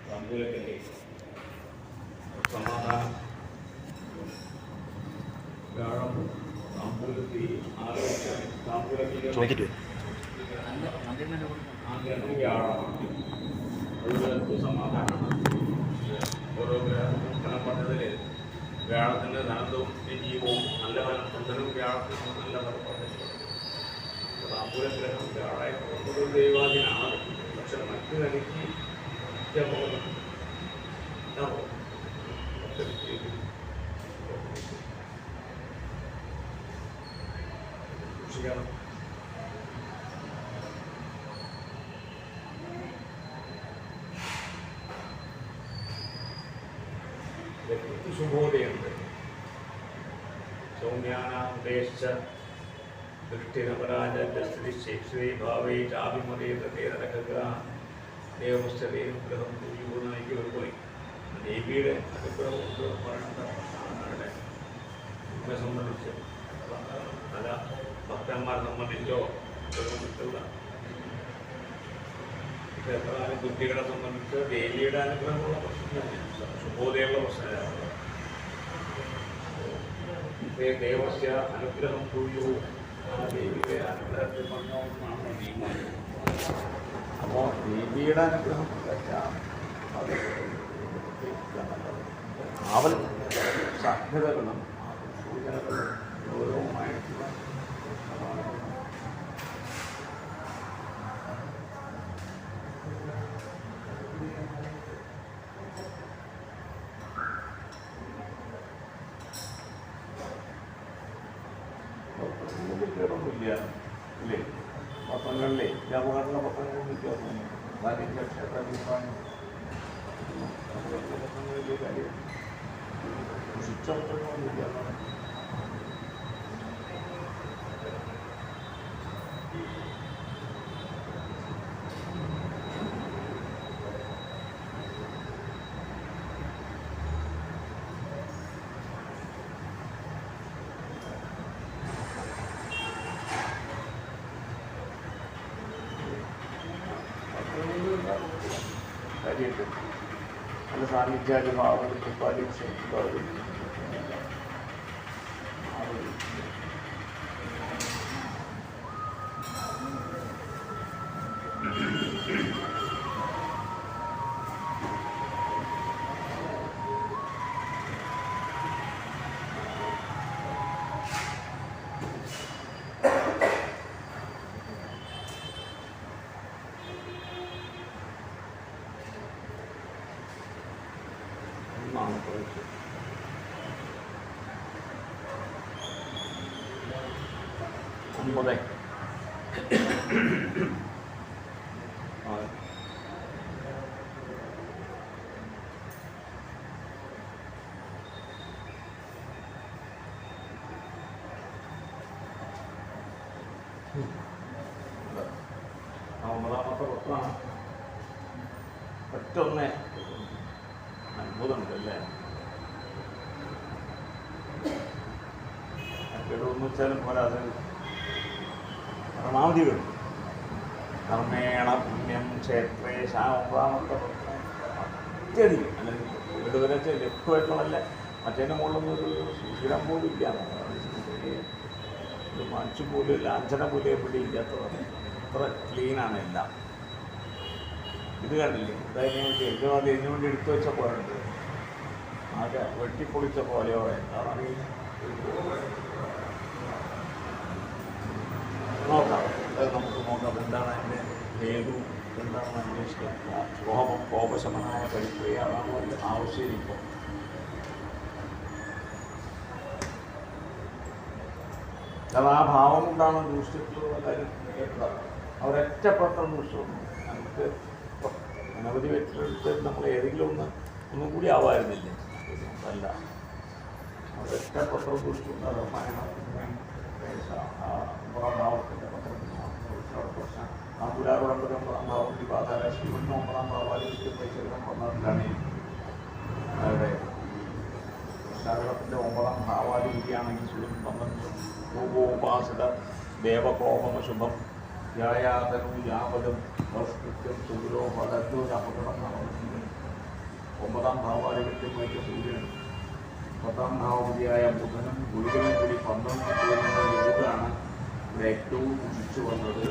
താമ്പൂലക്കല്ലേ സമാധാനം വ്യാഴം താമ്പൂലത്തിൽ ആലോചിച്ചാൽ താമ്പൂലത്തിൽ വ്യാഴമാണ് അതുപോലെ സമാധാനമാണ്. ഓരോ ഗ്രഹവും ഫലം പറഞ്ഞതിൽ വ്യാഴത്തിൻ്റെ ധനത്വവും ജീവവും നല്ല ഫലം ധനവും വ്യാഴത്തിനും നല്ല ഫലം പറഞ്ഞിട്ടുണ്ട്. താമ്പൂലഗ്രഹം വ്യാഴ ദൈവാധീനാണ്. പക്ഷെ മറ്റു തനിക്ക് സൂക്ഷിക്കണം. വ്യക്തി ശുഭോദയുണ്ട്. സൗമ്യാനാം ഉദ്ദേശിച്ച ദൃഷ്ടിനപരാജശ്രീഭാവേ ചാഭിമതേതേരക്കുക ദേവസ്ഥതയും ഗ്രഹം പൂർണ്ണമാക്കി പോയി. ദേവിയുടെ അനുഗ്രഹം കൊണ്ട് പറയേണ്ട പ്രശ്നങ്ങളുടെ നമ്മെ സംബന്ധിച്ച് പല ഭക്തന്മാരെ സംബന്ധിച്ചോ സംബന്ധിച്ചുള്ള ക്ഷേത്രകാല കുട്ടികളെ സംബന്ധിച്ച് ദേവിയുടെ അനുഗ്രഹമുള്ള പ്രശ്നം തന്നെയാണ്, ശുഭോദയുള്ള പ്രശ്നമാണ്. ദേവസ്യ അനുഗ്രഹം പൂയോ ആ ദേവിയുടെ അനുഗ്രഹത്തിൽ വന്നോന്നാണ് നിയമം. അപ്പോൾ ദേവിയുടെ അനുഗ്രഹം അത് ആവൽ സാധ്യതകളും സൂചനകളും ഗൗരവമായിട്ടുള്ള കേട്ടൊന്നുമില്ല അല്ലേ? പത്രങ്ങളിലെ വ്യാപകമായിട്ടുള്ള പത്രങ്ങളിൽ വ്യത്യാസമൊന്നും ഭാര്യ ക്ഷേത്രാഭിപ്രായം പത്രങ്ങളിലെ കാര്യം ശിക്ഷാപത്രങ്ങളൊന്നുമില്ല. കാര്യമുണ്ട്. നല്ല സാന്നിധ്യാനുഭാവത്തിൽ പാലിച്ച് ഒമ്പതാമത്തെ പത്രമാണ്. ഒറ്റൊന്നേ അത്ഭുതമുണ്ടല്ലേ? മറ്റൊന്ന് വെച്ചാലും പോലെ അത് പരമാവധി വരും. കർമ്മേണ പുണ്യം ക്ഷേത്രേശ ഒമ്പതാമത്തെ പത്രം അത്യധികം അല്ലെങ്കിൽ വീട് വരെ ലഘുവായിട്ടുള്ളതല്ല. മറ്റേൻ്റെ മുകളിലൊന്നും ഒരു സുഷിരം പോലും ഇല്ല. ഒരു മനുഷ്യ പോലും ലാഞ്ചന പോലും എവിടെ ഇല്ലാത്തതാണ്. അത്ര ക്ലീനാണ് എല്ലാം. ഇത് കണ്ടില്ലേ? ഏറ്റവും ആദ്യം ഇതിനു വേണ്ടി എടുത്തു വെച്ച പോലെ ഉണ്ട്. ആകെ വെട്ടിപ്പൊളിച്ച പോലെയോടെ അതാണെങ്കിൽ നോക്കാം. അത് നമുക്ക് നോക്കാം എന്താണ് അതിൻ്റെ ഹേതു, എന്താണെന്ന് അന്വേഷിക്കാം. കോപശമനായ പരിക്രിയ അതാണ് ആവശ്യം. ഇപ്പോൾ അത് ആ ഭാവം കൊണ്ടാണ് ദൂഷ്യത്തിലുള്ള കാര്യം കേട്ടത്. അവരൊറ്റപ്പെട്ട ദൂഷ്യം നമുക്ക് അനവധി വ്യക്തികളെടുത്ത് നമ്മൾ ഏതെങ്കിലും ഒന്നും കൂടി ആവായിരുന്നില്ലേ? അല്ല, അവരൊറ്റപ്പെട്ട ദൂഷ്യം രാമായണം ഭാവത്തിൻ്റെ പ്രശ്നം നാമ്പുരാറുടമ്പത് ഒമ്പതാം ഭാവം വിവാദാരാശി 9 ഭാവാലിക്കും പൈസകളും വന്നതിലാണ് അവരുടെ ശാരദത്തിൻ്റെ 9 ഭാവാലിരിക്കുകയാണെങ്കിൽ സുഖം 12 രൂപോപാസിത ദേവകോപമ ശുഭം യായാതനും യാവതും സംസ്കൃത്യം സുഗുരോപരോ അപകടം നടന്നിട്ടുണ്ട്. 9ാം ഭാവാധിപത്യമായിട്ട് സൂര്യൻ 10ാം ഭാവപതിയായ ബുധനും ഗുരുവിനും കൂടി 12 കൂടുന്ന യോഗമാണ് ഇവിടെ ഏറ്റവും കുതിച്ചു വന്നത്.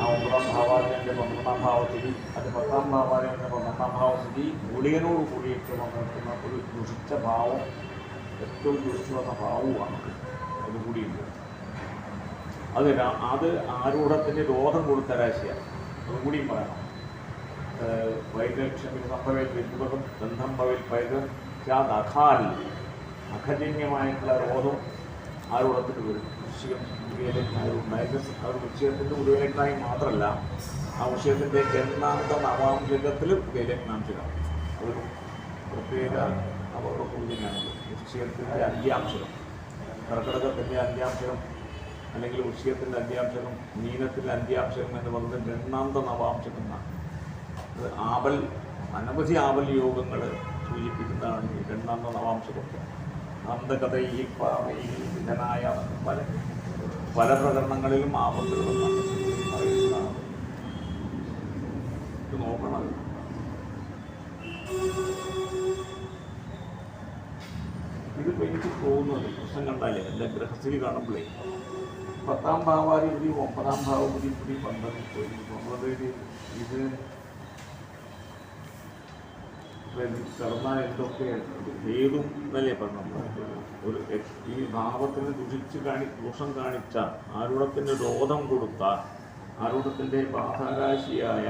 ആ 9ാം ഭാവാധിപന്റെ 12ാം ഭാവസ്ഥിതി, അത് 10ാം ഭാവാധിപന്റെ 12ാം ഭാവസ്ഥിതി ഗുളികനോട് കൂടിയിട്ട് വന്നിരിക്കുന്ന ഒരു ദുഷിച്ച ഭാവം, ഏറ്റവും ദുഷിച്ചു വന്ന ഭാവവുമാണ്. അതുകൂടിയുണ്ട്. അത് ആരൂഢത്തിന് രോധം കൊടുത്ത രാശിയാണ്. അതുകൂടിയും പറയണം. വൈദക്ഷമിൽ സംഭവയിൽ വിദ്വകം ബന്ധം ഭവിൽ പൈതം അഖാൽ അഖജന്യമായിട്ടുള്ള രോധം ആരൂഢത്തിന് വരും. വൃശ്ചികം വൃശ്ചികത്തിൻ്റെ ഉദയലഗ്നായി മാത്രമല്ല, ആ വൃശ്ചികത്തിൻ്റെ ജന്മാന്ത നവാംശകത്തിലും ഉദയലഗ്നാംശകം അതൊരു പ്രത്യേക സൂചനയാണ്. വൃശ്ചികത്തിൻ്റെ അന്ത്യാംശകം, കർക്കിടകത്തിൻ്റെ അന്ത്യാംശകം അല്ലെങ്കിൽ വൃശ്ചികത്തിൻ്റെ അന്ത്യാംശകം, മീനത്തിൻ്റെ അന്ത്യാംശകം എന്ന് പറയുന്നത് ഗണ്ണാന്ത നവാംശകം എന്നാണ്. അത് അനവധി ആപൽ യോഗങ്ങൾ സൂചിപ്പിക്കുന്നതാണ് ഈ ഗണ്ണാന്ത നവാംശമൊക്കെ. അന്ധകഥയിൽ വിധനായ പല പ്രകടനങ്ങളിലും ആപത്തുകളെന്നാണ് പറയുന്നതാണ്. ഇത് നോക്കണം. ഇതിപ്പോൾ എനിക്ക് തോന്നുന്നത് പ്രശ്നം കണ്ടാലേ എൻ്റെ ഗ്രഹസ്ഥിതി കാണുമ്പോഴേ 10ാം ഭാവാധിപതി 9ാം ഭാവപതി 12 ഇത് കടന്നാൽ എന്തൊക്കെ ഏതും എന്നല്ലേ പറഞ്ഞു. ഈ ഭാവത്തിന് ദോഷം കാണിച്ച, ആരൂഢത്തിന് രോധം കൊടുത്ത, ആരൂഢത്തിൻ്റെ ബാധാരാശിയായ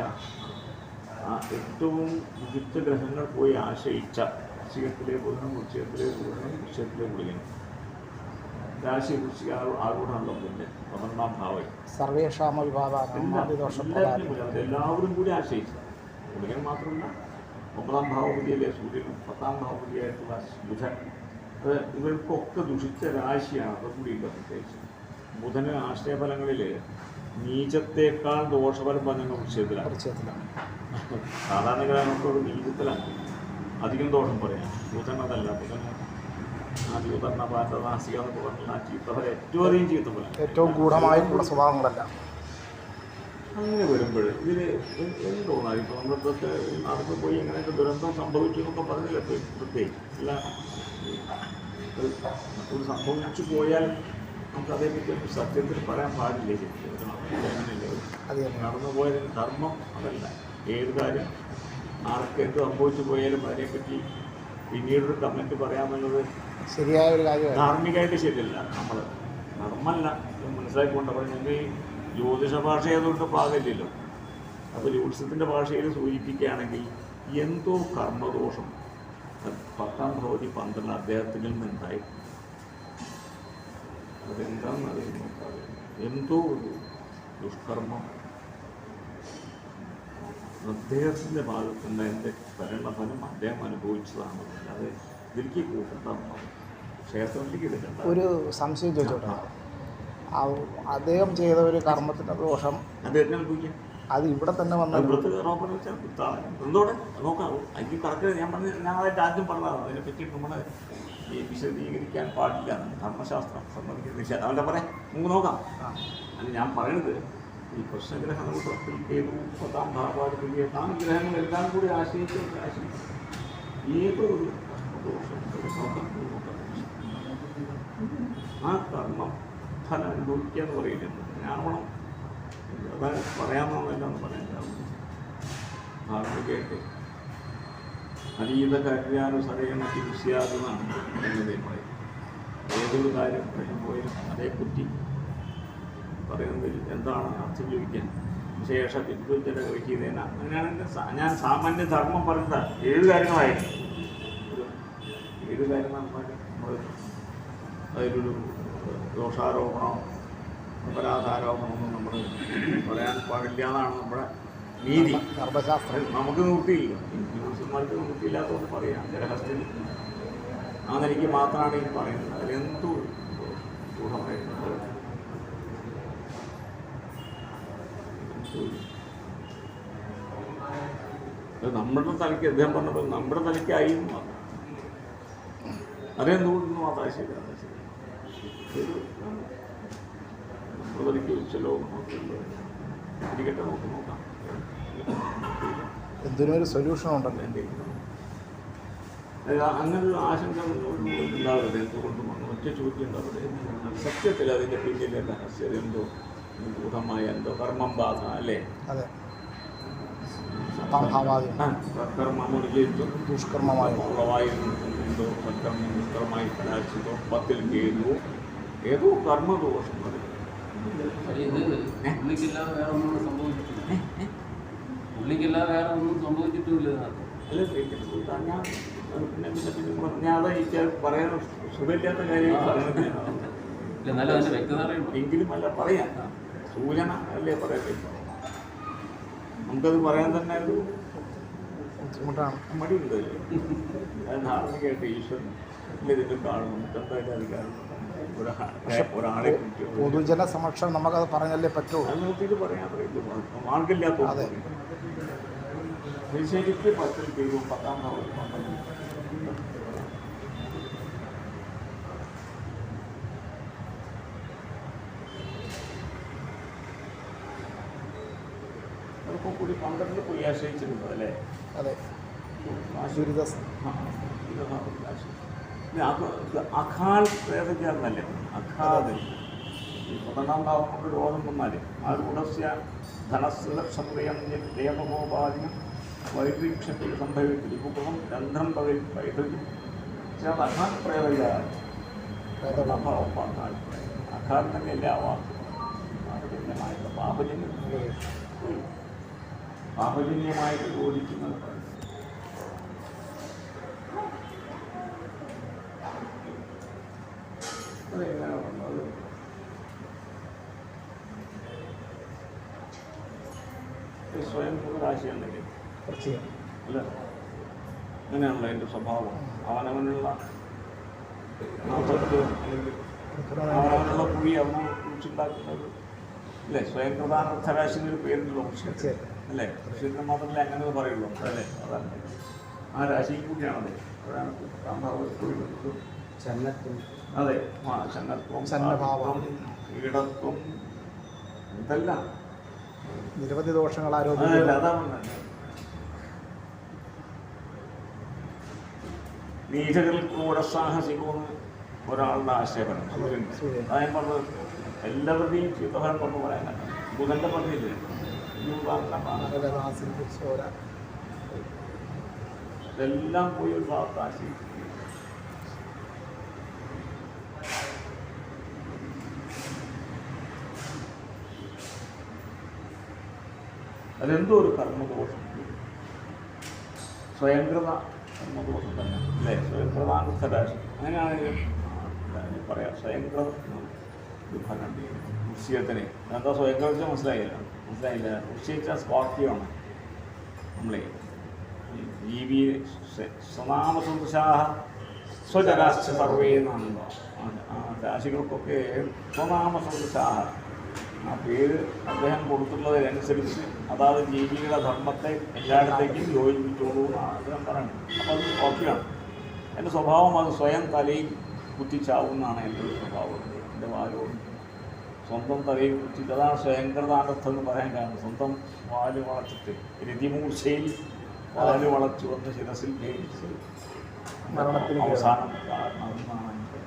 ഏറ്റവും വിചിത്ര ഗ്രഹങ്ങൾ പോയി ആശ്രയിച്ച വൃശ്ചികത്തിലെ ബുധനും വൃശ്ചികത്തിലെ ബുധനും വൃശ്ചികത്തിലെ ഗുളികനും രാശി വൃശ്ചിക ആരൂഢാണല്ലോ. പിന്നെ 12ാം ഭാവം എല്ലാവരും കൂടി ആശ്രയിച്ച ഗുളികൻ മാത്രമല്ല, 9ാം ഭാവപതിയിലെ സൂര്യനും 10ാം ഭാവപതിയായിട്ടുള്ള ബുധൻ, അത് ഇവർക്കൊക്കെ ദുഷിച്ച രാശിയാണ്. അതുകൂടി ഉണ്ട്. പ്രത്യേകിച്ച് ബുധന് ആശ്രയഫലങ്ങളിൽ നീചത്തേക്കാൾ ദോഷഫലം പറഞ്ഞ വൃശ്ചികത്തിലാണ്. സാധാരണ ഗ്രഹങ്ങൾക്കൊരു നീചത്തിലാണ് അധികം ദോഷം പറയാം. ബുധൻ അതല്ല. ബുധന് ആദ്യോതരണ പാത്രനാസിക എന്നൊക്കെ പറഞ്ഞാൽ ചീത്തഫലം ഏറ്റവും അധികം ചീത്തഫലം, ഏറ്റവും ഗൂഢമായിട്ടുള്ള സ്വഭാവങ്ങളല്ല. അങ്ങനെ വരുമ്പോൾ ഇതിൽ എന്തോന്നാ ഇപ്പോൾ നമ്മളിപ്പോഴത്തെ നടന്നു പോയി എങ്ങനെയൊക്കെ ദുരന്തം സംഭവിച്ചു എന്നൊക്കെ പറഞ്ഞില്ല. ഇപ്പോൾ പ്രത്യേകിച്ച് അല്ല, ഒരു സംഭവിച്ചു പോയാൽ നമുക്ക് അതേപ്പറ്റി സത്യത്തിൽ പറയാൻ പാടില്ലേ. അങ്ങനെയല്ലേ നടന്നു പോയതിന് ധർമ്മം അതല്ല. ഏത് കാര്യം ആർക്കെന്ത് സംഭവിച്ചു പോയാലും അതിനെപ്പറ്റി പിന്നീടൊരു കമൻറ്റ് പറയാമെന്നുള്ളത് ശരിയായ ഒരു കാര്യം, ധാർമ്മികമായിട്ട് ശരിയല്ല. നമ്മൾ ധർമ്മമല്ല മനസ്സിലാക്കിക്കൊണ്ട് അപ്പോൾ ഞങ്ങൾ ഈ ജ്യോതിഷ ഭാഷ ആയതുകൊണ്ട് പാകില്ലല്ലോ. അപ്പോൾ ജ്യോതിഷത്തിൻ്റെ ഭാഷയിൽ സൂചിപ്പിക്കുകയാണെങ്കിൽ എന്തോ കർമ്മദോഷം 10ാം ഭാവതി 12 അദ്ദേഹത്തിൽ നിന്നുണ്ടായി. അതെന്താണെന്ന് അറിയുന്നു. എന്തോ ഒരു ദുഷ്കർമ്മം അദ്ദേഹത്തിൻ്റെ ഭാഗത്തുനിന്ന് ഭരണഫലം അദ്ദേഹം അനുഭവിച്ചതാണ്. അല്ലാതെ ഇതിലേക്ക് കൂട്ടണ്ടാവുന്നു. ക്ഷേത്രത്തിലേക്ക് എടുക്കണ്ട. ഒരു സംശയം ചോദിച്ചോട്ടെ, അദ്ദേഹം ചെയ്ത ഒരു കർമ്മത്തിൻ്റെ ദോഷം അദ്ദേഹത്തിന് അനുഭവിക്കാം. അത് ഇവിടെ തന്നെ വന്നാൽ എന്തോടെ നോക്കാം. എനിക്ക് കറക്റ്റ് ഞാൻ അതായിട്ട് ആദ്യം പറഞ്ഞതാണ്. അതിനെപ്പറ്റി നമ്മൾ ഈ വിശദീകരിക്കാൻ പാടില്ല. ധർമ്മശാസ്ത്രം സമ്മതിക്കുന്ന അവൻ്റെ പറയാം, നമുക്ക് നോക്കാം. അത് ഞാൻ പറയുന്നത് ഈ പ്രശ്നഗ്രഹങ്ങൾ ഏതു 10ാം ഭാവാധിപതിയെ ഗ്രഹങ്ങളെല്ലാം കൂടി ആശ്രയിച്ച് ഏതോ ഒരു ദോഷം ആ കർമ്മം ഫലം അനുഭവിക്കുക എന്ന് പറയുന്നത് ഞാവണം. അത് പറയാമെന്നല്ല എന്ന് പറയാൻ ധാർമ്മികമായിട്ട് അതീത കാര്യാനുസരയെന്ന ചികിത്സയാകുന്നതാണ് എന്നതേ പറയും. ഏതൊരു കാര്യം പറയുമ്പോഴും അതേപ്പറ്റി പറയുന്നതിൽ എന്താണ് അർത്ഥം ചോദിക്കാൻ ശേഷ വിദ്യുജന കഴിക്കുന്നതിന് അങ്ങനെയാണെങ്കിൽ ഞാൻ സാമാന്യ ധർമ്മം പറയുന്നത് 7 കാര്യങ്ങളായിരുന്നു. 7 കാര്യങ്ങൾ നമ്മൾ അതിലൊരു ദോഷാരോപണമോ അപരാധാരോപണമൊന്നും നമ്മൾ പറയാൻ പാടില്ല എന്നാണ് നമ്മുടെ നീതി. നമുക്ക് നിവൃത്തിയില്ല, ന്യൂസുമാർക്ക് നിവൃത്തിയില്ലാത്തതുകൊണ്ട് പറയാം. ഗ്രഹസ്ഥിതി ആ നിലയ്ക്ക് മാത്രമാണ് ഈ പറയുന്നത്. അതിലെന്തോ ദൂരമായിട്ടുണ്ട്. നമ്മുടെ തലയ്ക്ക് അദ്ദേഹം പറഞ്ഞപ്പോൾ നമ്മുടെ തലയ്ക്കായി അതെന്തുകൊണ്ടെന്ന് മാത്രമേ ശരി. പ്രകൃതിക്ക് ഉച്ചലോ നോക്കുള്ളത് ഇരിക്കട്ടെ, നോക്കാം. എന്തിനും ഒരു സൊല്യൂഷൻ ഉണ്ടല്ലോ. അങ്ങനൊരു ആശങ്ക ഉണ്ടാവരുത്. എന്തുകൊണ്ടും ഒറ്റ ചോദ്യം ഉണ്ടാവരുത്. സത്യത്തിൽ അതിൻ്റെ പിന്നിലെ രഹസ്യം എന്തോ ഗൂഢമായ എന്തോ കർമ്മം ബാധ അല്ലേ? അതെ, ദുഷ്കർമ്മമായിരുന്നു എന്തോ സത്കർമ്മം ദുഷ്കർമ്മമായി കലാശിതോ പത്തിൽ കേതുവോ ഏതോ കർമ്മദോഷം. പുള്ളിക്കല്ലാതെ വേറെ ഒന്നും സംഭവിച്ചിട്ടില്ല. അല്ല ഞാൻ എനിക്ക് പറയാൻ സുഖമില്ലാത്ത കാര്യം എങ്കിലും അല്ല പറയാം. സൂചന അല്ലേ പറയട്ടെ. നമുക്കത് പറയാൻ തന്നെ ഒരു ബുദ്ധിമുട്ടാണ്, മടിയുണ്ട്. ധാർമ്മികമായിട്ട് ഈശ്വരൻ ഇതിൻ്റെ കാണും. നമുക്ക് എന്തായാലും അധികാരം ഒരാളെ പൊതുജന സമക്ഷം നമുക്കത് പറഞ്ഞല്ലേ പറ്റുള്ളൂ. അത് നോക്കിയിട്ട് പറയാൻ പറയില്ല. മാർഗമില്ലാത്ത അതെ. ശരിക്കും 10 പേരും 10-ാം നവംബർ അതൊക്കെ കൂടി 12 പോയി ആശ്രയിച്ചിട്ടുണ്ട് അല്ലേ? അതെ, അഖാൽ പ്രേതജ്ഞാനല്ലേ? അഖാദ് 12-ാം ഭാവം കൊണ്ട് രോഗം വന്നാൽ ആ ഗുണസ്യ ധനസ്സുലക്ഷപ്രിയം ദേവമോപാധികം വൈദ്രീക്ഷത്തിൽ സംഭവിക്കും. ഉപകം ഗന്ധം പകരും വൈദ്യുതി അഖാൽ പ്രേതജ്ഞാനം. അഖാൽ തന്നെ എല്ലാ വാക്കും പാപജന്യമായിട്ട് ബോധിക്കുന്നത്. അതെങ്ങനെ വന്നത്? സ്വയം രാശിയുണ്ടെങ്കിൽ അല്ല, അങ്ങനെയാണല്ലോ എൻ്റെ സ്വഭാവം. അവനവനുള്ള അല്ലെങ്കിൽ അവനവനുള്ള കുഴി അവനെ കുറിച്ചുണ്ടാക്കുന്നത് അല്ലേ? സ്വയം പ്രധാനാർത്ഥരാശി എന്നൊരു പേരുണ്ടല്ലോ അല്ലേ? കൃഷ്ണൻ മാത്രമല്ല അങ്ങനെ പറയുള്ളൂ അല്ലേ? അതാണ് ആ രാശിയും കൂടിയാണത്. അതാണ് അതെ, ചന്നത്വം, കീടത്വം, ഇതെല്ലാം നിരവധി ദോഷങ്ങൾ ആരോപിക്കുന്നത്. അതാ പറഞ്ഞത്. നീചകൾക്ക് ഉടസാഹസികമെന്ന് ഒരാളുടെ ആശയപരം സൂര്യൻ. അതാ ഞാൻ പറഞ്ഞത്. എല്ലാവരുടെയും ചീത്തഫലം കൊണ്ട് പറയാനല്ല. ബുധന്റെ പറഞ്ഞില്ലേ ഇതെല്ലാം പോയി ഒരു ഭാഗത്ത് ആശയിക്കും. അതെന്തോ ഒരു കർമ്മദോഷം, സ്വയംകൃത കർമ്മദോഷം തന്നെ അല്ലേ? സ്വയംകൃതാനുസരാശി അങ്ങനെയാണെങ്കിൽ പറയാം. സ്വയംകൃത ഫലം വൃശ്ചികത്തിന് എന്താ സ്വയംകൃത മനസ്സിലായില്ല? വൃശ്ചിക സ്കോർപ്പിയോ ആണ്. നമ്മളെ ജീവി സ്വനാമസദൃശാഹ സ്വജരാശ്ച സർവേ എന്നാണല്ലോ. ആ രാശികൾക്കൊക്കെ സ്വനാമസദൃശാഹ ആ പേര് അദ്ദേഹം കൊടുത്തുള്ളതിനനുസരിച്ച് അതാത് ജീവികളുടെ ധർമ്മത്തെ എല്ലായിടത്തേക്കും യോജിപ്പിച്ചോളൂ എന്നാണ് അദ്ദേഹം പറയുന്നത്. അപ്പോൾ അത് സ്കോർപ്പിയാണ്. എൻ്റെ സ്വഭാവം അത് സ്വയം തലയിൽ കുത്തിച്ചാവുന്നതാണ് എൻ്റെ ഒരു സ്വഭാവം. എൻ്റെ വാലോട് സ്വന്തം തലയിൽ കുത്തിച്ച് അതാണ് സ്വയംകൃതാനർത്ഥം എന്ന് പറയാൻ കാരണം. സ്വന്തം വാല് വളച്ചിട്ട് രതിമൂർച്ചയിൽ വാല് വളച്ചു വന്ന് ശിരസിൽ ഭേദിച്ച് അവസാനം കാരണമെന്നാണ് എൻ്റെ.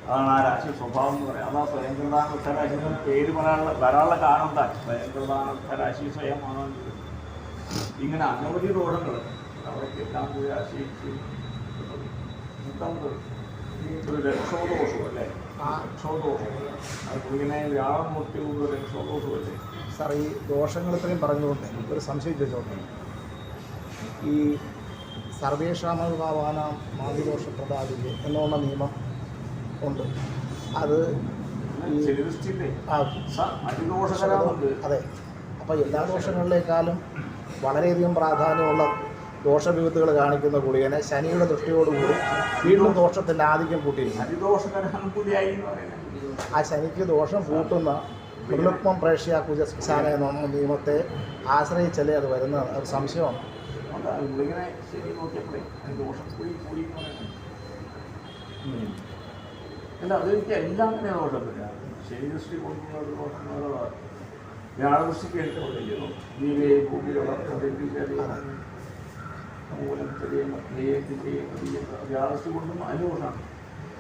അതാണ് ആ രാശി സ്വഭാവം എന്ന് പറയാം. അതാ സ്വയംകൃതാനർത്ഥ രാശി പേര് വരാനുള്ള കാരണം എന്താ? സ്വയംകൃതാനർത്ഥ രാശി സ്വയമാണ്. ഇങ്ങനെ അനവധി ദോഷങ്ങൾ അവിടേക്ക് എല്ലാം കൂടി ആശയിച്ച് ഒരു രക്ഷോദോഷം അല്ലേ? ആ രക്ഷോദോഷം അത് ഇങ്ങനെ വ്യാഴം മുട്ടിയുള്ള രക്ഷോദോഷമല്ലേ? സാർ, ഈ ദോഷങ്ങൾ ഇത്രയും പറഞ്ഞുകൊണ്ട് ഒരു സംശയം ചോദിച്ചോട്ടെ. ഈ സർവേഷാമഭാവാനാം മാതിദോഷ പ്രദാതില് എന്നുള്ള നിയമം ഉണ്ട്. അത് അതെ. അപ്പോൾ എല്ലാ ദോഷങ്ങളിലേക്കാളും വളരെയധികം പ്രാധാന്യമുള്ള ദോഷവിപത്തുകൾ കാണിക്കുന്ന ഗുളികനെ ശനിയുടെ ദൃഷ്ടിയോടുകൂടി വീണ്ടും ദോഷത്തിൻ്റെ ആധിക്യം കൂട്ടിയിരിക്കും. ആ ശനിക്ക് ദോഷം കൂട്ടുന്ന മൃലുക്മം പ്രേഷ്യ കുജസ്സാന എന്ന നിയമത്തെ ആശ്രയിച്ചല്ലേ അത് വരുന്ന ഒരു സംശയമാണ്. അല്ല, അതെനിക്ക് എല്ലാം അങ്ങനെ ദോഷമില്ല. ശനി ദൃഷ്ടി കൊടുക്കുന്നത് ദോഷങ്ങളാണ്. വ്യാഴദൃഷ്ടിക്ക് എടുത്തുകൊണ്ടിരിക്കുന്നു. നീലയെ മൂലം ചെറിയ വ്യാഴദൃഷ്ടി കൊണ്ടും അതിന് ദോഷമാണ്.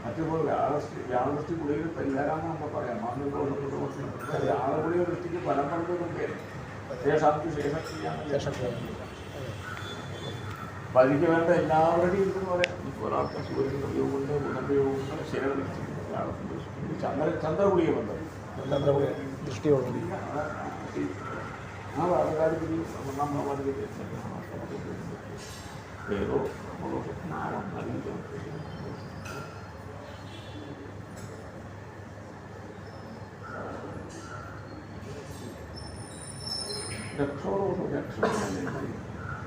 മറ്റുപോലെ വ്യാഴദൃഷ്ടി ഗുളികൾ പരിഹാരമാണെന്ന് നമുക്ക് പറയാം. വ്യാഴഗുളിക ദൃഷ്ടിക്ക് ഫലം പറഞ്ഞതൊക്കെ ശേഷാന്തി ശേഷം ചെയ്യാൻ അതിക്ക് വേണ്ട എല്ലാവരുടെയും ഇതെന്ന് പറയാം. ഇപ്പോൾ ഒരാൾക്ക് സൂര്യൻ്റെ ഉപയോഗമുണ്ട്, ബുധൻ്റെ ഉപയോഗമുണ്ട്, ശനിയുടെ ചന്ദ്രഗുളിക ബന്ധം ദൃഷ്ടിയോടുകൂടി ആ വാദകാലത്തിൽ നമ്മുടെ വളരെ ഏതോ നാമം നൽകിയാണ്.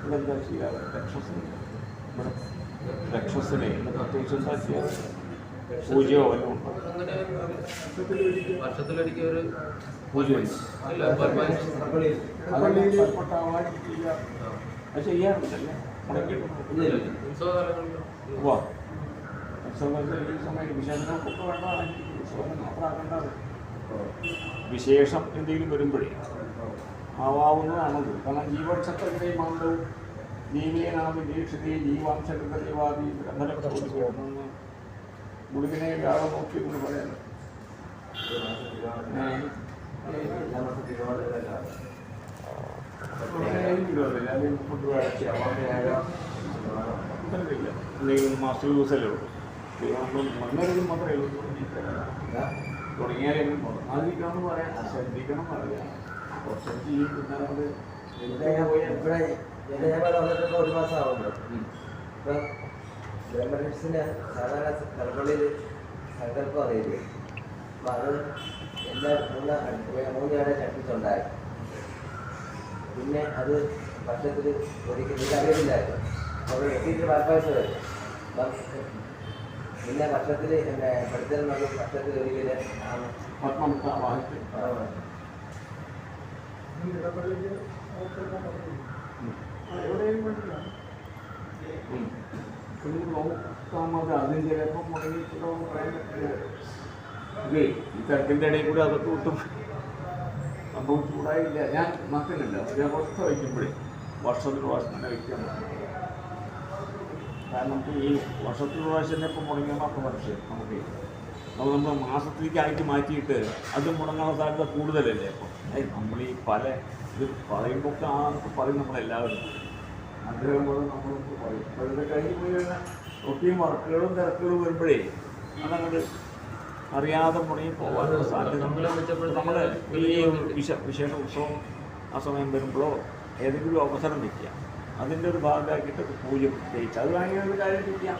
ഇതെന്താ ചെയ്യാറ്? രക്ഷസിനെ പ്രത്യേകിച്ച് എന്താ ചെയ്യാറ്? പൂജയോ വല്ലതും ഉണ്ടോ? വർഷത്തിലൊരിക്കൽ ഒരു പൂജയുണ്ട്. അത് ചെയ്യാറുണ്ടല്ലേ? വാ ഈ സമയം വിശേഷങ്ങൾക്കൊക്കെ വേണ്ടതാണ്. ഉത്സവം മാത്രമാക്കേണ്ടത്. വിശേഷം എന്തെങ്കിലും വരുമ്പോഴേ ആവാവുന്നതാണത്. കാരണം ജീവക്ഷത്രയുടെ മാന്തവും ജീവീയനാമി ദീക്ഷിതേ ജീവാംശകൃതവാദി ബ്രഹ്മരക്ഷോന്ന് ഗുരുവിനെ വ്യാഴം നോക്കിയെന്ന് പറയാൻ എന്തെങ്കിലും മാസ്റ്റർ യൂസല്ലേ ഉള്ളൂ. വന്നൊരു മാത്രമേ ഉള്ളൂ. തുടങ്ങിയാലും ആദ്യിക്കണമെന്ന് പറയാം, ശ്രദ്ധിക്കണം പറയാം. കുറച്ച് ഈ പിന്നാലെ ഒരു മാസം ആവുന്നുണ്ട്. ഇപ്പം ബ്രഹ്മരക്ഷന് സാധാരണ കൽപ്പള്ളിയിൽ സങ്കല്പം അറിയില്ലേ? അപ്പം അത് എല്ലാ മൂന്നാടെ ചട്ടിച്ചുണ്ടായി. പിന്നെ അത് വർഷത്തിൽ ഒരിക്കലും ഇതറിയില്ലായിരുന്നു. അപ്പോൾ എത്തിയിട്ട് പാൽപ്പായസം വരും. അപ്പം പിന്നെ വർഷത്തിൽ എന്നെ പഠിത്തം വർഷത്തിൽ ഒരിക്കൽ നോക്കാമത് അതിന് ചിലപ്പം മുടങ്ങിയിട്ടുണ്ടോ പറയാൻ പറ്റില്ല. ഇത് ഈ തിരക്കിൻ്റെ ഇടയിൽ കൂടി അതൊക്കെ വിട്ടും സംഭവം ചൂടായില്ല. ഞാൻ മക്കളില്ല, അവസ്ഥ വയ്ക്കുമ്പോഴേ വർഷത്തിൽ പ്രാവശ്യം തന്നെ വയ്ക്കാൻ പറ്റും. കാരണം നമുക്ക് ഈ വർഷത്തിൽ പ്രാവശ്യം തന്നെ ഇപ്പം മുടങ്ങിയാൽ അപ്പം വർഷം നമുക്ക് അപ്പോൾ നമ്മൾ മാസത്തിലേക്കായിട്ട് മാറ്റിയിട്ട് അത് മുടങ്ങാൻ സാധ്യത കൂടുതലല്ലേ. അപ്പം നമ്മൾ ഈ പല ഇത് പറയുമ്പോൾ പറയും നമ്മളെല്ലാവരും ആഗ്രഹം പോലെ നമ്മളൊക്കെ പറയും. ഇപ്പോഴത്തെ കഴിഞ്ഞ് പോയി കഴിഞ്ഞാൽ ഒത്തിരി വർക്കുകളും തിരക്കുകളും വരുമ്പോഴേ അതങ്ങോട്ട് അറിയാതെ മുടങ്ങി പോകാനുള്ള സാധ്യത. നമ്മൾ ഈ വിശേഷ ഉത്സവം ആ സമയം വരുമ്പോഴോ ഏതെങ്കിലും അവസരം വയ്ക്കുക, അതിൻ്റെ ഒരു ഭാഗമാക്കിയിട്ട് പൂജ പ്രത്യേകിച്ച് അത് വാങ്ങിയ ഒരു കാര്യം ചെയ്യാം.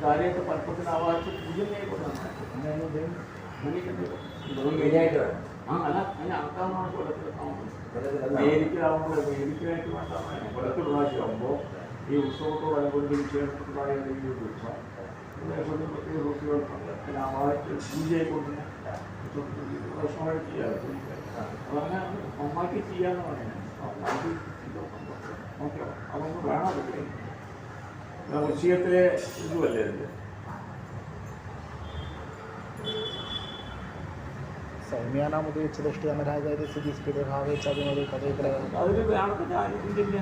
കാര്യമായിട്ട് പലപ്പത്തിന് ആവാഹിച്ച് പൂജ ചെയ്യപ്പെടുന്നതാണ്. അല്ല അതിന് ആൾക്കാരാണ് വേദിക്കാവുമ്പോൾ വേദിക്കായിട്ട് വേണ്ട കൊലത്തിൽ പ്രാവശ്യമാകുമ്പോൾ ഈ ഉത്സവത്തോടനുബന്ധിച്ച് വിശേഷപ്പെട്ടതായ ഏതെങ്കിലും ഒരു ഉത്സവം പ്രത്യേക കുട്ടികൾക്കുണ്ട്. അതിന് ആവാഹിച്ച് പൂജയായിക്കൊണ്ട് പ്രശ്നമായിട്ട് ചെയ്യാറ്. അതങ്ങനെ നന്നാക്കി ചെയ്യാന്ന് പറയുന്നത് നന്നാക്കി ഓക്കെ. അതൊന്നും വേണം. വൃശ്ചികത്തിലെ ഇതുമല്ലേ ഇതിൻ്റെ സൗമ്യാനാമുപയോഗിച്ച് ദൃഷ്ടിയമരാചാര്യ സ്ഥിതി സ്ഫിത ഭാവിച്ചതിനൊരു കഥയിലെ അതിൽ വ്യാഴത്തിൻ്റെ ആനുകൂല്യമില്ല.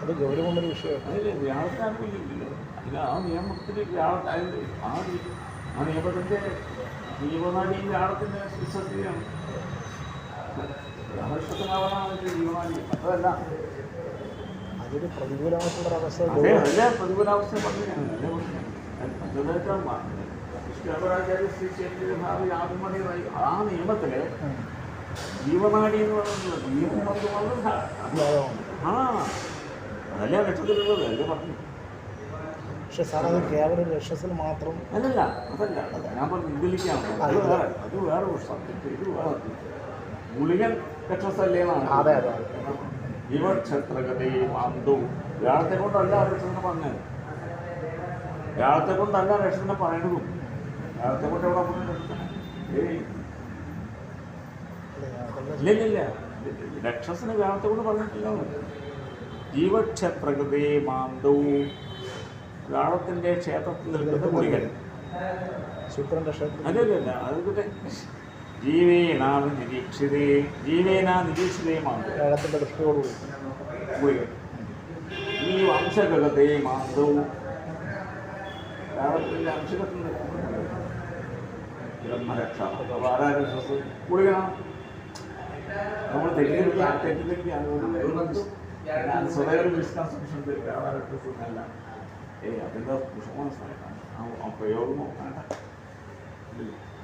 അത് ഗൗരവമുള്ളൊരു വിഷയമാണ്. അതിൽ വ്യാഴത്തിന് ആനുകൂല്യമില്ലല്ലോ. അതിൽ ആ നിയമത്തിൽ ആ നിയമത്തിൻ്റെ ജീവനാടി വ്യാഴത്തിൻ്റെ വിശ്വസ്തയാണ്. വ്യാഴത്തിനാവണം ജീവനാടി. അതല്ല അതൊരു പ്രതികൂലമായിട്ടുള്ളൊരവസ്ഥ. അതേ പ്രതികൂലാവസ്ഥ പറഞ്ഞാണ്. ആ നിയമത്തില് ജീവനാടി എന്ന് പറയുന്നത് ജീവൻ ആ അതല്ലേ ലക്ഷത്തിലുള്ളത് അല്ലേ പറഞ്ഞു. പക്ഷെ സാർ അത് കേവലം രക്ഷസിന് മാത്രം അല്ലല്ല അതല്ല ഞാൻ പറഞ്ഞു ഇതിലേക്കാണ്. അത് വേറെ സബ്ജക്റ്റ്. ഇത് വേറെ ഗുളികൻ രക്ഷസല്ലേന്നാണ്. അതെ അതെ ജീവക്ഷത്രഗതയും അന്തവും വ്യാഴത്തെ കൊണ്ടല്ല രക്ഷനെ പറഞ്ഞത്. വ്യാഴത്തെ കൊണ്ടല്ല രക്ഷനെ പറയണതും. വ്യാഴത്തെ കൊണ്ട് എവിടെ ഇല്ലില്ല. രക്ഷസിന് വ്യാഴത്തെ കൊണ്ട് പറഞ്ഞിട്ടില്ല. ജീവക്ഷത്രഗതയും അന്തവും വ്യാഴത്തിൻ്റെ ക്ഷേത്രത്തിൽ നിൽക്കുന്ന ഗുളികൻ. ശുക്രൻ്റെ ക്ഷേത്രം അല്ലല്ല അതൊക്കെ ജീവേനാ നിരീക്ഷിതേമാണ് വേഗത്തിൻ്റെ ദൃഷ്ടിയോടുകൂടി പോയി. ഈ വംശഗതേ മാന്തവും രാവണത്തിൻ്റെ അംശകത്തിൽ ബ്രഹ്മരക്ഷ. അപ്പോൾ ആരാരും വിശ്വസം കുളിക്കണം. നമ്മൾ തെറ്റിദ്ധരിക്കുകയാണ് സ്വയം മിസ്കൺസെപ്ഷൻ അല്ല. അതിൻ്റെ മനസ്സിലാക്കാം. ആ പ്രയോഗം നോക്കണ്ട.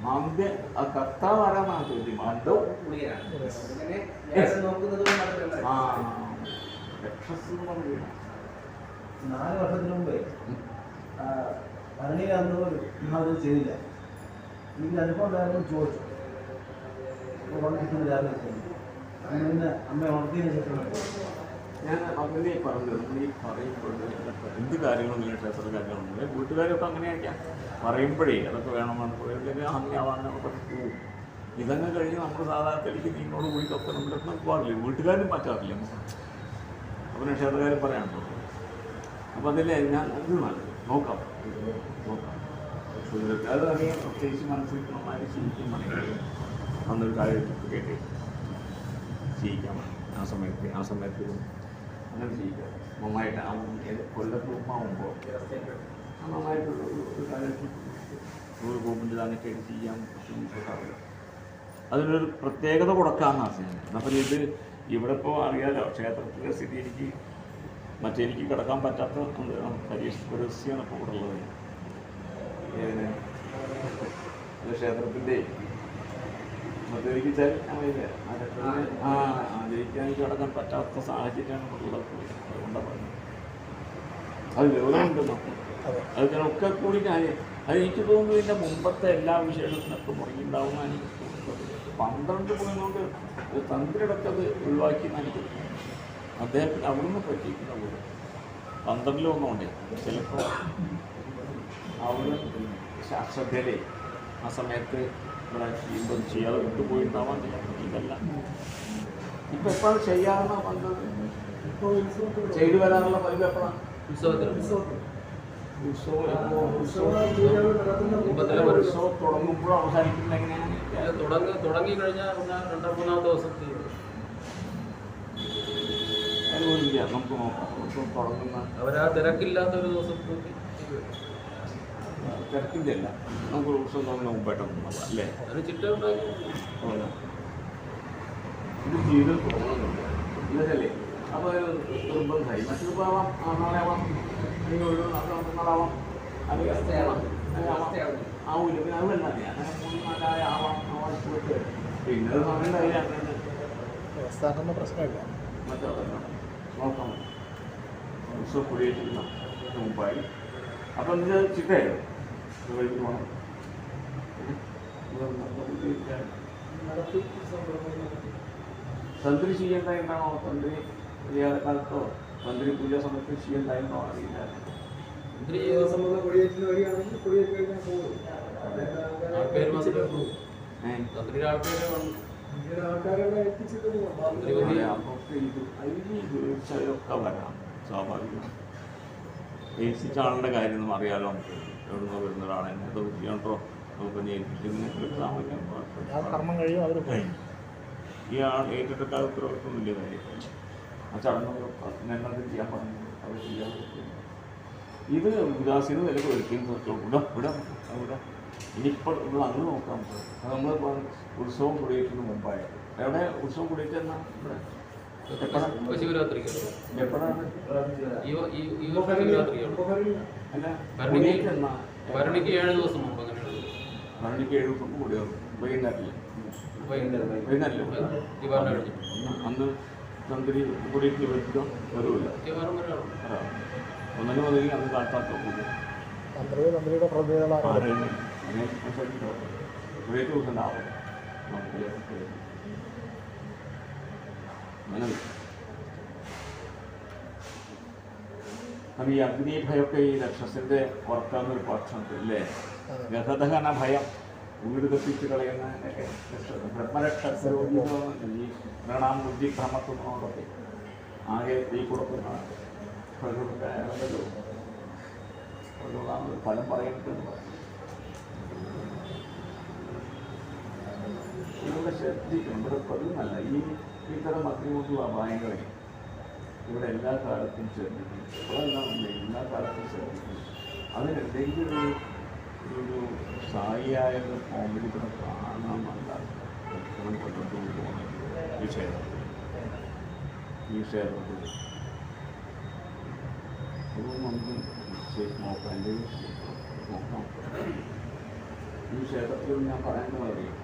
മന്ദ ആ കർത്താവ് ആരാന്നാണ് ചോദ്യം. മന്ദവും ആ രക്ഷസ് എന്ന് പറയുക 4 വർഷത്തിന് മുമ്പേ ഭരണിയിലന്ന് അത് ചെയ്തില്ല. ഇതിൻ്റെ അനുഭവം ഉണ്ടായിരുന്നു ചോദിച്ചു. ഉറങ്ങിക്കുന്ന രാവിലെ പിന്നെ അമ്മ ഉണർത്തിയതിന് ശേഷം ഞാൻ അങ്ങനെ പറഞ്ഞത് നമ്മൾ ഈ പറയുമ്പോൾ എന്ത് കാര്യങ്ങളൊന്നും ക്ഷേത്ര കാര്യങ്ങളൊന്നും വീട്ടുകാരൊക്കെ അങ്ങനെയായിരിക്കാം പറയുമ്പോഴേ അതൊക്കെ വേണമെന്ന് പറയുന്നത് അങ്ങനെയാവാനൊക്കെ പോവും. ഇതങ്ങ് കഴിഞ്ഞ് നമ്മൾ സാധാരണ തെളിക്ക് നീങ്ങോട് കൂടിയൊക്കെ നമ്മളൊക്കെ പോകാറില്ല. വീട്ടുകാരും പറ്റാറില്ല. അപ്പം ക്ഷേത്രക്കാരും പറയാനുണ്ടോ. അപ്പം അതിലെ ഞാൻ ഇത് നല്ലത് നോക്കാം അത് അറിയാൻ പ്രത്യേകിച്ച് മനസ്സിലാക്കണമാതിരി ശരിക്കും മണിക്കൂർ അന്നൊരു കാര്യം കേട്ട് ചെയ്യിക്കാൻ ആ സമയത്ത് അങ്ങനെ ചെയ്യുക. നന്നായിട്ട് കൊല്ലത്ത് ഉമ്മാവുമ്പോൾ നന്നായിട്ടുള്ള ഒരു കാര്യത്തിൽ ഒരു ഗോപിൻ്റെ അങ്ങനെയൊക്കെ ചെയ്യാൻ ബുദ്ധിമുട്ടാവില്ല. അതിനൊരു പ്രത്യേകത കൊടുക്കാമെന്നാണ് ചെയ്യുന്നത്. അപ്പം ഇത് ഇവിടെ ഇപ്പോൾ അറിയാലോ ക്ഷേത്രത്തിലെ സ്ഥിതി എനിക്ക് കിടക്കാൻ പറ്റാത്ത പരീക്ഷയാണ് ഇപ്പോൾ ഇവിടെ ഉള്ളത്. ക്ഷേത്രത്തിൻ്റെ മറ്റൊരിക്കൽ ജയിക്കാൻ കിടക്കാൻ പറ്റാത്ത സാഹചര്യമാണ് ഉള്ളത്. അതുകൊണ്ടാണ് പറഞ്ഞത്. അത് ഗൗരവമുണ്ടെന്നോ അതിനൊക്കെ കൂടി അത് എനിക്ക് തോന്നുന്നു ഇതിൻ്റെ മുമ്പത്തെ എല്ലാ വിശേഷത്തിനൊക്കെ മുടങ്ങിയിട്ടുണ്ടാവുന്ന എനിക്ക് തോന്നുന്നത് 12 പോയിക്കൊണ്ട് തന്ത്രിടക്കത് ഒഴിവാക്കിയെന്ന് എനിക്ക് അദ്ദേഹത്തിന് അവിടുന്ന് പറ്റിയിരിക്കുന്ന പോലെ 12 ചിലപ്പോൾ അവിടെ ശാസ്ത്രജ്ഞരെ ആ സമയത്ത് ഇവിടെ ചെയ്യുമ്പോൾ ചെയ്യാതെ വിട്ടുപോയിട്ടുണ്ടാവാൻ ഇതല്ല. ഇപ്പം എപ്പോഴാണ് ചെയ്യാമെന്നാ വന്നത്? ചെയ്തു വരാനുള്ള പതിവ് എപ്പോഴാണ്? ഉത്സവം തുടങ്ങുമ്പോഴും അവസാനിക്കുന്നത് എങ്ങനെയാണ്? തുടങ്ങി കഴിഞ്ഞാൽ 2-3 ദിവസത്തിൽ ഇല്ല. നമുക്ക് നോക്കാം. ഉത്സവം തുടങ്ങുന്ന അവരാ തിരക്കില്ലാത്തൊരു ദിവസം തിരക്കിൻ്റെ അല്ല, നമുക്ക് ഉത്സവം തുടങ്ങുന്ന മുമ്പായിട്ടൊന്നും നോക്കാം അല്ലേ? അത് ചിട്ടുണ്ടാക്കി ഇത് ചെയ്ത് തുടങ്ങുന്നുണ്ട് ഇതല്ലേ. അപ്പോൾ അത് നിർബന്ധമായി. മറ്റൊരു ആവാം, നാളെ ആവാം, അല്ലെങ്കിൽ ഒരു നാളാവാം, അല്ലെങ്കിൽ ആവൂല. പിന്നെ അത് തന്നെ അങ്ങനെ 3-4 ആവാം പോയിട്ട് പിന്നെ അത് സമയം ഉണ്ടായില്ല. വ്യവസ്ഥാക്കുന്ന പ്രശ്നമില്ല. മറ്റേ നോക്കാം. ഉത്സവം കുടിയേറ്റുന്ന മുമ്പായി. അപ്പം ഇത് ചിട്ടയോ വഴിക്ക് പോകണം. തന്ത്രി ചെയ്യേണ്ടതായിട്ടാണോ? തന്ത്രി കാലത്തോ തന്ത്രി പൂജ സമയത്ത് ചെയ്യേണ്ടതായിട്ടോ അറിയില്ല. ഒക്കെ വരാം സ്വാഭാവികം. ഏൽപ്പിച്ച ആളുടെ കാര്യം ഒന്നും അറിയാലോ. നമുക്ക് എവിടുന്നോ വരുന്ന ഒരാളെ എന്തോ ചെയ്യണ്ടോ നമുക്ക് കർമ്മം കഴിയും അവർ കഴിഞ്ഞു. ഈ ആൾ ഏറ്റെടുക്കാതെ ഉത്തരവാദിത്വം വലിയ കാര്യം. ആ ചടങ്ങുകളൊക്കെ ഞങ്ങൾ ചെയ്യാൻ പറഞ്ഞു. അവർ ചെയ്യാൻ ഇത് ഉദാസീന വില ഒരിക്കലും ഇവിടെ ഇനിയിപ്പോൾ ഇവിടെ അങ്ങ് നോക്കാം. അത് നമ്മൾ ഉത്സവം കുടിയേറ്റതിന് മുമ്പായി. എവിടെ ഉത്സവം കുടിയേറ്റെന്നാ ഇവിടെ ശിവരാത്രിക്ക് എപ്പോഴാണ്? അല്ല ഭരണിക്ക് 7 ദിവസം മുമ്പ്. അങ്ങനെയാണ് ഭരണിക്ക് 7 ദിവസം കൂടിയാവും. വൈകുന്നേരമല്ലേ അന്ന് തന്ത്രി കുടിയേറ്റ് വരുമ്പോൾ വരില്ല. ഒന്നിനു മുതൽ അന്ന് കാട്ടാത്ത പൂജ തന്ത്രിയുടെ പ്രതിനിധികളാണ്. കുറേ ദിവസം ഉണ്ടാവും. അപ്പം ഈ അഗ്നിഭയമൊക്കെ ഈ രക്ഷസിൻ്റെ പുറത്താന്നൊരു പക്ഷമുണ്ട് അല്ലേ? ഗതദഹന ഭയം, വീട് കത്തിച്ച് കളയുന്ന ബ്രഹ്മരക്ഷരോഗി ഈ പ്രണാം ബുദ്ധി ഭ്രമത്തുന്നതൊക്കെ ആകെ തീ കൊടുക്കുന്ന ഫലം പറയുന്നുണ്ട്. ഇവിടെ ശ്രദ്ധിക്കണം. ഇവിടെ പതിവല്ല ഈ ഇത്തരം അഗ്നികൊണ്ടുള്ള അപായങ്ങളെ ഇവിടെ എല്ലാ കാലത്തും ശ്രദ്ധിക്കും. ഇപ്പോഴെല്ലാം എല്ലാ കാലത്തും ശ്രദ്ധിക്കും. അതിനെന്തെങ്കിലും ഒരു സ്ഥായിയായത് കോമഡി കൂടെ കാണാമല്ല എപ്പോഴും കൊല്ലത്തോട് പോകുന്നത് ഈ ക്ഷേത്രത്തിൽ അത് നമുക്ക് നോക്കാം. എൻ്റെ നോക്കാം. ഈ ക്ഷേത്രത്തിൽ ഞാൻ പറയുന്നത് അറിയാം.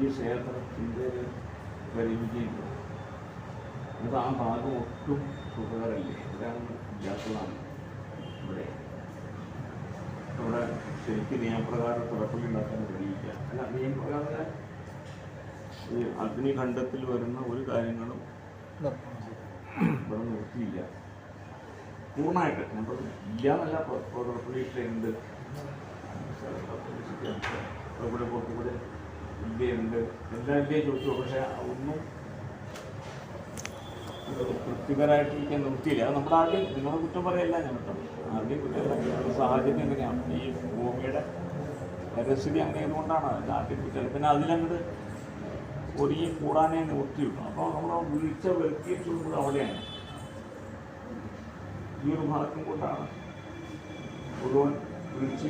ഈ ക്ഷേത്രത്തിൻ്റെ പരിമിതി അത് ആ ഭാഗം ഒട്ടും സുഖകരല്ലേ. ഇതാണ് ഇല്ലാത്തതാണ് ഇവിടെ. ഇവിടെ ശരിക്കും നിയമപ്രകാരം തുറപ്പുള്ളി ഉണ്ടാക്കാൻ കഴിയില്ല. അല്ല, നിയമപ്രകാരം ഈ അഗ്നിഖണ്ഡത്തിൽ വരുന്ന ഒരു കാര്യങ്ങളും ഇവിടെ നിർത്തിയില്ല പൂർണ്ണമായിട്ട്. നമ്മൾ ഇല്ല എന്നല്ല, തുറപ്പുള്ളിയിട്ടുണ്ട്, ഇവിടെ പുറത്തുകൂടെ ഇന്ത്യയുണ്ട്, എല്ലാ ഇന്ത്യയും ചോദിച്ചു. പക്ഷേ ഒന്നും തൃപ്തികരമായിട്ടിരിക്കാൻ നിർത്തിയില്ല. അത് നമ്മുടെ ആദ്യം നിങ്ങളെ കുറ്റം പറയല്ല, ഞാൻ ആദ്യം കുറ്റം സാഹചര്യം എങ്ങനെയാണ് ഈ ഭൂമിയുടെ പരിസ്ഥിതി അങ്ങനെ ആയതുകൊണ്ടാണ് ആദ്യം കുറ്റം. പിന്നെ അതിലങ്ങോട്ട് ഒതുങ്ങി കൂടാനേ നിർത്തിയിട്ടു. അപ്പോൾ നമ്മൾ വീഴ്ച വരുത്തിയിട്ടുള്ളത് അവിടെയാണ്. ഈ ഒരു ഭാഗത്തും കൊണ്ടാണ് മുഴുവൻ വീഴ്ച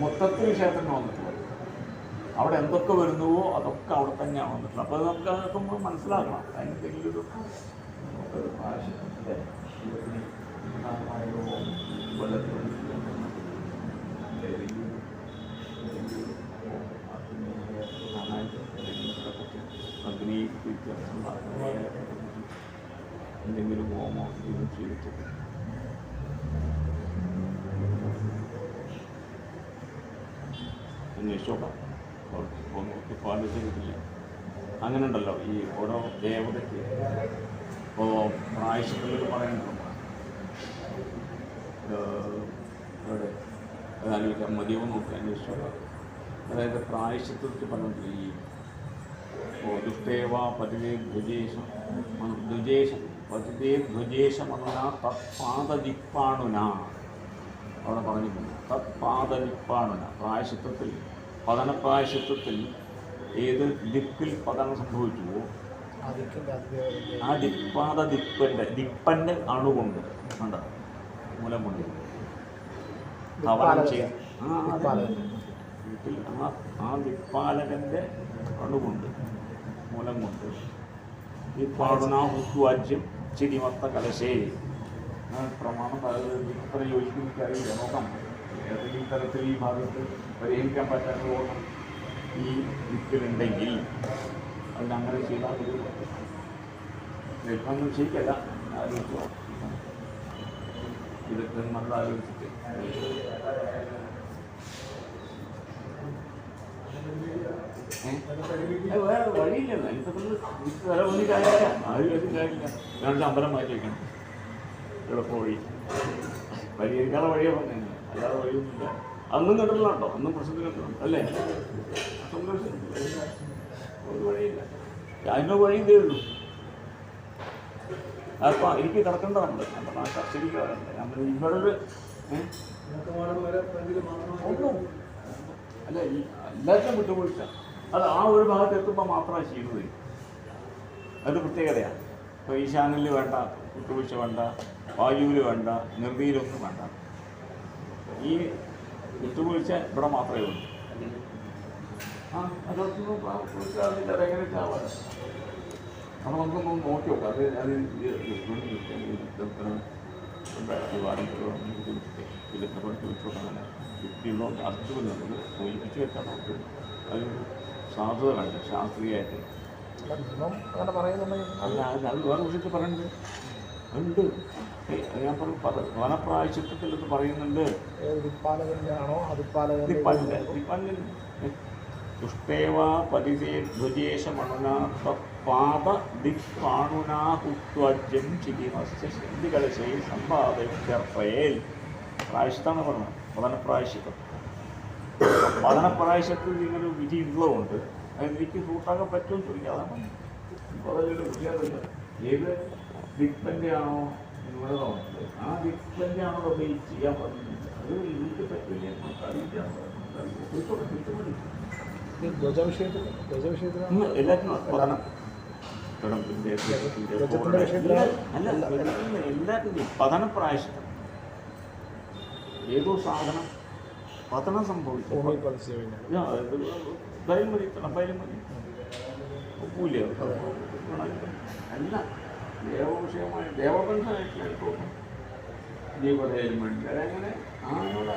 മൊത്തത്തിൽ ക്ഷേത്രങ്ങൾ വന്നിട്ടുള്ളത്. അവിടെ എന്തൊക്കെ വരുന്നുവോ അതൊക്കെ അവിടെ തന്നെയാണ് വന്നിട്ടുള്ളത്. അപ്പോൾ അത് നമുക്ക് അതൊക്കെ നമ്മൾ മനസ്സിലാക്കണം. അതിനെന്തെങ്കിലും ഒരു എന്തെങ്കിലും ഹോമോ ഇത് ചെയ്തിട്ട് അന്വേഷിച്ചോക്കാം. പാലിച്ചിട്ടില്ല. അങ്ങനെ ഉണ്ടല്ലോ ഈ ഓരോ ദേവതയ്ക്ക്. ഇപ്പോൾ പ്രായശ്ചിത്തത്തിൽ പറയുന്നുണ്ട് അവിടെ ആലോചിക്കാം, മതിയോ നോക്കി അന്വേഷിച്ചോക്കാം. അതായത് പ്രായശ്ചിത്തത്തിൽ പറഞ്ഞിട്ട് ഈ ദുഷ്ടേവ പതിവേ ധ്വജേശം പതിവേ ധ്വജേശമണുന തത്പാദദിപ്പാണുന അവിടെ പറഞ്ഞിട്ടുണ്ട്. തത്പാദദിപ്പാണുന പ്രായശ്ചിത്തത്തിൽ പതനപ്രായശ്ചിത്തത്തിൽ ഏത് ദിക്കിൽ പതനം സംഭവിച്ചുവോ ആ ദിപ്പൻ്റെ അണുകൊണ്ട് ഉണ്ട് മൂലം കൊണ്ട് ആ ദിപ്പാലകൻ്റെ അണുകൊണ്ട് മൂലം കൊണ്ട് ദിപ്പാടുന ഹുസ്വാജ്യം ചിരിമത്ത കലശേ പ്രമാണം ഇത്ര യോജിക്കുന്ന കാര്യമില്ല. നോക്കാം ഏതെങ്കിലും തരത്തിൽ ഈ ഭാഗത്ത് പരിഹരിക്കാൻ പറ്റാത്ത ഓണം ഈ ദിക്കിലുണ്ടെങ്കിൽ അതിനങ്ങനെ ചെയ്താൽ ഒരു ഒന്നും ശരിക്കല്ല. ആലോചിച്ചോ, ഇതൊക്കെ നമ്മൾ ആലോചിച്ചിട്ട് വേറെ വഴിയില്ലല്ലോ. ഇതൊക്കെ വില ഒന്നും കാര്യമില്ല, ആരും കാര്യമില്ല. രണ്ട് അമ്പലം മാറ്റി വയ്ക്കണം. എളുപ്പ വഴി പരിഹരിക്കാനുള്ള വഴിയെ പറഞ്ഞു, അല്ലാതെ വഴിയൊന്നുമില്ല. അന്നും കണ്ടിട്ടുണ്ടോ? അന്നും പ്രശ്നത്തിൽ കണ്ടിട്ടുണ്ട് അല്ലേ? ഒരു വഴിയില്ല. അതിൻ്റെ വഴി ഇതേ ഉള്ളൂ. അപ്പം എനിക്ക് കിടക്കേണ്ട നമ്മൾ നമ്മുടെ കർഷകരിക്കാറുണ്ട്. നമ്മൾ ഇവിടെ ഒരു അല്ല ഈ എല്ലാത്തിനും വിട്ടുപോയിച്ച അത് ആ ഒരു ഭാഗത്ത് എത്തുമ്പോൾ മാത്രമാണ് ചെയ്യുന്നത്. അത് പ്രത്യേകതയാണ്. ഇപ്പോൾ ഈശാനിൽ വേണ്ട വിട്ടുവീഴ്ച വേണ്ട, വായുവിൽ വേണ്ട, നിർദ്ദിയിലൊന്നും വേണ്ട. ഈ വിട്ടുവീഴ്ച ഇവിടെ മാത്രമേ ഉള്ളൂ. അതൊന്നും എങ്ങനെ ചാവാൻ അപ്പോൾ നമുക്കൊന്ന് നോക്കി നോക്കാം. അത് ഇതൊക്കെ പഠിച്ച് വെച്ചോട്ടാണ് യുക്തിയുള്ളോ അർത്ഥമില്ലെന്നത് സൂചിപ്പിച്ച് വെച്ചാൽ നമുക്ക് അത് സാധുത കണ്ട് ശാസ്ത്രീയമായിട്ട് അല്ല അത് വേറെ വിഷയത്തിൽ പറയുന്നുണ്ട്. ഉണ്ട് ഞാൻ പറഞ്ഞു വനപ്രായശ്ചിത്തത്തിൽ ഇത് പറയുന്നുണ്ട്. ദുഷ്ടേവ പരിതേ ധ്വജേശമണുനാ പാദ ദിക്പാണുനാഹുത്വജ്യം ചികിമസ്യ ശുദ്ധികലശേ സമ്പാദയർപ്പയേൽ. പ്രായശ്ചിത്താണ് പറഞ്ഞത്, പതനപ്രായശ്ചിത്തം. പതനപ്രായശ്ചിത്തത്തിൽ ഇങ്ങനൊരു വിധി ഉള്ളതുകൊണ്ട് അതെനിക്ക് സൂട്ടാക്കാൻ പറ്റുമെന്ന് ചോദിക്കാതാണ്. ഇപ്പോൾ അതിലൊരു വിഷയമില്ല. ഏത് ദിക്പൻ്റെ ആണോ നിങ്ങളുടെ തോന്നുന്നത് ആ ദിക്പൻ്റെ ആണോ അത് ചെയ്യാൻ പറഞ്ഞില്ല. അത് എനിക്ക് പറ്റില്ല, നമുക്ക് അറിയില്ല. ഈ ധ്വജവിഷയത്തിൽ എല്ലാത്തിനും പഠനം ഗവൺമെൻറ് ധ്വജത്തിൻ്റെ വിഷയത്തിലാണ് എല്ലാത്തിൻ്റെയും പഠന പ്രായശ്ചിത്തം. ഏതോ സാധനം പതനം സംഭവിച്ചു ഭൂമിയിൽ പതിച്ചു കഴിഞ്ഞാൽ ബയൽ മതി ഒപ്പൂല്ല അല്ല ദേവവിഷയമായ ദേവബന്ധമായിട്ടുള്ള ജീവതയിലും വേണ്ടി അങ്ങനെ ആനോട്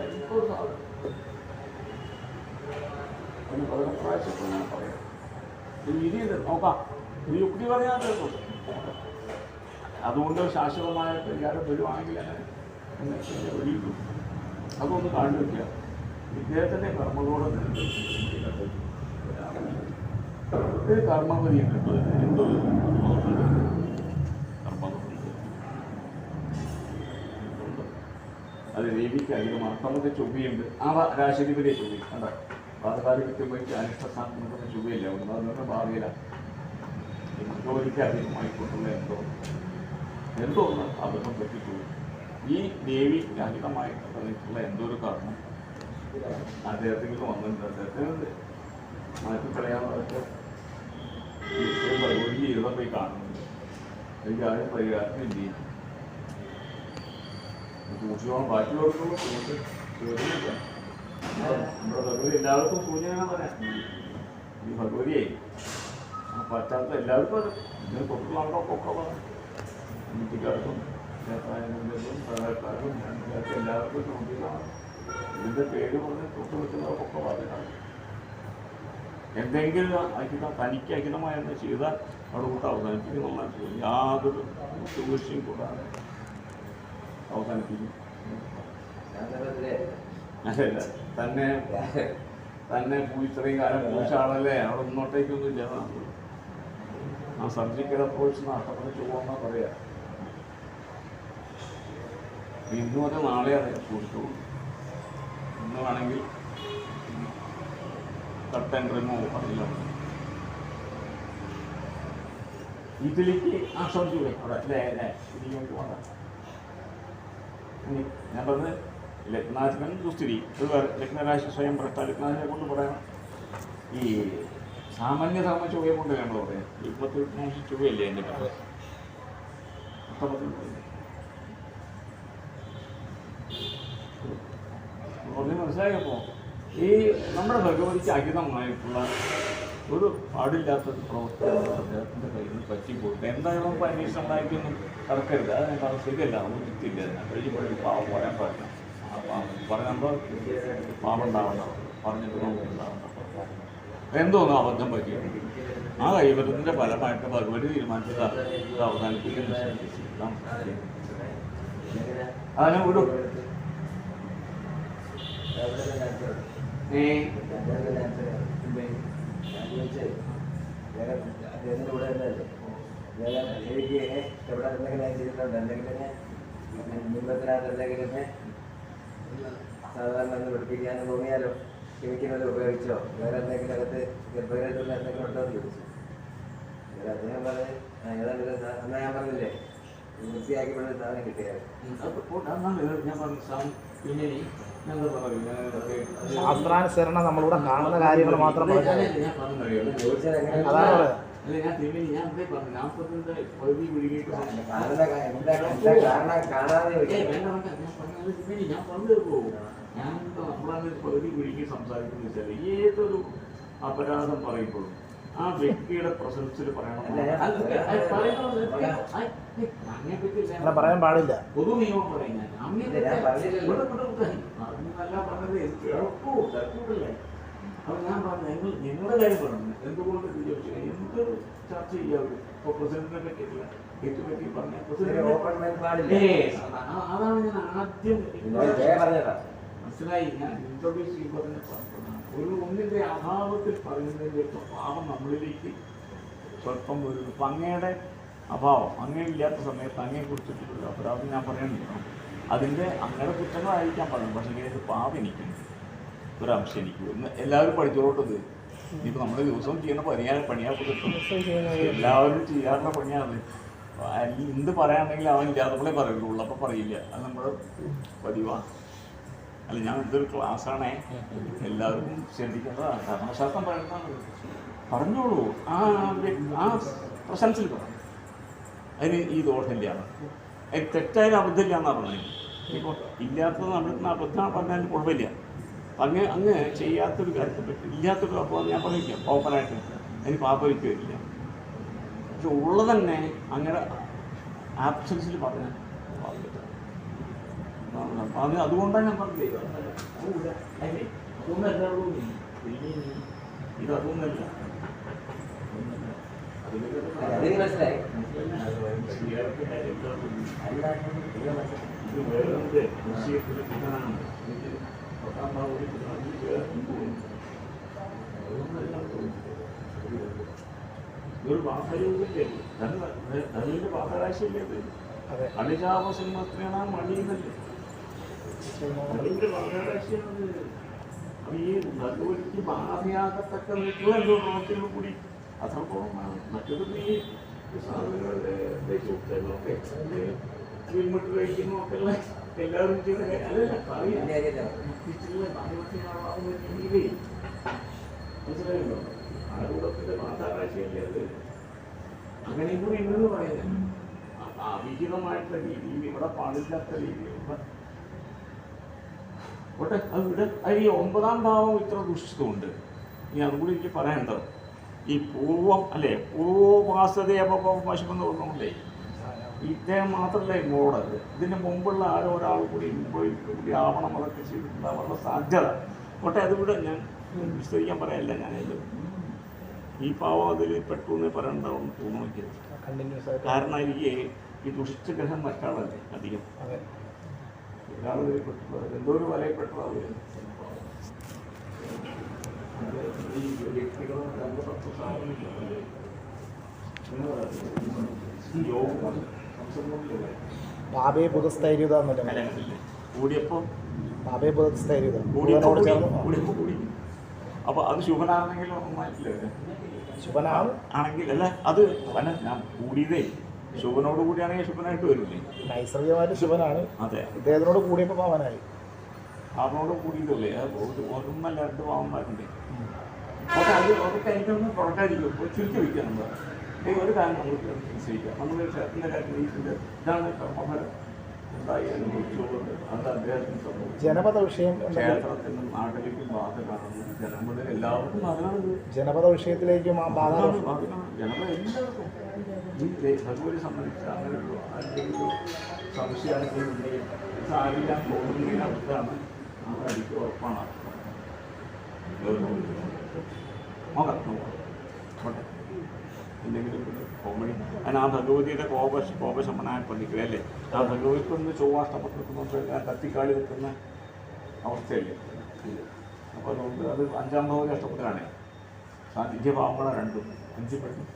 എന്തോ സാധനം അതിന് പതന പ്രായശ്ചിത്തം ഞാൻ പറയാം. ഇനി നോക്കാം, ഒരു യുക്തി പറയാതെ അതുകൊണ്ട് ശാശ്വതമായ പരിഹാരം വരുവാണെങ്കിൽ അങ്ങനെ ഒഴിയുള്ളൂ. അതൊന്ന് കാണിച്ചു വയ്ക്കുക. ഇദ്ദേഹത്തിൻ്റെ കർമ്മത്തോടെ ഒരു കർമ്മപതി ഉണ്ട്. എന്തോ കർമ്മമുണ്ട്, അത് ദേവിക്ക് അധികം അർത്ഥമത്തെ ചൊവ്വയുണ്ട്. ആ രാശിപതിയെ ചൊവ്വ കണ്ട പാതകാലികത്തിൽ പോയിട്ട് അനിഷ്ടസ്ഥാനത്ത് നിൽക്കുന്ന ചൊവ്വയില്ല. അതുകൊണ്ട് ഭാവിയിലാണ് ജോലിക്ക് അധികമായിക്കൊണ്ടുള്ള എന്തോ ഒന്ന് അബദ്ധം പറ്റിപ്പോയി. ഈ ദേവി രഹിതമായിട്ട് തന്നിട്ടുള്ള എന്തോ ഒരു കാരണം അദ്ദേഹത്തിൽ വന്നിട്ടുണ്ട്. അദ്ദേഹത്തിന് മാറ്റിക്കളയാന്നതൊക്കെ ഒരു ജീവിതം പോയി കാണുന്നുണ്ട്. എനിക്ക് ആരും പരിഹാരം എന്ത് ചെയ്യും സൂക്ഷിച്ചോളം ബാക്കിയുള്ളവർക്കുള്ള സൂചനയില്ല. നമ്മുടെ ഭഗവതി എല്ലാവർക്കും സൂചന പറയാം. ഈ ഭഗവതിയെ പറ്റാത്ത എല്ലാവർക്കും അത് ഇതിന് തൊട്ടുള്ളവർക്കൊക്കെ പറയാം. വീട്ടുകാർക്കും സഹായക്കാർക്കും എല്ലാവർക്കും ചോദിച്ചാണ് ഇതിൻ്റെ പേര് പറഞ്ഞ് തൊട്ട് വെക്കുന്നവർക്കൊക്കെ ബാധ്യതാണ്. എന്തെങ്കിലും തനിക്ക് അഹിതമായെന്ന് ചെയ്താൽ അവിടെ കൂട്ട് അവസാനിപ്പിക്കുന്നുള്ള യാതൊരു വിട്ടുവീഴ്ചയും കൂടാതെ അവസാനിപ്പിക്കും. അല്ല തന്നെ ഇത്രയും കാലം പൂച്ച ആളല്ലേ അവിടെ മുന്നോട്ടേക്കൊന്നും ഇല്ല. ആ സർജിക്കൽ അപ്രോച്ച് നഷ്ടപ്പെട്ട് പോകുന്ന പറയാ. ഇന്നും അത് നാളെ അറിയാം കൊടുത്തോളൂ. ഇന്ന് വേണമെങ്കിൽ കട്ട് ആൻഡ് റിമൂവ് അറിയില്ല. ഇതിലേക്ക് ആശ്രമിച്ചൂടെ അവിടെ അല്ലേ ഇതിലേക്ക് പോകണ്ട. ഞാൻ പറഞ്ഞത് ലഗ്നാധിപൻ ദുസ്ഥിതി ഇത് ലഗ്നരാശി സ്വയം ഭ്രഷ്ട ലഗ്നാധിനെ കൊണ്ട് പറയണം. ഈ സാമാന്യ ധർമ്മ ചൊവ്വയെ കൊണ്ട് വേണ്ടോ പറയാം. 28 ചൊവ്വയല്ലേ എൻ്റെ പറഞ്ഞത്. പറഞ്ഞ് മനസ്സിലായപ്പോൾ ഈ നമ്മുടെ ഭഗവതിക്ക് അഹിതമായിട്ടുള്ള ഒരു പാടില്ലാത്തൊരു പ്രവർത്തനം അദ്ദേഹത്തിൻ്റെ കയ്യിൽ നിന്ന് പറ്റിപ്പോയിട്ട് എന്തായാലും നമുക്ക് അന്വേഷണം ഉണ്ടാക്കിയൊന്നും നടക്കരുത്. അത് ഞാൻ പറഞ്ഞ ശരിയല്ല. നമുക്ക് വൃത്തിയില്ല. ഞാൻ കഴിഞ്ഞപ്പോഴേക്കും പാവം പറയാൻ പാടില്ല. പറയുമ്പോൾ പാവം ഉണ്ടാവണം, പറഞ്ഞിട്ട് ഉണ്ടാവണം. എന്തോന്നും അബദ്ധം പറ്റിയിട്ടുണ്ട്. ആ കൈവരത്തിൻ്റെ ഫലമായിട്ട് ഭഗവതി തീരുമാനിച്ചത് ഇത് അവസാനിപ്പിക്കുന്ന അതിനെ വിടും. അദ്ദേഹത്തിൻ്റെ കൂടെ ഉണ്ടല്ലേ എനിക്ക് എവിടെ എന്തെങ്കിലും ചെയ്തിട്ടുണ്ട്. എന്തെങ്കിലും നിയമത്തിനകത്ത് എന്തെങ്കിലും സാധാരണ ഒന്ന് പഠിപ്പിക്കാൻ തോന്നിയാലോ കെമിക്കൽ ഉപയോഗിച്ചോ വേറെ എന്തെങ്കിലും അകത്ത് ഗർഭഗ്രഹത്തിൽ എന്തെങ്കിലും ഉണ്ടോ എന്ന് ചോദിച്ചു. അദ്ദേഹം പറഞ്ഞ് ഏതാണ്ട് അന്ന് ഞാൻ പറഞ്ഞില്ലേ വൃത്തിയാക്കിപ്പെട്ട സാധനം കിട്ടിയായിരുന്നു. ഞാൻ പറഞ്ഞു പിന്നെ ശാസ്ത്രാനുസരണം നമ്മളിവിടെ കാണുന്ന കാര്യങ്ങൾ മാത്രം അതാണ് പകുതി കുഴുകി സംസാരിക്കുന്ന വെച്ചാൽ ഏതൊരു അപരാധം പറയുമ്പോഴും ആ വ്യക്തിയുടെ പ്രസൻസിൽ പറയണം. പറയാൻ പാടില്ല. പൊതു നിയമം പറയും. ഞാൻ അല്ല പറഞ്ഞത് എനിക്ക് തർക്കൂട്ടില്ല. അപ്പോൾ ഞാൻ പറഞ്ഞു നിങ്ങളുടെ കാര്യം പറഞ്ഞു എന്തുകൊണ്ട് എന്തൊരു ചർച്ച ചെയ്യാവുള്ളൂ. ഇപ്പോൾ പ്രസിഡന്റിനെ പറ്റിയിട്ടില്ല പറ്റി പറഞ്ഞ അതാണ് ഞാൻ ആദ്യം മനസ്സിലായി. ഞാൻ ഇൻട്രൊഡ്യൂസ് ചെയ്യുമ്പോൾ തന്നെ പറഞ്ഞു ഒന്നിൻ്റെ അഭാവത്തിൽ പറയുന്നതിൻ്റെ പാവം നമ്മളിലേക്ക് സ്വല്പം ഒരു അങ്ങയുടെ അഭാവം അങ്ങയില്ലാത്ത സമയത്ത് അങ്ങയെക്കുറിച്ചിട്ടുള്ള അപരാധം ഞാൻ പറയുന്നുണ്ടോ അതിൻ്റെ അങ്ങയുടെ കുറ്റങ്ങളായിരിക്കാൻ പറഞ്ഞു. പക്ഷേ ഇങ്ങനെ പാവം എനിക്കും ഒരംശം എനിക്കും എന്ന് എല്ലാവരും പഠിച്ചോട്ടത്. ഇനിയിപ്പോൾ നമ്മൾ ദിവസവും ചെയ്യുന്ന പണിയാ കിട്ടും. എല്ലാവരും ചെയ്യാറുള്ള പണിയാണ്. എന്ത് പറയാണെങ്കിൽ അവൻ ഇല്ലാത്തപ്പോഴേ പറയുള്ളൂ, ഉള്ളപ്പോൾ പറയില്ല. അത് നമ്മൾ പതിവാണ്. അല്ല ഞാൻ എന്തൊരു ക്ലാസ്സാണേ എല്ലാവർക്കും ശ്രദ്ധിക്കേണ്ടതാണ്. കർമ്മശാസ്ത്രം പറയുന്നതാണ്. പറഞ്ഞോളൂ, ആ പ്രശംസയിൽ പറഞ്ഞു അതിന് ഈ ദോഷമില്ലാണ്, അതിന് തെറ്റായാലും അബദ്ധമില്ല എന്നാണ് പറഞ്ഞത്. ഇപ്പോൾ ഇല്ലാത്തത് നമ്മുടെ അബദ്ധമാണ് പറഞ്ഞാൽ കുഴപ്പമില്ല. അങ്ങ് ചെയ്യാത്തൊരു കാര്യത്തെ പറ്റി ഇല്ലാത്തൊരു അപ്പോൾ ഞാൻ പറയില്ല ഓപ്പണായിട്ട് അതിന് പാപ്പരിക്ക് വരില്ല. പക്ഷെ ഉള്ളത് തന്നെ അങ്ങനെ ആബ്സൻസിൽ പറഞ്ഞ അതുകൊണ്ടാണ് ഞാൻ പറഞ്ഞത് അതൊന്നും എല്ലാവരും ഇതൊന്നുമല്ല. അതിന് മനസ്സിലായി. ഇത് വേറെ വിഷയത്തിൽ ബുധനാണ്. ഒരു വാസയോഗ്യല്ലേ ധനുവിന്റെ വാസരാശിയല്ലേ അത്? അണിജാവസിംഹത്തിനാണ് മണിയുന്നല്ലേ ധനുവിന്റെ വാസരാശിയാണത്. അപ്പൊ ഈ ധനുവിക്ക് ബാധയാകത്തക്ക വീട്ടിലല്ലോ പ്രവർത്തികൾ കൂടി അത്രത്തോളമാണ്. മറ്റൊരു ഈ സാധനങ്ങളുടെ വിമിട്ട് കഴിക്കുന്നു ഒക്കെ എല്ലാവരും ചെയ്യുന്ന അതല്ല പറയാം. മനസ്സിലായല്ലോ, ആരൂഢത്തിന്റെ മാതാരാശിയല്ലേ അത്. അങ്ങനെയും കൂടി ഉണ്ടെന്ന് പറയുന്നത് അവിഹിതമായിട്ടുള്ള രീതിയിൽ ഇവിടെ പാടില്ലാത്ത രീതിയിൽ ഓട്ടെ. അത് ഇവിടെ ഈ 9ാം ഭാവം ഇത്ര ദുഷിതമുണ്ട്. ഇനി അതുകൂടി എനിക്ക് പറയാനുണ്ടോ? ഈ പൂർവം അല്ലേ, പൂർവോപാസതയപം പശുപ്പെന്ന് പറഞ്ഞോണ്ടേ ഇദ്ദേഹം മാത്രമല്ല മോഡൽ. ഇതിന് മുമ്പുള്ള ഒരാൾ കൂടി കൂടി ആവണം അതൊക്കെ ചെയ്തിട്ടുണ്ടാവാനുള്ള സാധ്യത. ഓട്ടെ, അതുകൂടെ ഞാൻ വിസ്തരിക്കാൻ പറയല്ല. ഞാനത് ഈ പാവം അതിൽ പെട്ടു എന്ന് പറയണ്ടാവും തോന്നുന്നത്. കാരണം എനിക്ക് ഈ ദുഷ്ടഗ്രഹം മറ്റാളല്ലേ അധികം. ഒരാളതിൽ പെട്ടത് എന്തോ ഒരു വലയപ്പെട്ടത് ഈ വ്യക്തികളും യോഗം ബാബേ ബുധസ്ഥൈര്യത കൂടിയപ്പോൾ ബാബേ ബുധസ്ഥൈര്യത കൂടി. അപ്പൊ അത് ശുഭനാണെങ്കിലും ഒന്നായിട്ടില്ലേ? ശുഭനാണ് ആണെങ്കിൽ അല്ല അത് അല്ല ഞാൻ കൂടിയതേ ശുഭനോട് കൂടിയാണെങ്കിൽ ശുഭനായിട്ട് വരില്ലേ? നൈസർഗികമായിട്ട് ശുഭനാണ്. അതെ, ഇദ്ദേഹത്തിനോട് കൂടിയപ്പോൾ പാവനായി. അവനോട് കൂടിയതല്ലേ? ഒന്നല്ല 2 പാവന്മാരുണ്ട്. അതൊക്കെ അതൊക്കെ എനിക്കൊന്നും പുറക്കാതിരിക്കും. ചുരുക്കി വയ്ക്കുക. നമ്മൾ ഒരു കാര്യം നമുക്ക് നിശ്ചയിക്കാം. നമ്മൾ ക്ഷേത്രത്തിൻ്റെ കാര്യത്തിൽ ഇതാണ് കർമ്മഫലം ഉണ്ടായി അനുഭവിച്ചുള്ളത്. അത് അദ്ദേഹത്തിന് സംഭവിച്ചു. ജനപദ വിഷയം ക്ഷേത്രത്തിനും നാട്ടിലേക്കും ബാധകമാണെന്ന് ജനങ്ങളുടെ എല്ലാവർക്കും അതിനാണ്. ജനപദ വിഷയത്തിലേക്കും ആ ബാധകമാണ്. ജനങ്ങൾ എല്ലാവർക്കും ഈ ഭഗവതി സംബന്ധിച്ച് അങ്ങനെയുള്ള ഒരു സംശയമാണെങ്കിൽ സാരിക്കാൻ പോകുന്നതിന് അർത്ഥമാണ് എനിക്ക് ഉറപ്പാണ്. നോക്കാം എന്തെങ്കിലും കോമഡി അതിന് ആ ഭഗവതിയുടെ കോപശമനായ പള്ളിക്കുക അല്ലേ? ആ ഭഗവതിക്കൊന്ന് ചൊവ്വാഷ്ടപ്പെട്ടിരിക്കുമ്പോൾ കത്തിക്കാളി നിൽക്കുന്ന അവസ്ഥയല്ലേ? അപ്പോൾ അതുകൊണ്ട് അത് 5ാം ഭാവം അഷ്ടപത്തിലാണ്. സാന്നിധ്യഭാവങ്ങളാണ് രണ്ടും 5 പെടും.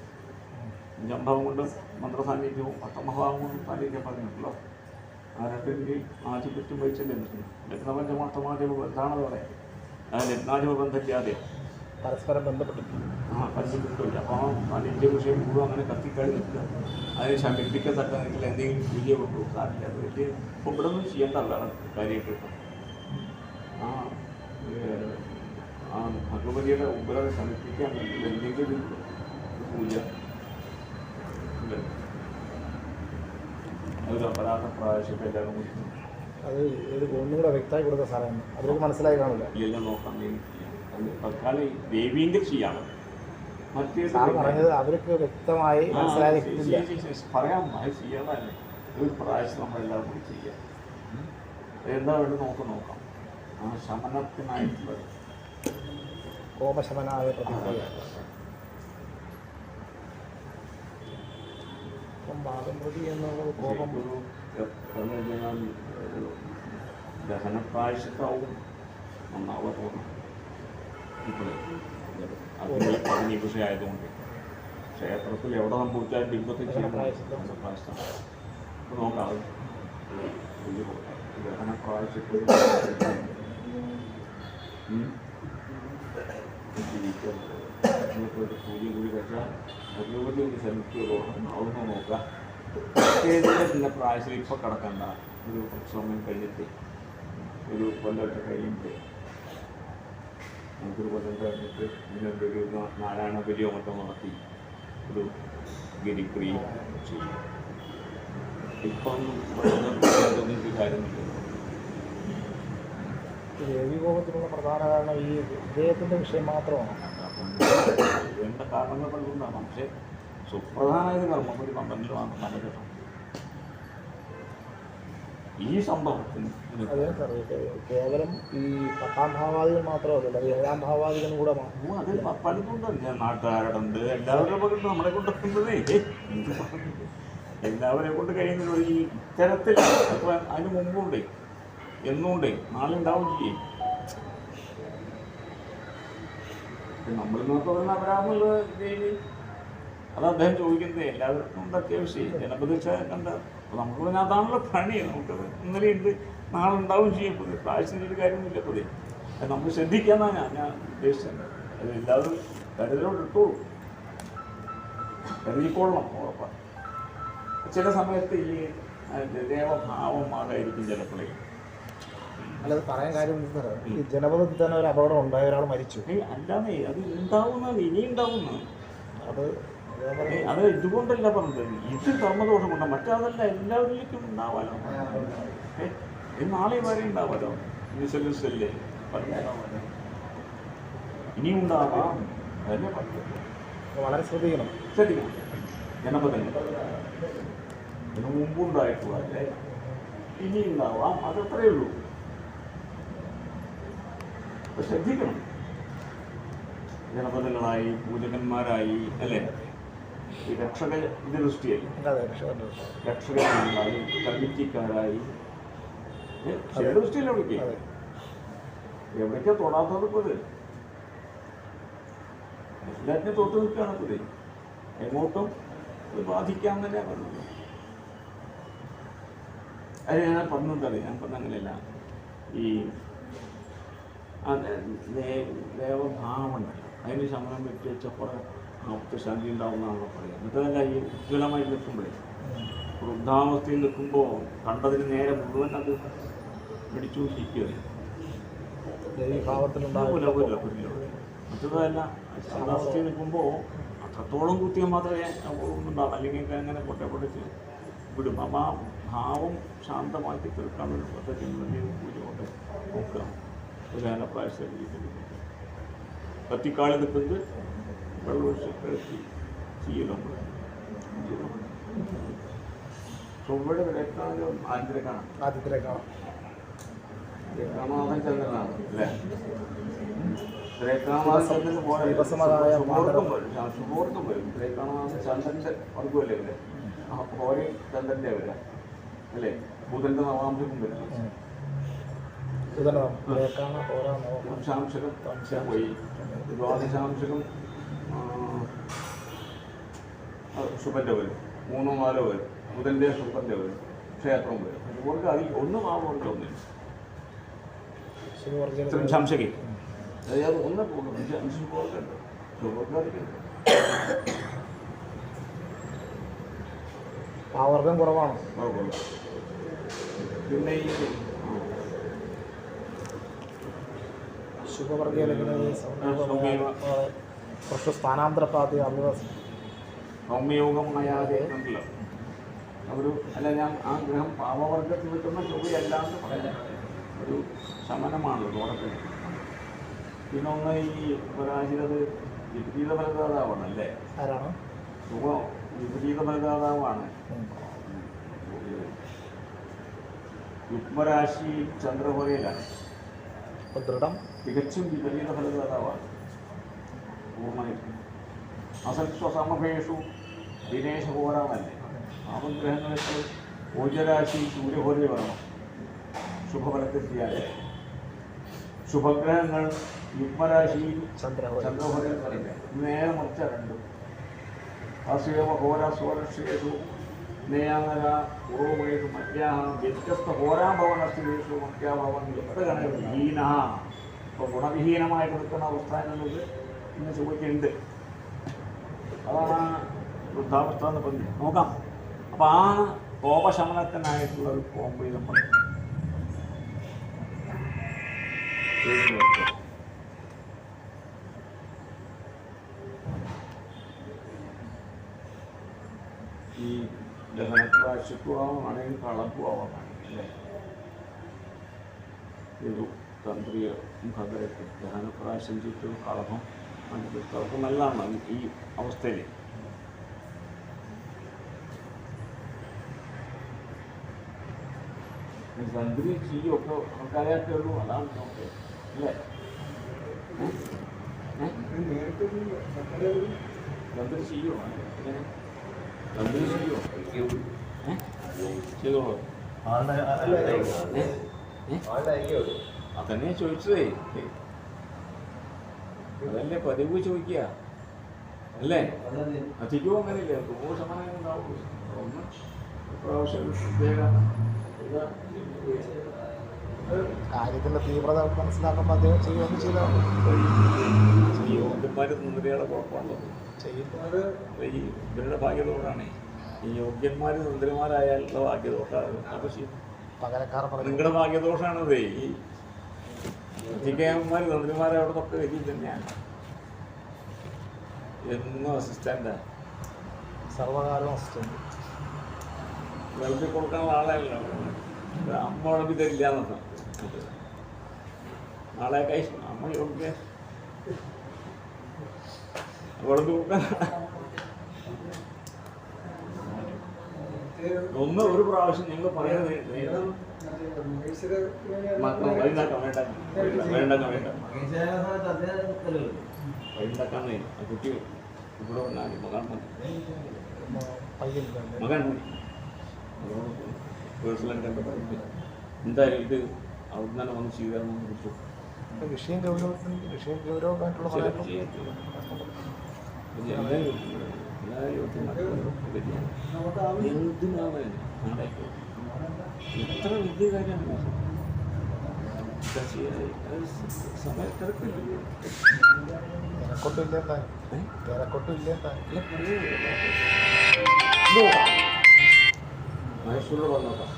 5ാം ഭാവം കൊണ്ട് മന്ത്രസാന്നിധ്യവും 8ാം ഭാവം കൊണ്ട് സാന്നിധ്യം പറഞ്ഞിട്ടുള്ളൂ. ആ രണ്ടിൻ്റെയും ആധിപത്യം വഹിച്ചല്ലേ നിൽക്കുന്നു. ലഗ്നപഞ്ചമാഷ്ടമാധിപ ബന്ധാണെന്ന് പറയാം. ആ ലഗ്നാധിപ ബന്ധമില്ലാതെ പരസ്പരം ബന്ധപ്പെട്ടിട്ടുണ്ട്. പരിചയപ്പെട്ടില്ല. അപ്പോൾ സാന്നിധ്യ വിഷയം കൂടും. അങ്ങനെ കത്തിക്കാളി നിൽക്കുക. അതിന് ശമിപ്പിക്കത്തക്ക നിങ്ങൾ എന്തെങ്കിലും പുതിയ കൊണ്ടു സാധിക്കുക. അത് വലിയ ഇപ്പോൾ ഇവിടെ ഒന്നും ചെയ്യേണ്ടതാണ് കാര്യമായിട്ട്. ആ ഭഗവതിയുടെ ഉഗ്രത ശമിപ്പിക്കാൻ വേണ്ടി എന്തെങ്കിലും പൂജ അതൊരു അപരാധ പ്രാവശ്യം എല്ലാവരും കൊടുക്കുന്നു. അത് ഇത് ഒന്നുകൂടെ വ്യക്തമായി കൊടുത്ത സാറാണ്. അതിലേക്ക് മനസ്സിലായി കാണില്ല. ഇല്ലെല്ലാം നോക്കാം. തൽക്കാലം ദേവീൻ്റെ ചെയ്യാണ്. സാർ പറഞ്ഞത് അവർക്ക് വ്യക്തമായി മനസ്സിലായിട്ടില്ല. പറയാം, അത് ചെയ്യാതല്ലേ ഒരു പ്രാവശ്യം നമ്മളെല്ലാവരും കൂടി ചെയ്യാം. എന്താ വേണ്ടത് നോക്കാം. ആ ശമനത്തിനായിട്ടുള്ളത് കോപശമനായ പ്രതിക്രിയ. ഇപ്പം ഭാഗംപ്രതി എന്നുള്ളത് കോപം ഒരു ദഹനപ്രാവശ്യത്താവും നന്നാവുക തോന്നുന്നു. ഇപ്പോൾ അതിൻ്റെ പറഞ്ഞ വിഷയമായതുകൊണ്ട് ക്ഷേത്രത്തിൽ എവിടെ സംഭവിച്ചാലും ബിംബത്തിൽ ചെയ്യുന്ന പ്രാവശ്യം നോക്കാം. ദഹനപ്രാവശ്യത്തിൽ ഒരു പൂജ കൂടി വെച്ചാൽ ഭഗവതി ഒരു ശമിക്കുമല്ലോ അതൊന്ന് നോക്കുക. പ്രത്യേകിച്ച് പിന്നെ പ്രാവശ്യം ഇപ്പോൾ കിടക്കണ്ട ഒരു സമയം കഴിഞ്ഞിട്ട് ഒരു കൊല്ലമൊക്കെ കഴിയുമ്പോൾ നമുക്കൊരു കൊല്ലം കഴിഞ്ഞിട്ട് ഇതിനൊരു നാരായണ ബലിയോ മൊത്തം നടത്തി ഒരു ഗിരിക്രിയ ചെയ്യും. ഇപ്പം അതൊന്നും ഒരു കാര്യമില്ല. ദേവീകോപത്തിനുള്ള പ്രധാന കാരണം ഈ ഇദ്ദേഹത്തിൻ്റെ വിഷയം മാത്രമാണ്. വേണ്ട കാരണങ്ങൾ പലതുണ്ടാണ്. പക്ഷേ സുപ്രധാനമായത് കർമ്മപടി 12 മനഃഘട്ടം ഈ സംഭവത്തിന് അതെ സാർ, കേവലം ഈ 10ാം ഭാവാദികൾ മാത്രമല്ല, 7ാം ഭാവാദികളും കൂടെ അത് പലതുണ്ട്. ഞാൻ നാട്ടുകാരുണ്ട്, എല്ലാവരും കൊണ്ട് നമ്മളെ കൊണ്ടുവരുന്നതേ എല്ലാവരെ കൊണ്ട് കഴിയുന്നില്ല. ഈ ഇത്തരത്തിലാണ്. അപ്പോൾ അതിന് മുമ്പുണ്ട്, എന്നുണ്ട്, നാളെ ഉണ്ടാവും ചെയ്യും. നമ്മൾ നോക്കി പറയുന്ന അപരാധമുള്ള രീതിയിൽ അത് അദ്ദേഹം ചോദിക്കുന്നത് എല്ലാവർക്കും ഉണ്ട് അത്യാവശ്യം ജനപ്രതീക്ഷ കണ്ട. അപ്പോൾ നമുക്ക് പറഞ്ഞാൽ അതാണല്ലോ പണി. നമുക്കത് ഇന്നലെ ഉണ്ട്, നാളെ ഉണ്ടാവും ചെയ്യപ്പോൾ പ്രാവശ്യം ചെയ്ത കാര്യമൊന്നുമില്ല. അപ്പോൾ അത് നമ്മൾ ശ്രദ്ധിക്കാമെന്നാണ് ഞാൻ ഉദ്ദേശിച്ചത്. അത് എല്ലാവരും കരുതലോട് ഇട്ടോളൂ, കരുതിക്കൊള്ളണം ഉറപ്പാണ്. ചില സമയത്ത് ഈ ദേവഭാവന്മാരായിരിക്കും ചിലപ്പോഴേ. അല്ലത് പറയാൻ കാര്യം സാർ, ഈ ജനപദത്തിൽ തന്നെ ഒരു അപകടം ഉണ്ടായ ഒരാൾ മരിച്ചു. അല്ലാതെ അത് ഉണ്ടാവുന്നതാണ്, ഇനി ഉണ്ടാവുന്നതാണ്. അത് ഇതുകൊണ്ടല്ല പറഞ്ഞത്, ഇത് കർമ്മദോഷം കൊണ്ടാണ്. മറ്റതല്ല, എല്ലാവരിലേക്കും ഉണ്ടാവാലോ. നാളെ വരെ ഉണ്ടാവാലോ. ഇൻഷുറൻസല്ലേ പറഞ്ഞാലോ, ഇനിയും ഉണ്ടാവാം. അതല്ലേ പറഞ്ഞത്. വളരെ ശ്രദ്ധിക്കണം. ശ്രദ്ധിക്കണം. ജനപദങ്ങൾ ഇതിനു മുമ്പുണ്ടായിട്ടുള്ള അല്ലേ, ഇനി ഉണ്ടാവാം. അതത്രയേ ഉള്ളൂ. ശ്രദ്ധിക്കണം. ജനപദങ്ങളായി, പൂജകന്മാരായി, അല്ലേ, ഈ രക്ഷക ദൃഷ്ടിയല്ലേ, രക്ഷകന്മാരായി, കമ്മിറ്റിക്കാരായി ദൃഷ്ടിയല്ലേ വിളിക്കുക. എവിടേക്കാ തൊടാത്തത് പോലെ എല്ലാറ്റിനും തൊട്ട് നിൽക്കുകയാണ് പോലെ. എങ്ങോട്ടും ഇത് ബാധിക്കാൻ തന്നെയാണ് പറഞ്ഞത്. അത് ഞാൻ പറഞ്ഞതല്ലേ, ഞാൻ പറഞ്ഞ അങ്ങനെയല്ല. ഈ ദേവഭാവമുണ്ടല്ലോ, അതിന് ശമനം വെച്ച് വെച്ചപ്പോൾ നമുക്ക് ശാന്തി ഉണ്ടാവുന്നതാണല്ലോ പറയുക. എന്നിട്ടല്ല ഈ ഉജ്ജ്വലമായി നിൽക്കുമ്പോഴേ, വൃദ്ധാവസ്ഥയിൽ നിൽക്കുമ്പോൾ കണ്ടതിന് നേരെ മുഴുവൻ അത് പിടിച്ചു ഇരിക്കുകയാണ്. മറ്റതല്ല, ശാന്താവസ്ഥയിൽ നിൽക്കുമ്പോൾ അത്രത്തോളം കുത്തിയാൽ മാത്രമേ ഒന്നുണ്ടാവും. അല്ലെങ്കിൽ അങ്ങനെ പൊട്ടപ്പൊട്ടിച്ച് വിടും. അപ്പം ആ ഭാവം ശാന്തമാക്കി തീർക്കാൻ വേണ്ടി പദ്ധതി പൂജ കൊണ്ട് നോക്കുക. ഒരു പ്രാവശ്യം കത്തിക്കാളി നിൽക്കുന്നത് വെള്ളമൊഴിച്ച് കിടത്തി ചെയ്യണം. ചൊവ്വയുടെ വിലക്കാലം ആദ്യത്തിലേക്കാണ് രേഖാമാധൻ ചന്ദ്രനാണ് അല്ലേ. രേഖാമാധൻ പോലെ ശുഭോർക്കും വരും. രേഖാമാധൻ ചന്ദ്രൻ്റെ വർഗമല്ലേ ഇവരെ, ആ ഹോരി ചന്ദ്രൻ്റെ അവരെ അല്ലേ. ബുധൻ്റെ നവാംശക്കും വരും. വംശാംശകം പോയി, ദ്വാദശാംശകം ശുഭൻ്റെ വരും. 3 or 4 വരും. ബുധൻ്റെ ശുഭൻ്റെ വരും. ക്ഷേത്രം വരും. ഇവർക്ക് അതിൽ ഒന്നും ആ വർക്ക് ഒന്നില്ല. ശംശകി അതായത് ഒന്ന് പോകും. ശുഭവർക്കുണ്ട്, ശുഭവർക്കാതിരിക്കുന്നുണ്ട്. വർഗം കുറവാണ്. പിന്നെ ഈ ശുഭവർഗീയ സ്ഥാനാന്തരപ്പാതി സൗമ്യയോഗമായാതെ ഉണ്ടല്ലോ. ഒരു അല്ല, ഞാൻ ആ ഗ്രഹം പാവവർഗത്തിൽ നിൽക്കുന്ന ചൊവ്വയല്ലാന്ന് പറയാം. ഒരു ശമനമാണല്ലോ തോടത്തിൽ. പിന്നെ ഒന്ന് ഈ പരാശിരത് വിപരീത ഫലദാതാവാണ് അല്ലേ. ആരാണ്? വിപരീത ഫലദാതാവാണ്. യുഗ്മരാശി ചന്ദ്രഹോരയിലാണ്. ദൃഢം തികച്ചും വിപരീത ഫലദാതാവാണ് പൂർണ്ണമായിട്ടും. അസൽസ്വസമഭേഷു ദിനേശഹോരാമല്ലേ. പാപഗ്രഹങ്ങളെക്കാൾ ഊർജരാശി സൂര്യഹോര വരണം ശുഭഫലത്തിൽ ചെയ്യാൻ. ശുഭഗ്രഹങ്ങൾ യുഗ്മരാശി ചന്ദ്രഹോരയിൽ പറയില്ല. നേരെ മറിച്ച രണ്ടും അസുഖ ഹോരാസ്വരക്ഷേഷു നേയാനര പൂർവമേഷു മധ്യാഹം വ്യത്യസ്ത ഹോരാഭവനസ്ഥിതിഷു മധ്യാഭവൻ യുക്തഗണവിഹീന. ഇപ്പോൾ ഗുണവിഹീനമായിട്ട് നിൽക്കുന്ന അവസ്ഥ എന്നുള്ളത് ഇന്ന് ചൊവ്വയ്ക്കുണ്ട്. അതാണ് വൃദ്ധാവസ്ഥ എന്ന് പറഞ്ഞു നോക്കാം. അപ്പം ആ കോപശമനത്തിനായിട്ടുള്ള ഒരു കോമ്പ് നമ്മൾ ചെയ്ത് നോക്കുക. ഈ ദഹനപ്രാശത്വം ആണെങ്കിൽ കളപ്പുമാവാം അല്ലേ? ഒരു തന്ത്രിയ മുഖാന്തരത്തിൽ ദഹനപ്രാശം ചുറ്റും കളഭം അതൊക്കെ നല്ലതാണ് ഈ അവസ്ഥയിൽ. തന്ത്രി ചെയ്യൊക്കെ ആൾക്കാരെയൊക്കെ ഉള്ളൂ, അതാണ് നോക്ക് അല്ലേ? തന്ത്രി ചെയ്യോ? എങ്ങനെ തന്ത്രി ചെയ്യോ? ചെയ്തോളൂ. അതന്നെ ചോദിച്ചതേ, അതല്ലേ പതിവ് ചോദിക്കുക അല്ലേ? അധികവും അങ്ങനെയില്ലേ, 90% ഉണ്ടാവുള്ളൂ. ഒന്ന് പ്രാവശ്യം പ്രത്യേക കാര്യത്തിൻ്റെ തീവ്രത മനസ്സിലാക്കുമ്പോൾ അദ്ദേഹം ചെയ്യുമെന്ന് ചെയ്താണ്. യോഗ്യന്മാർ തന്ത്രിയുടെ കുഴപ്പമുള്ളത് ചെയ്യുന്നത് ഈ ഇവരുടെ ഭാഗ്യതോടാണ്. ഈ യോഗ്യന്മാർ തന്ത്രിമാരായാലുള്ള ഭാഗ്യദോഷമാണ്. അപ്പോൾ പകരക്കാർ പറഞ്ഞു നിങ്ങളുടെ ഭാഗ്യദോഷമാണതേ. ഈ അധികന്മാർ തന്ത്രിമാരെ അവിടെ തൊട്ട് വലിയ തന്നെയാണ്. എന്നും അസിസ്റ്റൻ്റാണ്, സർവകാലം അസിസ്റ്റന്റ്. വിളമ്പി കൊടുക്കാനുള്ള ആളല്ല. അമ്മ വിളമ്പി തരില്ല എന്നൊക്കെ നാളെ കൈ അമ്മ യോഗ്യ വിളമ്പി കൊടുക്കാൻ ഒന്ന് ഒരു പ്രാവശ്യം ഞങ്ങൾ പറയുന്നത് വൈകുന്നേരം വൈകുന്നേരക്കാന്നേ ആ കുട്ടി ഇവിടെ വന്നാൽ മകൻ പേഴ്സണൽ കണ്ട് പറയുന്നത് എന്തായാലും ഇത് അവിടെ തന്നെ വന്ന് ചെയ്യാമെന്ന് വിളിച്ചു. വിഷയം ഗൗരവമായിട്ടുള്ള എത്ര വലിയ കാര്യമാണ്. സമയത്തിറക്കില്ല മഹേശ്വരോട് പറഞ്ഞോക്കാം.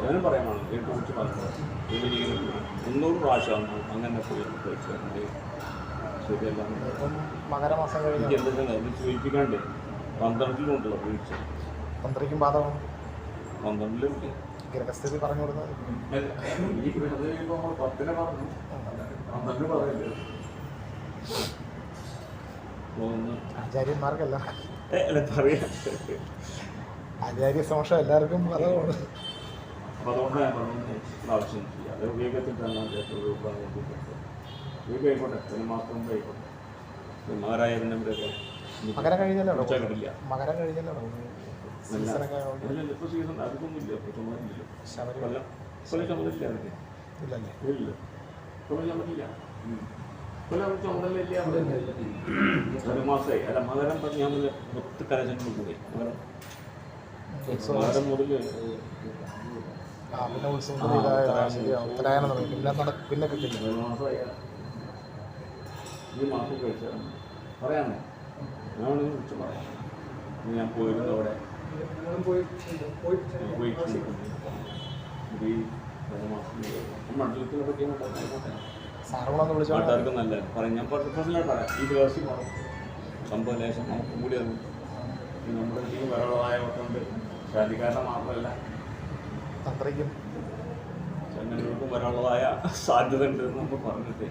ഞാനും പറയാമാണ് വീട്ടിൽ കുറിച്ച് പറഞ്ഞത് 300 പ്രാവശ്യം അങ്ങനെ പോയി കഴിച്ചു ശരിയല്ല. മകരമാസം കഴിഞ്ഞ് എനിക്ക് എന്തെങ്കിലും അത് ചോദിപ്പിക്കാണ്ട് 12-ലുണ്ടല്ലോ വീഴ്ച. തന്ത്രിക്കും ബാധകം 12-ലുണ്ട്. ഗ്രഹസ്ഥിതി പറഞ്ഞു കൊടുക്കുന്നത് ഈ വെറുതെ കഴിയുമ്പോൾ നമ്മൾ 10-നെ പറഞ്ഞു, 12 പറയല്ലേ. ആചാര്യന്മാർക്കല്ല, അല്ല പറയാ. ആചാര്യ സമക്ഷം എല്ലാവർക്കും ബാധകമാണ്. അപ്പം അതുകൊണ്ട് ഞാൻ പറഞ്ഞു പ്രാവശ്യം ചെയ്യാം. അത് വേഗത്തിൽ തന്നെ വേഗമായിക്കോട്ടെ, ഒരു മാസം മുമ്പ് ആയിക്കോട്ടെ. മകരായതിൻ്റെ ഇവിടെയൊക്കെ മകരം കഴിഞ്ഞല്ലോ, ഉച്ചക്കിട്ടില്ല. മകരം കഴിഞ്ഞല്ലോ. ഇപ്പോൾ സീസൺ അതൊന്നുമില്ല. ഇപ്പോൾ ചുമതലയില്ലല്ലോ. കൊല്ലം ചുമതലില്ല അവർക്ക്. ഇല്ലല്ലേ? ഇല്ല, കൊല്ലം ചുമതലില്ല. കൊല്ലം ചുമതലയില്ല. ഒരു മാസമായി. അല്ല, മകരം പറഞ്ഞ് ഞാൻ ഒത്ത് കലശങ്ങൾ കൂടി മകരം മുതൽ പിന്നെ ഉത്സവം ഉത്തരായനം തുടങ്ങി. പിന്നെ കിട്ടില്ല. ഒരു മാസമായി. ഈ മാസം കഴിച്ചാണ് പറയാമോ? ഞാൻ വിളിച്ച് പറയാം. ഞാൻ പോയിരുന്നു അവിടെ മണ്ഡലത്തിനെ പറ്റി സാറോളൊന്ന് വിളിച്ചോ. ആൾക്കാർക്ക് നല്ല പറയാം. ഞാൻ പ്രശ്നമായിട്ട് പറയാം. ഈ ദിവസം വേണം സംഭവം ലേശം നമുക്ക് കൂടി അത് നമ്മുടെ ഈ വരളമായ കൊണ്ട് ശാലിക്കാരുടെ മാത്രമല്ല തന്ത്രിക്കും ചങ്ങനൂർക്കും വരാനുള്ളതായ സാധ്യത ഉണ്ട് എന്ന് നമ്മൾ പറഞ്ഞിട്ട്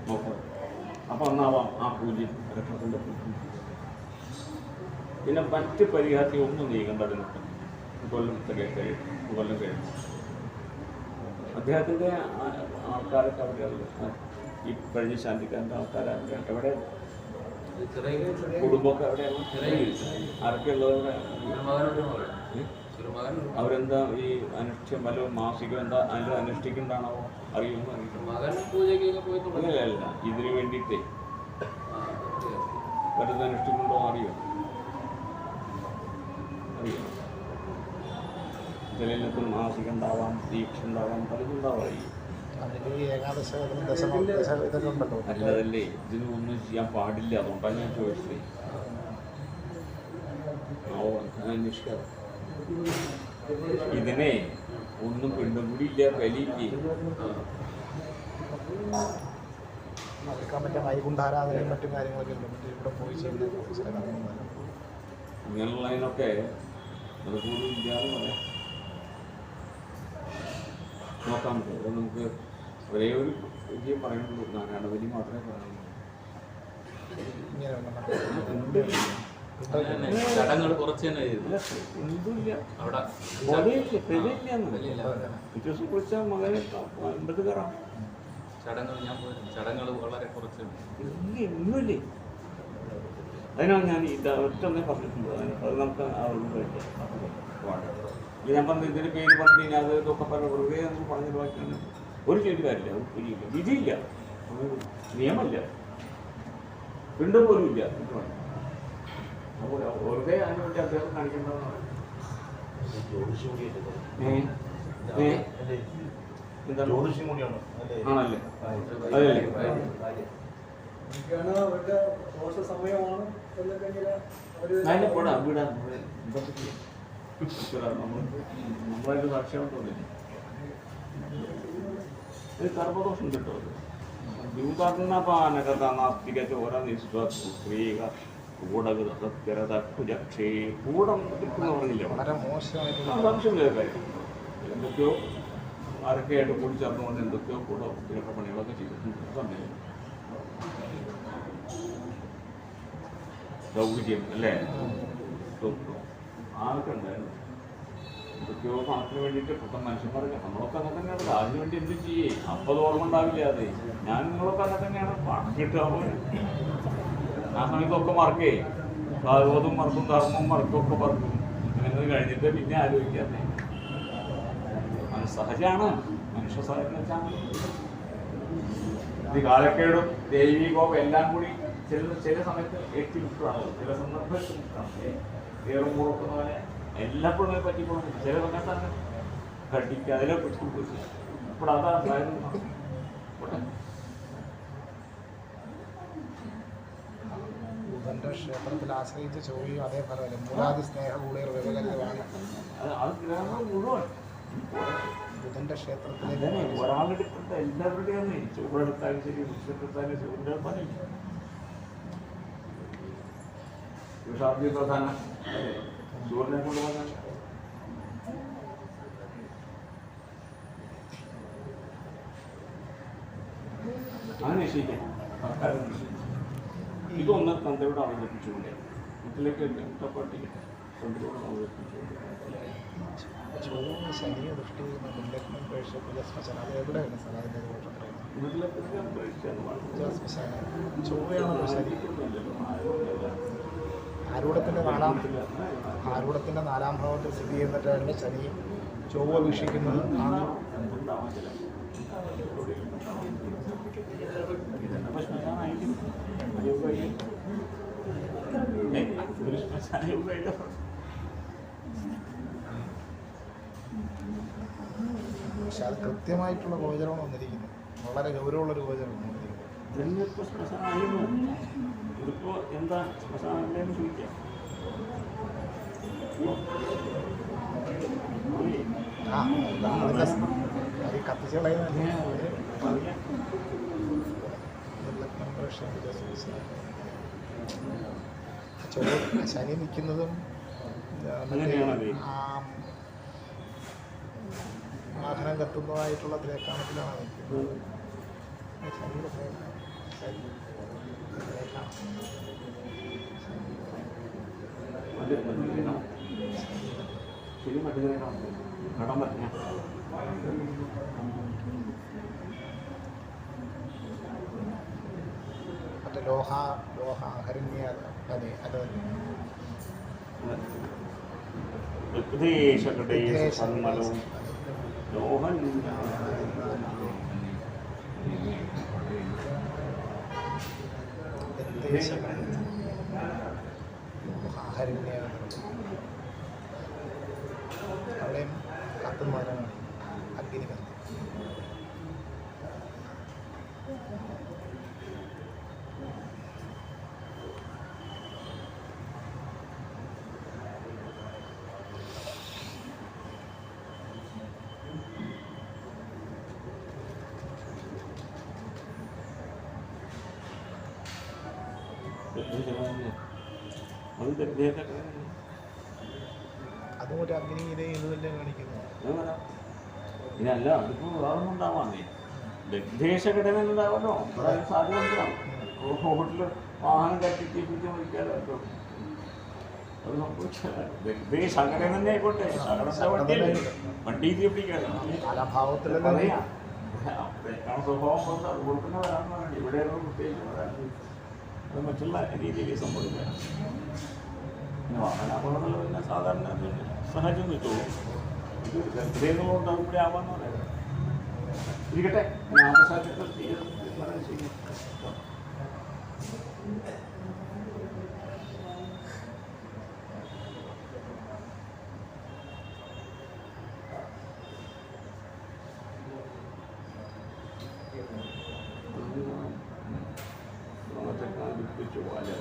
നോക്കാം. അപ്പം ഒന്നാവാം ആ പൂജ്യം രക്ഷത്തിൻ്റെ പൂജ്യം. പിന്നെ മറ്റ് പരിഹാരത്തിൽ ഒന്നും നീങ്ങേണ്ടതിനൊക്കെ കൊല്ലം കഴിഞ്ഞു. അദ്ദേഹത്തിൻ്റെ ആൾക്കാരൊക്കെ അവിടെയാണ്. ഈ കഴിഞ്ഞ ശാന്തിക്കാരൻ്റെ ആൾക്കാരൊക്കെ എവിടെ കുടുംബമൊക്കെ എവിടെയാണ്? ആരൊക്കെ ഉള്ളത്? അവരെന്താ ഈ അനുഷ്ഠ്യം വല്ല മാസികം എന്താ അതിൻ്റെ അനുഷ്ഠിക്കുന്നുണ്ടാണോ അറിയുമോ? അല്ല, ഇതിനു വേണ്ടിയിട്ടേ വലുത് അനുഷ്ഠിക്കുന്നുണ്ടോ അറിയോ? ചിലയിടത്തും മാസിക ഉണ്ടാവാം, ദീക്ഷ ഉണ്ടാവാം, പലതും ഉണ്ടാവാം. അല്ലതല്ലേ, ഇതിനൊന്നും ചെയ്യാൻ പാടില്ല. അതുകൊണ്ടാണ് ഞാൻ ചോദിച്ചത്. അന്വേഷിക്കാതെ ഇതിനെ ഒന്നും പെണ്ണും കൂടി ഇല്ല, വലിയില്ലേ. നടക്കാൻ പറ്റിയ വൈകുണ്ഠാരാധനയും മറ്റു കാര്യങ്ങളൊക്കെ ഉണ്ട്. മറ്റേ ഇവിടെ പോയി ചെയ്യുന്ന ചില കർമ്മങ്ങൾ ഇങ്ങനെയുള്ളതിനൊക്കെ അതുപോലും ഇല്ലാന്ന് പറയാം. നോക്കാൻ പറ്റും. അത് നമുക്ക് ഒരേ ഒരു വിജയം പറയുന്നുള്ളൂ, നാരായണബലി മാത്രമേ പറയുന്നുള്ളൂ. ചടങ്ങുകൾ കുറച്ച് തന്നെ ചെയ്തു. എന്തുമില്ല അവിടെ ദിവസം കുളിച്ചാൽ മകനെ അമ്പത് കയറാം. ചടങ്ങുകൾ ഞാൻ പോയിരുന്നു. ചടങ്ങുകൾ വളരെ കുറച്ച് ഒന്നുമില്ലേ. അതിനാണ് ഞാൻ ഇത് ഒറ്റൊന്നേ പറഞ്ഞിട്ടുണ്ട്. അത് നമുക്ക് ഞാൻ പറഞ്ഞു ഇതിൻ്റെ പേര് പറഞ്ഞു കഴിഞ്ഞാൽ അത് ഇതൊക്കെ പറഞ്ഞ വെറുതെ നമുക്ക് പറഞ്ഞൊരു വാക്കിയാണ്. ഒരു ചെയ്ത് കാര്യമില്ല, അത് ശരിയില്ല, വിധിയില്ല, നിയമമില്ല, പിണ്ട പോലും ഇല്ല. അപ്പോൾ വെറുതെ അതിന് വേണ്ടി അദ്ദേഹം കാണിക്കേണ്ടതെന്നാണ്. എന്താണ് ആണല്ലേ? അതല്ലേ അതിൻ്റെ പോടാ വീടാ നമ്മളായിട്ട് സാക്ഷ്യം തോന്നില്ല. കർമ്മദോഷം കിട്ടും. ൂതാർണപാനകഥാസ്തിക ചോര നിസ്വീക കൂടകൃത സത്യരത കുജക്ഷേ കൂടം കിട്ടുന്ന പറഞ്ഞില്ല. വളരെ മോശമായിട്ടുള്ള സംശയമില്ല കാര്യം. എന്തൊക്കെയോ ആരൊക്കെയായിട്ട് കൂടി ചേർന്നുകൊണ്ട് എന്തൊക്കെയോ കൂടെ വൃത്തികെട്ട പണികളൊക്കെ ചെയ്തിട്ടുണ്ട്. സമയം സൗകര്യം അല്ലേ? ആരൊക്കെ ഉണ്ടായിരുന്നു എന്തൊക്കെയോ പണത്തിന് വേണ്ടിയിട്ട് ഇപ്പം മനുഷ്യന്മാരൊക്കെ നമ്മളൊക്കെ അങ്ങനെ തന്നെയാണ്. അതിന് വേണ്ടി എന്ത് ചെയ്യേ? അപ്പം ഓർമ്മ ഉണ്ടാവില്ല. അതെ, ഞാൻ നിങ്ങളൊക്കെ അങ്ങനെ തന്നെയാണ്. പണം കിട്ടുക ആ സമയത്തൊക്കെ മറക്കേ, ഭാഗവതും മറക്കും, ധർമ്മവും മറക്കൊക്കെ മറക്കും. അങ്ങനെ കഴിഞ്ഞിട്ട് പിന്നെ ആലോചിക്കാതെ സഹജമാണ്. മനുഷ്യ സഹജം വെച്ചാൽ ഇത് കാലക്കേടും ദൈവികവും എല്ലാം കൂടി ചില സമയത്ത് ഏറ്റുവിട്ടാണ്, ചില സന്ദർഭത്തിൽ ഏറും മുറുക്കുന്ന പോലെ എല്ലാപ്പോഴും പറ്റിപ്പോഴും ചില സമയത്താണ് കട്ടിക്കുക, അതിലെ പിടിച്ചു പോയി. ഇപ്പോൾ അതാണ് ബുധന്റെ ക്ഷേത്രത്തിൽ ആശ്രയിച്ച് ചോദിയും അതേപോലെ മൂലാദി സ്നേഹ കൂടുതൽ വ്യവകരമാണ്. അത് ഗ്രഹങ്ങൾ മുഴുവൻ ബുധന്റെ ക്ഷേത്രത്തിൽ ഒരാളെടുത്ത എല്ലാവരുടെയും ചൂടെടുത്താലും ശരി, വൃക്ഷത്തെടുത്താലും ചൂടിൻ്റെ പണി വിഷാദി പ്രധാനം ചൂടിനെ കൊണ്ടുപോകാൻ അങ്ങനെ നിശ്ചയിക്കാം. ഇതൊന്ന് തന്തയോട് അവതരിപ്പിച്ചുകൊണ്ട് വീട്ടിലേക്ക് പട്ടിക തന്തയോട് അവതരിപ്പിച്ചുകൊണ്ട് ശനിയെ ദൃഷ്ടി ശ്മശാനം അത് എവിടെയാണ് സ്ഥലം? അതിൻ്റെ ശ്മശാനം ചൊവ്വയാണല്ലോ ശനി. ആരൂഢത്തിൻ്റെ നാലാം ഭാവത്തിൽ സ്ഥിതി ചെയ്യുന്നിട്ടാണ് ശനി ചൊവ്വ വീക്ഷിക്കുന്നത്. പക്ഷെ അത് കൃത്യമായിട്ടുള്ള ഗോചരമാണ് വന്നിരിക്കുന്നത്. വളരെ ഗൗരവമുള്ളൊരു ഗോചരമാണ് വന്നിരിക്കുന്നത്. ഇതിപ്പോ എന്താ ശ്മശാനം ചോദിക്കാം. അതിൻ്റെ അത് കത്തിച്ച് കളയുന്ന ശനി നിൽക്കുന്നതും വാഹനം കത്തുന്നതായിട്ടുള്ള ത്രേക്കാണത്തിലാണ് നിൽക്കുന്നത്. ശരി മറ്റേ കടം പറഞ്ഞ മറ്റേ ലോഹാഹരണ്യ അത് സന്മലവും ലോഹൻ ലോഹാഹരണ്യ അവിടെയും കത്തുന്നവരാണ് അഗ്നി കത്ത്. അത് ഗർഭേദഘടന അതും ഒരു അഗ്നി ഇത് തന്നെ കാണിക്കുന്നു. ഇതല്ല അതിപ്പോൾ വേറൊന്നും ഉണ്ടാവാന്നേ ഗർഭേശഘടന ഉണ്ടാവല്ലോ അതായത് സാധ്യത ഉണ്ടാവും. റോഡിൽ വാഹനം കത്തിപ്പിടിച്ച് മരിക്കാലോ അത് സംഭവിച്ചാൽ ഗർഭേശഘടന തന്നെ ആയിക്കോട്ടെ ശകടത്തെ വണ്ടിയല്ലേ വണ്ടി പിടിക്കാലോ കാലാഭാവത്തിൽ പറയാം സ്വഭാവം അത് കൊടുക്കുന്നവരാണെന്ന് വേണ്ടി ഇവിടെ പ്രത്യേകിച്ച് അത് മറ്റുള്ള രീതിയിൽ സംഭവിക്കാം. വാഹനാപകടങ്ങൾ പിന്നെ സാധാരണ സഹജം കിട്ടുള്ളൂ. ഇത് ഗർഭേദങ്ങളുണ്ട് അത് ഇവിടെ ആവാന്ന് പറയാം. ഇരിക്കട്ടെ ആമസാറ്റത്തെ ശരി. അടുപ്പിച്ചു പോലെ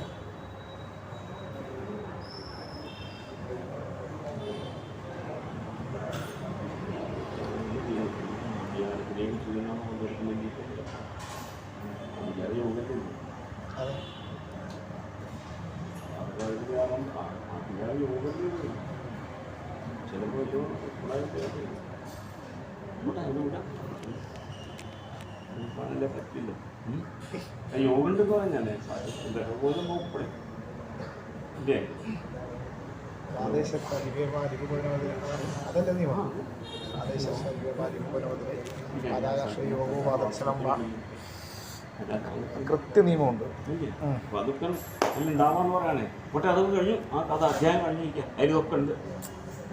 ചിലപ്പോൾ പറ്റില്ല. യോഗ ഉണ്ടെന്ന് പറഞ്ഞാലേ പോലും നോക്കപ്പെടും ഇല്ലേ അതല്ലേ നിയമം കൃത്യ നിയമമുണ്ട്. അപ്പൊ അതൊക്കെ ഉണ്ടാവാന്ന് പറയാനേ പക്ഷെ അത് കഴിഞ്ഞു ആ കഥ അധ്യായം കഴിഞ്ഞിരിക്കാം അതിലൊക്കെ ഉണ്ട്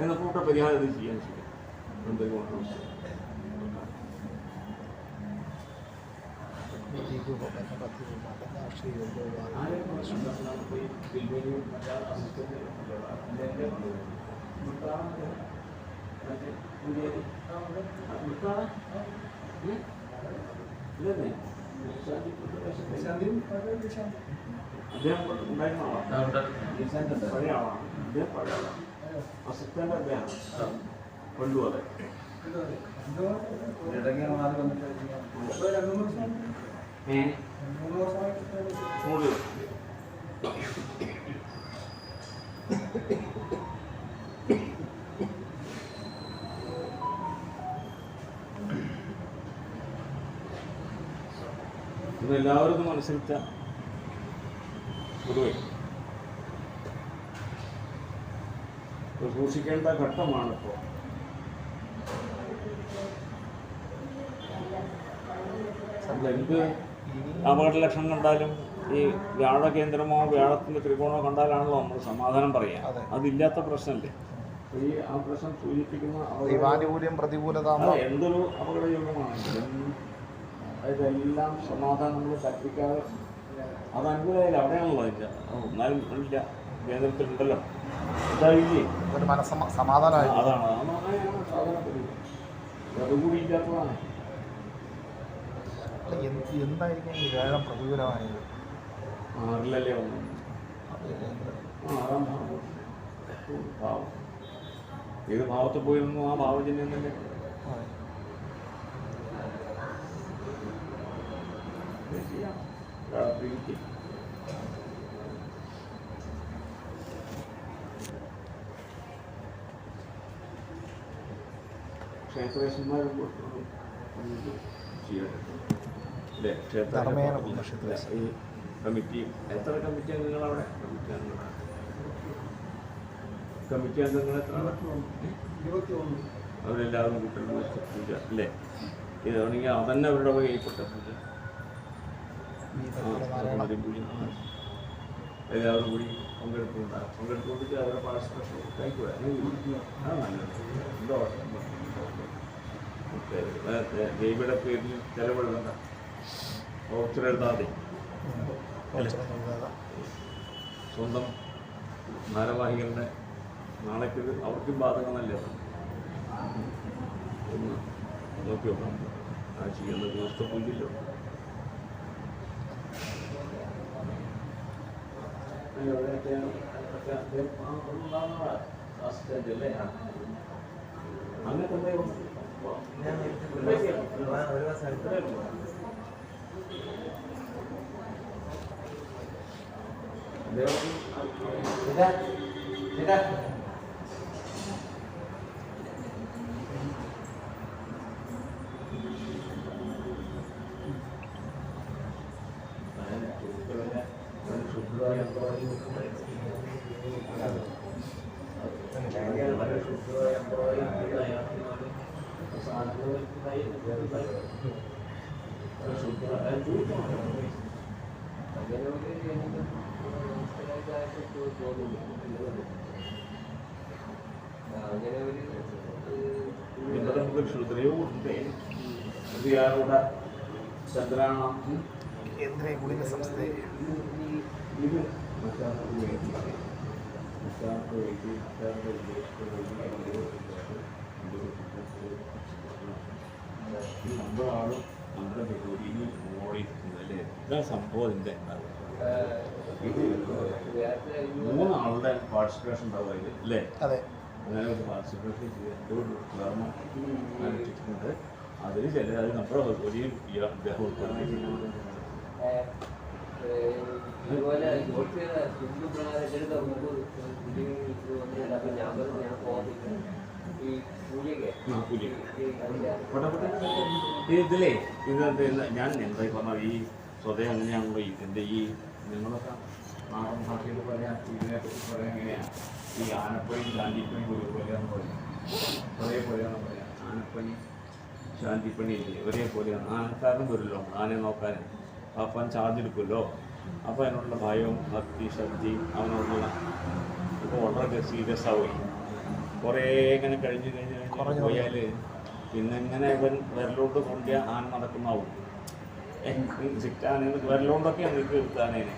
എന്ന കൂട്ട പരിഹാരം ഇത് ചെയ്യാൻ ചെയ്യാം. എന്തെങ്കിലും അദ്ദേഹം ഉണ്ടായിരുന്ന ആളാണ്. പഴയ ആളാണ്. അദ്ദേഹം പഴയ ആളാണ്. അസിസ്റ്റന്റ് അദ്ദേഹമാണ് കൊണ്ടുപോലെ ഇതെല്ലാവർക്കും അനുസരിച്ച പൊതുവെ സൂക്ഷിക്കേണ്ട ഘട്ടമാണിപ്പോൾ. എന്ത് അപകട ലക്ഷണം കണ്ടാലും ഈ വ്യാഴകേന്ദ്രമോ വ്യാഴത്തിൻ്റെ ത്രികോണമോ കണ്ടാലാണല്ലോ നമ്മൾ സമാധാനം പറയുക. അതില്ലാത്ത പ്രശ്നമല്ലേ ഈ ആ പ്രശ്നം സൂചിപ്പിക്കുന്ന പ്രതികൂലത എന്തൊരു അപകട യോഗമാണെങ്കിലും ഇതെല്ലാം സമാധാനം നമ്മൾ കൽപ്പിക്കാതെ അത് അനുകൂലമായില്ല. അവിടെയാണല്ലോ ഇല്ല എന്നാലും ഇല്ല കേന്ദ്രത്തിലുണ്ടല്ലോ ഇതായില്ലേ സമാധാനമായി. അതാണ് അങ്ങനെയാണ് സാധനം പരിധി. അതുകൂടി ഇല്ലാത്തതാണ്. എന്തായിരിക്കും ഈ വ്യാഴം പ്രതികൂലമായത്? 6-ലല്ലേ വന്നു. 6-ാം ഭാവം ഏത് ഭാവത്തിൽ പോയിരുന്നു ആ ഭാവജന്യം തന്നെ ചെയ്യാം. ക്ഷേത്രേശന്മാർ അല്ലേ ഈ കമ്മിറ്റി എത്ര കമ്മിറ്റി അംഗങ്ങളവിടെ കമ്മിറ്റി അംഗങ്ങൾ എത്ര അവരെല്ലാവരും കൂട്ടുന്ന പൂജ അല്ലേ ഇതാണെങ്കിൽ അതന്നെ അവരുടെ വകയിൽപ്പെട്ട പൂജ പൂജ എല്ലാവരും കൂടി പങ്കെടുക്കുന്നുണ്ടാകും. പങ്കെടുത്തുകൊണ്ടിട്ട് അവരുടെ പാർട്ടിസിപ്പേഷൻ കഴിക്കുക അത് നല്ലത്. എന്തോ ദേവിയുടെ പേരിൽ ചെലവിടുന്നുണ്ട ഓപ്ഷൻ എഴുതാതെ സ്വന്തം ഭാരവാഹികളുടെ നാളേക്ക് അവർക്കും ബാധകമല്ലേ ഒന്ന് നോക്കി നോക്കാം. ആ ചെയ്യുന്ന ദിവസത്തെ പൂജയില്ലോ അങ്ങനത്തെ ഇവിടെ നമുക്ക് ക്ഷുദ്രയോ ഉണ്ട് ഇയാളുടെ ചന്ദ്രാണ കേന്ദ്രീയ ഗുളിക സംസ്ഥയെ ഇത് നമ്മളാണ് നമ്മുടെ ജോലിയിൽ ഓടിയിരിക്കുന്നത് അല്ലേ? ഇതാണ് സംഭവം ഇതിൻ്റെ ഇത് 3 ആളുടെ പാർട്ടിസിപ്പേഷൻ ഉണ്ടാവും അതിൽ അല്ലേ? അതെ. അങ്ങനെ ഒരു പാർട്ടിസിപ്പേഷൻ ചെയ്തിട്ടുണ്ട്. അതിൽ ചില അത് നമ്മുടെ ജോലിയും അദ്ദേഹം ഉൾപ്പെടുന്നത്. ഇതുപോലെ ഇതിലേ ഇത് ഞാൻ എന്തായി പറഞ്ഞ ഈ സ്വതം അങ്ങനെയാണല്ലോ ഇതിൻ്റെ ഈ നിങ്ങളൊക്കെ നാടൻ ഭാഷയിൽ പറയാം ഇതിനെപ്പറ്റി പറയാൻ എങ്ങനെയാണ് ഈ ആനപ്പണി ശാന്തിപ്പണി ഒരേപോലെയാന്ന് പറയാം. ഒരേപോലെയാണ് പറയാം. ആനപ്പണി ശാന്തിപ്പണി ഒരേപോലെയാണ്. ആനക്കാരനും വരുമല്ലോ ആനയെ നോക്കാൻ. അപ്പം ചാർജ് എടുക്കുമല്ലോ. അപ്പോൾ അതിനോടുള്ള ഭയവും ഭക്തി ശ്രദ്ധയും അവനോടുള്ള ഇപ്പോൾ വളരെ സീരിയസ് ആവുകയും കുറേ ഇങ്ങനെ കഴിഞ്ഞ് പോയാൽ പിന്നെ ഇങ്ങനെ ഇവൻ വിരലോട്ട് കൊണ്ടിയ ആന നടക്കുന്നതാവും. സിറ്റാനേന്ന് വിരലോണ്ടൊക്കെയാണ് നീക്കി എടുത്താനേനെ.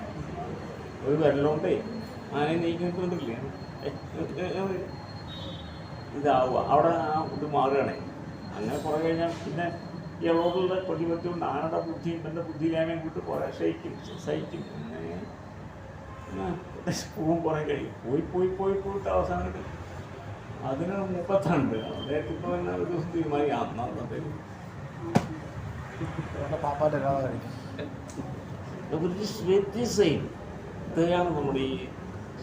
ഒരു വിരലോണ്ടേ ആനയെ നീക്കി നിൽക്കുന്നുണ്ടില്ലേ ഇതാവുക. അവിടെ ആ ഇത് മാറുകയാണേ. അങ്ങനെ കുറേ കഴിഞ്ഞാൽ പിന്നെ ഇയാളോടുള്ള പ്രതിപത്തി കൊണ്ട് ആനയുടെ ബുദ്ധിയും എൻ്റെ ബുദ്ധിയില്ലായ്മയും കൂട്ടി കുറേ സഹിക്കും. പൂവും കുറേ കഴിയും. പോയിട്ട് അവസാനം അതിന് 30 അദ്ദേഹത്തിപ്പോൾ തന്നെ ഒരു ദിവസം തീരുമാനിക്കും അന്നത്തേക്ക് പാപ്പാൻ്റെ കഥ കഴിക്കും. ഇതാണ് നമ്മുടെ ഈ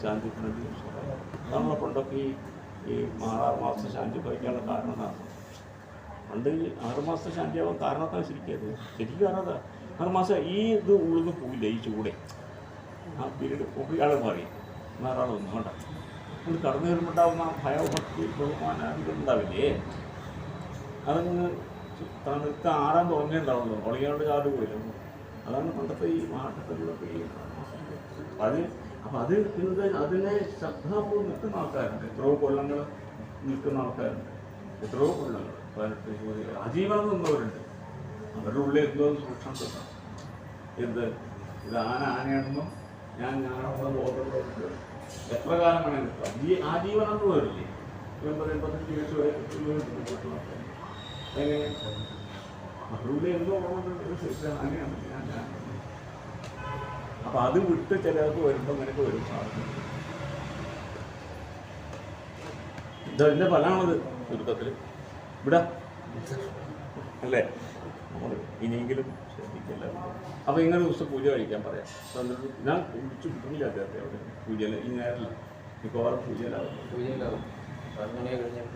ശാന്തി പ്രതി. നമ്മളെ കൊണ്ടൊക്കെ ഈ 6 മാസത്തെ ശാന്തി ഭരിക്കാനുള്ള കാരണം എന്താണ്? പണ്ട് 6 മാസത്തെ ശാന്തിയാവാൻ കാരണത്താണ് ശരിക്കും കാരണതാ 6 മാസം ഈ ഇത് ഉള്ളിന്ന് പോയില്ല. ഈ ചൂടെ ആ പീരീഡ് ഇയാൾ മാറി വേറെ ഒന്നും വേണ്ട. ഇത് കടന്നു വരുമ്പോണ്ടാവുന്ന ഭയഭക്തി ബഹുമാനം ഇതുണ്ടാവില്ലേ? അതങ്ങ് തണുത്ത ആറാൻ തുടങ്ങിയിട്ടുണ്ടാവുള്ളൂ. തുടങ്ങിയോണ്ട് കാട് പോയില്ല. അതാണ് പണ്ടത്തെ ഈ മാറ്റത്തിലൊക്കെ ഈ അപ്പം അത് അതിനെ ശ്രദ്ധാപൂർവ്വം നിൽക്കുന്ന ആൾക്കാരുണ്ട്. എത്രയോ കൊല്ലങ്ങൾ നിൽക്കുന്ന ആൾക്കാരുണ്ട്. എത്രയോ കൊല്ലങ്ങൾ 18 20 ആജീവനം നിന്നവരുണ്ട്. അവരുടെ ഉള്ളിൽ എന്തോ സൂക്ഷ്മത എന്ത് ഇത് ആനയാണെന്നും ഞാനാണെന്നും ബോധപ്പെടുന്നത് എത്ര കാലം വേണേൽ നിൽക്കാം. ആജീവനം എന്ന് വരില്ലേ? 80-85 വയസ്സ് വരെ എങ്ങനെ അവരുടെ ഉള്ളിൽ എന്തോ ആനയാണ് ഞാൻ. അപ്പം അത് വിട്ട് ചിലർക്ക് വരുമ്പോൾ നിനക്ക് വരും സാധനം. ഇതിൻ്റെ ഫലമാണത് ചുരുക്കത്തിൽ. ഇവിടെ അല്ലേ? നമ്മൾ ഇനിയെങ്കിലും ശ്രദ്ധിക്കില്ല. അപ്പോൾ ഇങ്ങനെ ദിവസം പൂജ കഴിക്കാൻ പറയാം. ഞാൻ കുടിച്ചു കിട്ടുന്നില്ല അദ്ദേഹത്തെ അവിടെ പൂജയിൽ ഈ നേരമില്ല. മിക്കവാറും പൂജയിലാവും.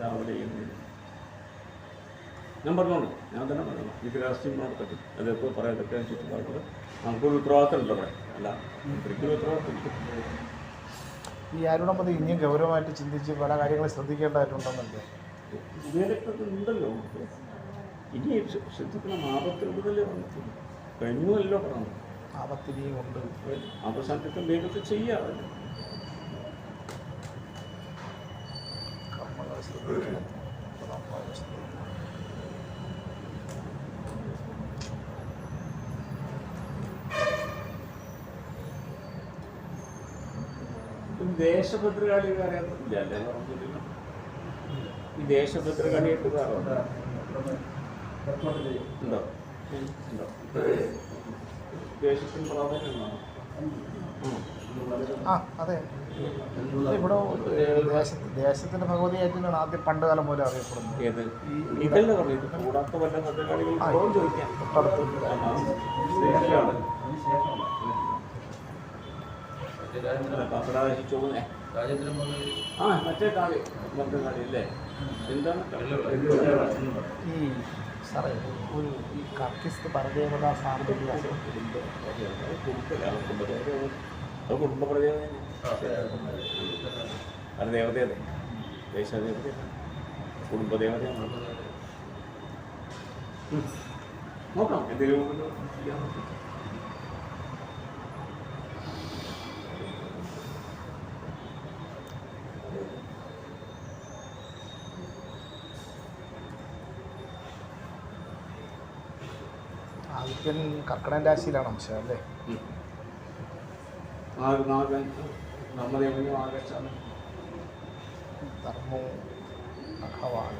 രാവിലെ ഞാൻ പറഞ്ഞോളൂ. ഞാൻ തന്നെ പറയണം. എനിക്ക് രാഷ്ട്രീയം നടത്തട്ടെ. അതെപ്പോൾ പറയത്തൊക്കെ ചുറ്റുപാടുകൾ നമുക്കൊരു ഉത്തരവാദിത്തമുണ്ട് അവിടെ. അല്ല ഒരിക്കലും ഉത്തരവാദിത്തം. ഈ ആരോടുമ്പോൾ ഇനിയും ഗൗരവമായിട്ട് ചിന്തിച്ച് പല കാര്യങ്ങളും ശ്രദ്ധിക്കേണ്ടതായിട്ടുണ്ടെന്നല്ലേ? ഇതിലൊക്കെ ഉണ്ടല്ലോ. ഇനി ശ്രദ്ധിക്കണം. ആപത്തുള്ളതല്ലേ വന്നിട്ടില്ല. കഴിഞ്ഞല്ലോ പറഞ്ഞു. ആപത്തിനിയും ഉണ്ട്. അവസാനത്തെ വേഗത്തിൽ ചെയ്യാറ്. ദേശഭദ്രകാളി അറിയാത്തില്ല അല്ലേ? പറഞ്ഞിട്ടില്ല. ഈ ദേശഭദ്രകാളിയായിട്ട് ഉണ്ടോ? ഉണ്ടോ? ദേശത്തിന് പ്രാധാന്യമാണോ? ആ അതെ. ഇവിടെ ദേശത്തിൻ്റെ ഭഗവതിയായിട്ടാണ് ആദ്യം പണ്ട് കാലം പോലെ അറിയപ്പെടുന്നത്. ഏത് ഇതല്ലേ പറഞ്ഞു? ഇത് കൂടാത്ത വല്ല ഭദ്രകാളികൾ ചോദിക്കാം. തൊട്ടടുത്ത് കാക്കടാശി ചോന്നേ രാജേന്ദ്രൻ മുതൽ ആ മറ്റേ കാളി മറ്റേ കാളി അല്ലേ എന്താണ് ഈ സാറേ ഒരു ഈ കർക്കിസ് പരദേവതാ സാമ്പത്തിക അത് കുടുംബ പ്രദേവത പരദേവതയതെ ദേശദേവത കുടുംബദേവതയാണ് നോക്കാം എന്തെങ്കിലും ചെയ്യാൻ പറ്റും. ആദിത്യൻ കർക്കിടകൻ രാശിയിലാണ് അംശം അല്ലേ? നാഗൻ നമ്മദേവനും ആകർഷാണ് ധർമ്മോ അഖവാൻ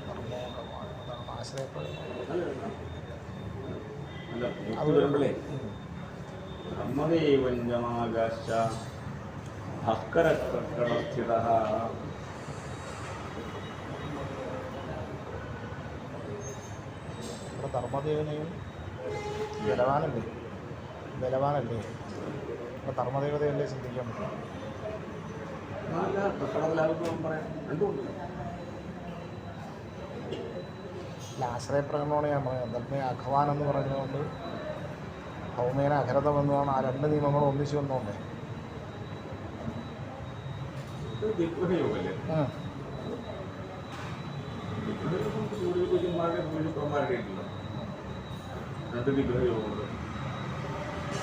ധർമ്മോ അഖവാൻ അതാണ് ആശ്രയപ്പെടുന്നത്. അല്ല അത് വരുമ്പോഴേ ബ്രഹ്മദേവഞ്ചമാകാശ ഭസ്കരസ്ഥിത ഇവിടെ ധർമ്മദേവനെയും ബലവാനല്ലേ ഇവിടെ ധർമ്മദേവതയല്ലേ ചിന്തിക്കാൻ പറ്റും. പറയാം രണ്ടുമുണ്ട്. ആശ്രയപ്രകടനമാണ് ഞാൻ പറയുന്നത്. ധർമ്മ അഖവാൻ എന്ന് പറഞ്ഞുകൊണ്ട് ഭൗമേന അഖരത വന്നതാണ്. ആ രണ്ട് നിയമങ്ങളും ഒന്നിച്ചു വന്നോണ്ടേ ദിഗ്വിജയോഗമല്ലേ രണ്ട് ദിഗ്വിജയോഗമുണ്ട്.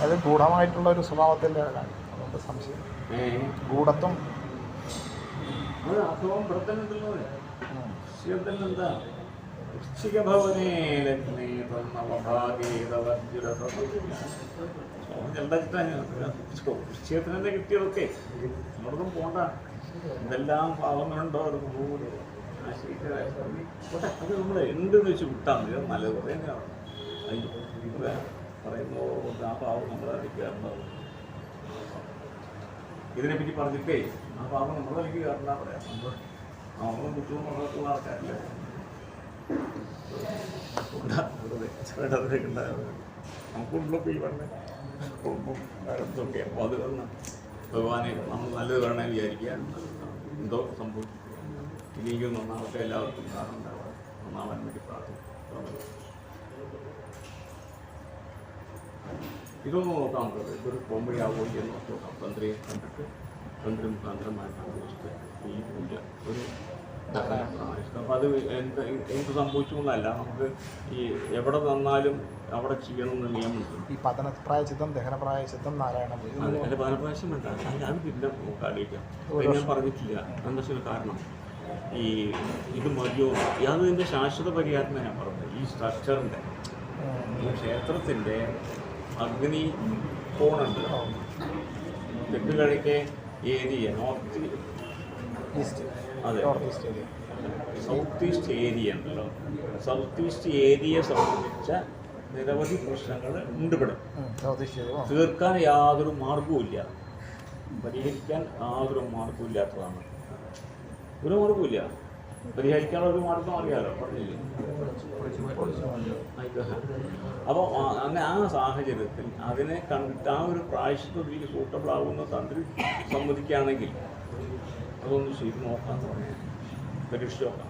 അത് ഗൂഢമായിട്ടുള്ള ഒരു സ്വഭാവത്തിൻ്റെ അതുകൊണ്ട് സംശയം ഗൂഢത്വം അത് അസുഖം വൃത്തനുണ്ടല്ലോ എന്താ വൃശ്ചികഭവനേ ലഗ്നേ വൃശ്ചികത്തിനെന്നെ കിട്ടിയതൊക്കെ നമ്മളൊന്നും പോണ്ട. എന്തെല്ലാം പാവങ്ങളുണ്ടോ അത് പോലും അത് നമ്മൾ എന്തെന്ന് വെച്ച് വിട്ടാൽ മതി. അത് നല്ലത് തന്നെയാണ്. പറയുമ്പോൾ ആ പാവം നമ്മളെ അടിക്കാറുണ്ടോ ഇതിനെപ്പറ്റി പറഞ്ഞിട്ടേ ആ പാവം നമ്മളെ വലിക്ക് കയറണ്ട പറയാം. നമ്മളും കുറ്റവും നമ്മളൊക്കെയുള്ള ആൾക്കാരില്ലേ നമുക്കുള്ളപ്പോൾ ഈ പറഞ്ഞ കുടുംബം കാര്യത്തൊക്കെ അപ്പോൾ അത് ഭഗവാനെ നമ്മൾ നല്ലത് വേണമെന്ന് വിചാരിക്കുക. എന്തോ സംഭവിക്കും ഇനിയും നന്നാവട്ടെ. എല്ലാവർക്കും ഉണ്ടാവാം. നന്നാവാൻ വേണ്ടി പ്രാർത്ഥിക്കും. ഇതൊന്നും നോക്കാം. നമുക്ക് ഇതൊരു കോമഡി ആവുകയോ എന്ന് നോക്കാം. തന്ത്രിയെ കണ്ടിട്ട് തന്ത്രി മുഖാന്തരമായിട്ടാണ് ഈ പൂജ ഒരു അപ്പം അത് എന്ത് സംഭവിച്ചു എന്നല്ല, നമുക്ക് ഈ എവിടെ തന്നാലും അവിടെ ചെയ്യണമെന്ന് നിയമമുണ്ട്. ഈ പതനപ്രായച്ചിത്തം ദഹനപ്രായച്ചിത്തം നാരായണ അതിൻ്റെ പതിനപ്രാവശ്യം വേണ്ട. അത് പിന്നെ ആലോചിക്കാം. ഞാൻ പറഞ്ഞിട്ടില്ല. എന്താ വെച്ചാൽ കാരണം ഈ ഇത് മതിയോ അത് ഇതിൻ്റെ ശാശ്വത പരിഹാരം ഞാൻ പറഞ്ഞത്. ഈ സ്ട്രക്ചറിൻ്റെ ഈ ക്ഷേത്രത്തിൻ്റെ അഗ്നി കോണുണ്ട്. തെക്ക് കിഴക്കേ ഏരിയ നോർത്ത് ഈസ്റ്റ് അതെ north east area south east area ഉണ്ടല്ലോ. സൗത്ത് ഈസ്റ്റ് ഏരിയയെ സംബന്ധിച്ച നിരവധി പ്രശ്നങ്ങൾ ഉണ്ട് ഇവിടെ. സൗത്ത് ഈസ്റ്റ് ഏരിയ തീർക്കാൻ യാതൊരു മാർഗവുമില്ല, പരിഹരിക്കാൻ യാതൊരു മാർഗവും ഇല്ലാത്തതാണ്. ഒരു മാർഗവുമില്ല. പരിഹരിക്കാനുള്ള ഒരു മാർഗം അറിയാലോ, പറഞ്ഞില്ലേ? അപ്പോൾ അങ്ങനെ ആ സാഹചര്യത്തിൽ അതിനെ കണ്ടിട്ട് ആ ഒരു പ്രായശ്ചിത്തത്തിൽ സൂട്ടബിൾ ആകുന്ന തന്ത്രി സമ്മതിക്കുകയാണെങ്കിൽ അതൊന്ന് ചെയ്ത് നോക്കാമെന്ന് പറയാം. പരീക്ഷിച്ച് നോക്കാം.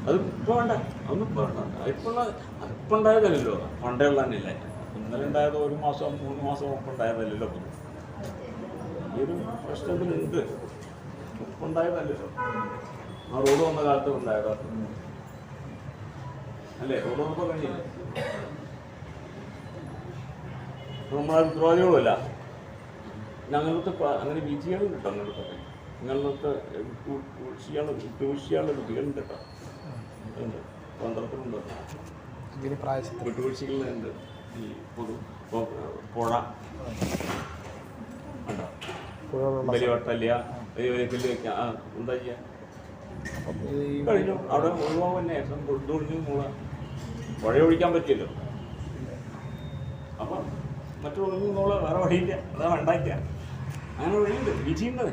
അത് ഇപ്പോൾ വേണ്ട, അതൊന്നും ഇപ്പോൾ വേണ്ട. ഇപ്പം ഉണ്ടായതല്ലല്ലോ, പണ്ടേ ഉള്ള തന്നെയല്ലേ. ഇന്നലെ ഉണ്ടായത് 1 മാസം 3 മാസം ഒപ്പം ഉണ്ടായതല്ലല്ലോ. ഈ ഒരു പ്രശ്നത്തിനുണ്ട്. ഇപ്പം ഉണ്ടായതല്ലല്ലോ. ആ റോഡ് വന്ന കാലത്ത് ഉണ്ടായതോ അല്ലേ? റോഡ് വന്നപ്പോൾ കഴിഞ്ഞില്ലേ? നമ്മളത് ഉത്തരവാദികളുമല്ല. ഞങ്ങൾക്ക് അങ്ങനെ വിജയങ്ങൾ കിട്ടും. ഞങ്ങൾക്ക് വിട്ടുവീഴ്ചയുള്ള വിധികളുണ്ട് കേട്ടോ. ഉണ്ട്, തന്ത്രത്തിലുണ്ട്. വിട്ടുവീഴ്ചകളുണ്ട്. ഈ പുഴ ഉണ്ടോ? ബലിവട്ടല്ല, ബലിവലിക്കല് വെക്കാം. എന്താ ചെയ്യുക? കഴിഞ്ഞു. അവിടെ ഒഴിവാൻ തന്നെ ഒഴിഞ്ഞു മൂള പുഴ ഒഴിക്കാൻ പറ്റിയല്ലോ. അപ്പം മറ്റു ഒഴിഞ്ഞു മൂള വേറെ വഴിയില്ല. അതാണ് ഉണ്ടാക്കിയ അങ്ങനെ വഴിയുണ്ട്, വിധിയുണ്ട്.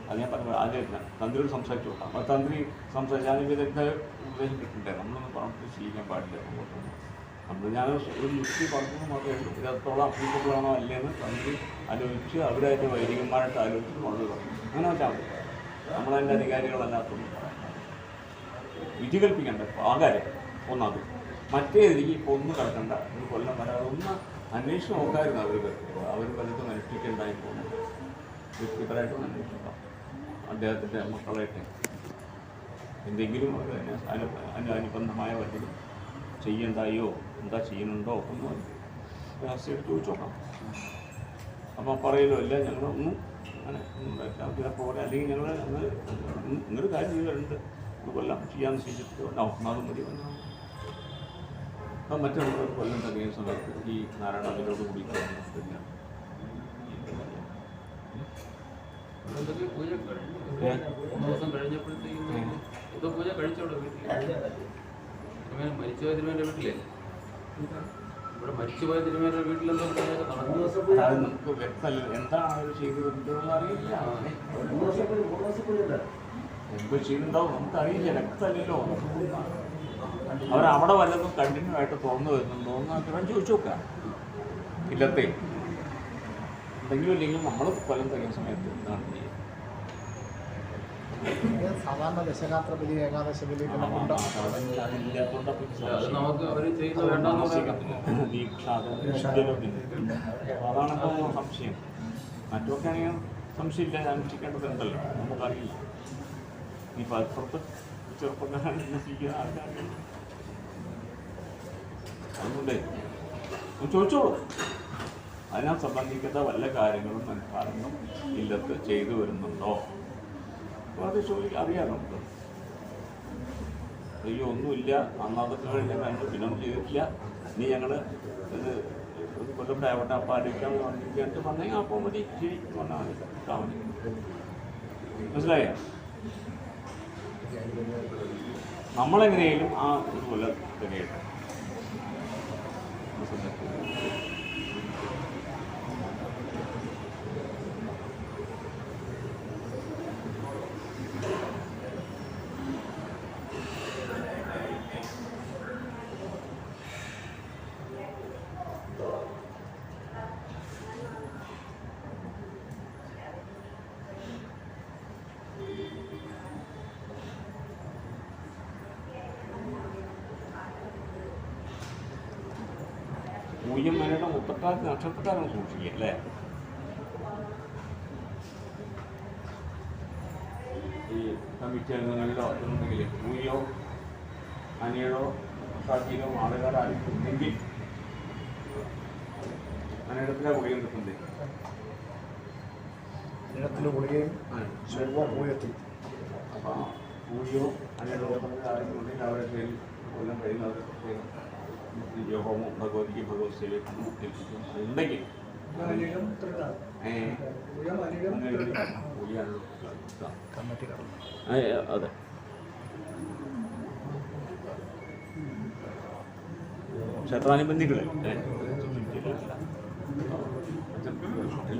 അത് ഞാൻ പറഞ്ഞു. ആദ്യം തന്ത്രിയോട് സംസാരിച്ചു നോക്കാം. അപ്പോൾ തന്ത്രി സംസാരിച്ച് അതിന് വിദഗ്ധ ഉപദേശം കിട്ടണ്ടേ. നമ്മളൊന്നും പറഞ്ഞിട്ട് ചെയ്യാൻ പാടില്ല. ഞാൻ ഒരു യുക്തി പറഞ്ഞു മാത്രമേ ഉള്ളൂ. ഇതത്തോളം അപ്ലിക്കബിൾ ആണോ അല്ലേന്ന് തമ്മിൽ ആലോചിച്ച് അവരായിട്ട് വൈദികന്മാരായിട്ട് ആലോചിച്ച് മറുപടി പറഞ്ഞു. അങ്ങനെ വെച്ചാൽ മതി. നമ്മളതിൻ്റെ അധികാരികളല്ലാത്തൊന്നും വിധി കൽപ്പിക്കേണ്ട ആ കാര്യം ഒന്നത്. മറ്റേതിലേക്ക് ഇപ്പോൾ ഒന്ന് കിടക്കണ്ട, ഒരു കൊല്ലം വരെ അതൊന്ന് അന്വേഷിച്ച് നോക്കായിരുന്നു. അവർ വലുതും അനുഷ്ഠിക്കേണ്ടായി പോകുന്നു. വ്യക്തിപരമായിട്ടും അന്വേഷിക്കാം. അദ്ദേഹത്തിൻ്റെ മക്കളായിട്ട് എന്തെങ്കിലും അനുബന്ധമായ വല്ലതും ചെയ്യണ്ടായോ, എന്താ ചെയ്യുന്നുണ്ടോ എന്ന് രഹസ്യമായിട്ട് ചോദിച്ചു നോക്കാം. അപ്പം പറയലോ ഇല്ല ഞങ്ങളൊന്നും അങ്ങനെ പിന്നെ പോലെ അല്ലെങ്കിൽ ഞങ്ങൾ ഇങ്ങനൊരു കാര്യം ചെയ്തിട്ടുണ്ട്, ഒരു കൊല്ലം ചെയ്യാൻ നിശ്ചയിച്ചിട്ട് ഒന്നാമത് മതി വന്നു. അപ്പം മറ്റുള്ള കൊല്ലം തികയും സമയത്ത് ഈ നാരായണ അതിലോട് കൂടി പിന്നെ എന്തൊക്കെ പൂജ കഴിഞ്ഞു? 3 ദിവസം കഴിഞ്ഞപ്പോഴത്തേക്കും എന്തോ പൂജ കഴിച്ചോടെ വീട്ടിൽ? മരിച്ചുപോയ തിരുമേൻ്റെ വീട്ടിലേ, ഇവിടെ മരിച്ചുപോയ തിരുമേൻ്റെ വീട്ടിലെന്തോ പൂജയൊക്കെ നടന്നു. അത് നമുക്ക് വ്യക്തമല്ല എന്താണ് അവർ ചെയ്തിട്ടുണ്ടെന്ന് അറിയില്ല. എന്ത് ചെയ്തിട്ടുണ്ടാവും നമുക്കറിയില്ല, വ്യക്തമല്ലല്ലോ. അവരവിടെ വല്ലതും കണ്ടിന്യൂ ആയിട്ട് തുറന്നു വരുന്നുണ്ടോ എന്ന് ചോദിച്ചു നോക്കാം. ഇല്ലത്തെ എന്തെങ്കിലും ഇല്ലെങ്കിൽ നമ്മൾ കൊല്ലം തികയുന്ന സമയത്ത് എന്താണ് ചെയ്യുക? സാധാരണ ദശരാത്ര ബലി, ഏകാദശ ബലി പിന്നെ അത് നമുക്ക് അവർ ചെയ്ത് വേണ്ടെന്ന് പറയാം. ദീക്ഷ അതാണിപ്പോൾ സംശയം. മറ്റൊക്കെ ആണെങ്കിൽ സംശയമില്ല, അനുഷ്ഠിക്കേണ്ടതുണ്ടല്ലോ, നമുക്കറിയില്ല. ഈ പലപ്പുറത്ത് ചെറുപ്പക്കാരാണ് അനുഷ്ഠിക്കുന്ന ആൾക്കാർ. അതുകൊണ്ടേ ചോദിച്ചോളൂ. അതിനകത്ത് സംബന്ധിക്കുന്ന വല്ല കാര്യങ്ങളും മനഃപ്പാടങ്ങളും ഇല്ലത്ത് ചെയ്തു വരുന്നുണ്ടോ അത് ചോദിക്കുക. അറിയാം നമുക്ക്. അയ്യോ ഒന്നുമില്ല, അന്നതൊക്കെ കഴിഞ്ഞാൽ കണ്ടു, പിന്നെ ഒന്നും ചെയ്തിട്ടില്ല, ഇനി ഞങ്ങൾ ഇത് ഒരു കൊല്ലം ആവട്ടെ അപ്പം ആലോചിക്കാമെന്ന് പറഞ്ഞിട്ട് പറഞ്ഞെങ്കിൽ അപ്പോൾ മതി, ശരി പറഞ്ഞാൽ മതി, ഇട്ടാൽ മതി. മനസ്സിലായോ? നമ്മളെങ്ങനെയും ആ ഒരു കൊല്ലം തികയട്ടെ. പൂജ്യം വരെയുടെ 34 നക്ഷത്രക്കാരാണ് സൂക്ഷിക്കുക അല്ലേ? ഈ കമ്മിറ്റി അംഗങ്ങളിലോ ഉണ്ടെങ്കിൽ പൂയോ അനിയടോ സാക്ഷിയിലോ ആളുകാരും ഉണ്ടെങ്കിൽ അനിടത്തിലാണ് ഗുളിക കിട്ടുന്നത്. ഇടത്തിൽ ഗുളികയും ചൊവ്വ പൂയത്തിൽ. അപ്പം പൂയോ അനിയടോ ആരെങ്കിലും ഉണ്ടെങ്കിൽ അവരുടെ പേരിൽ കൊല്ലം കഴിയുന്നവർ പ്രത്യേകം യോഗമോ ഭഗവതിക്ക് ഭഗവത് സേവയ്ക്ക് ഉണ്ടെങ്കിൽ അതെ. ക്ഷേത്രാനുബന്ധികൾ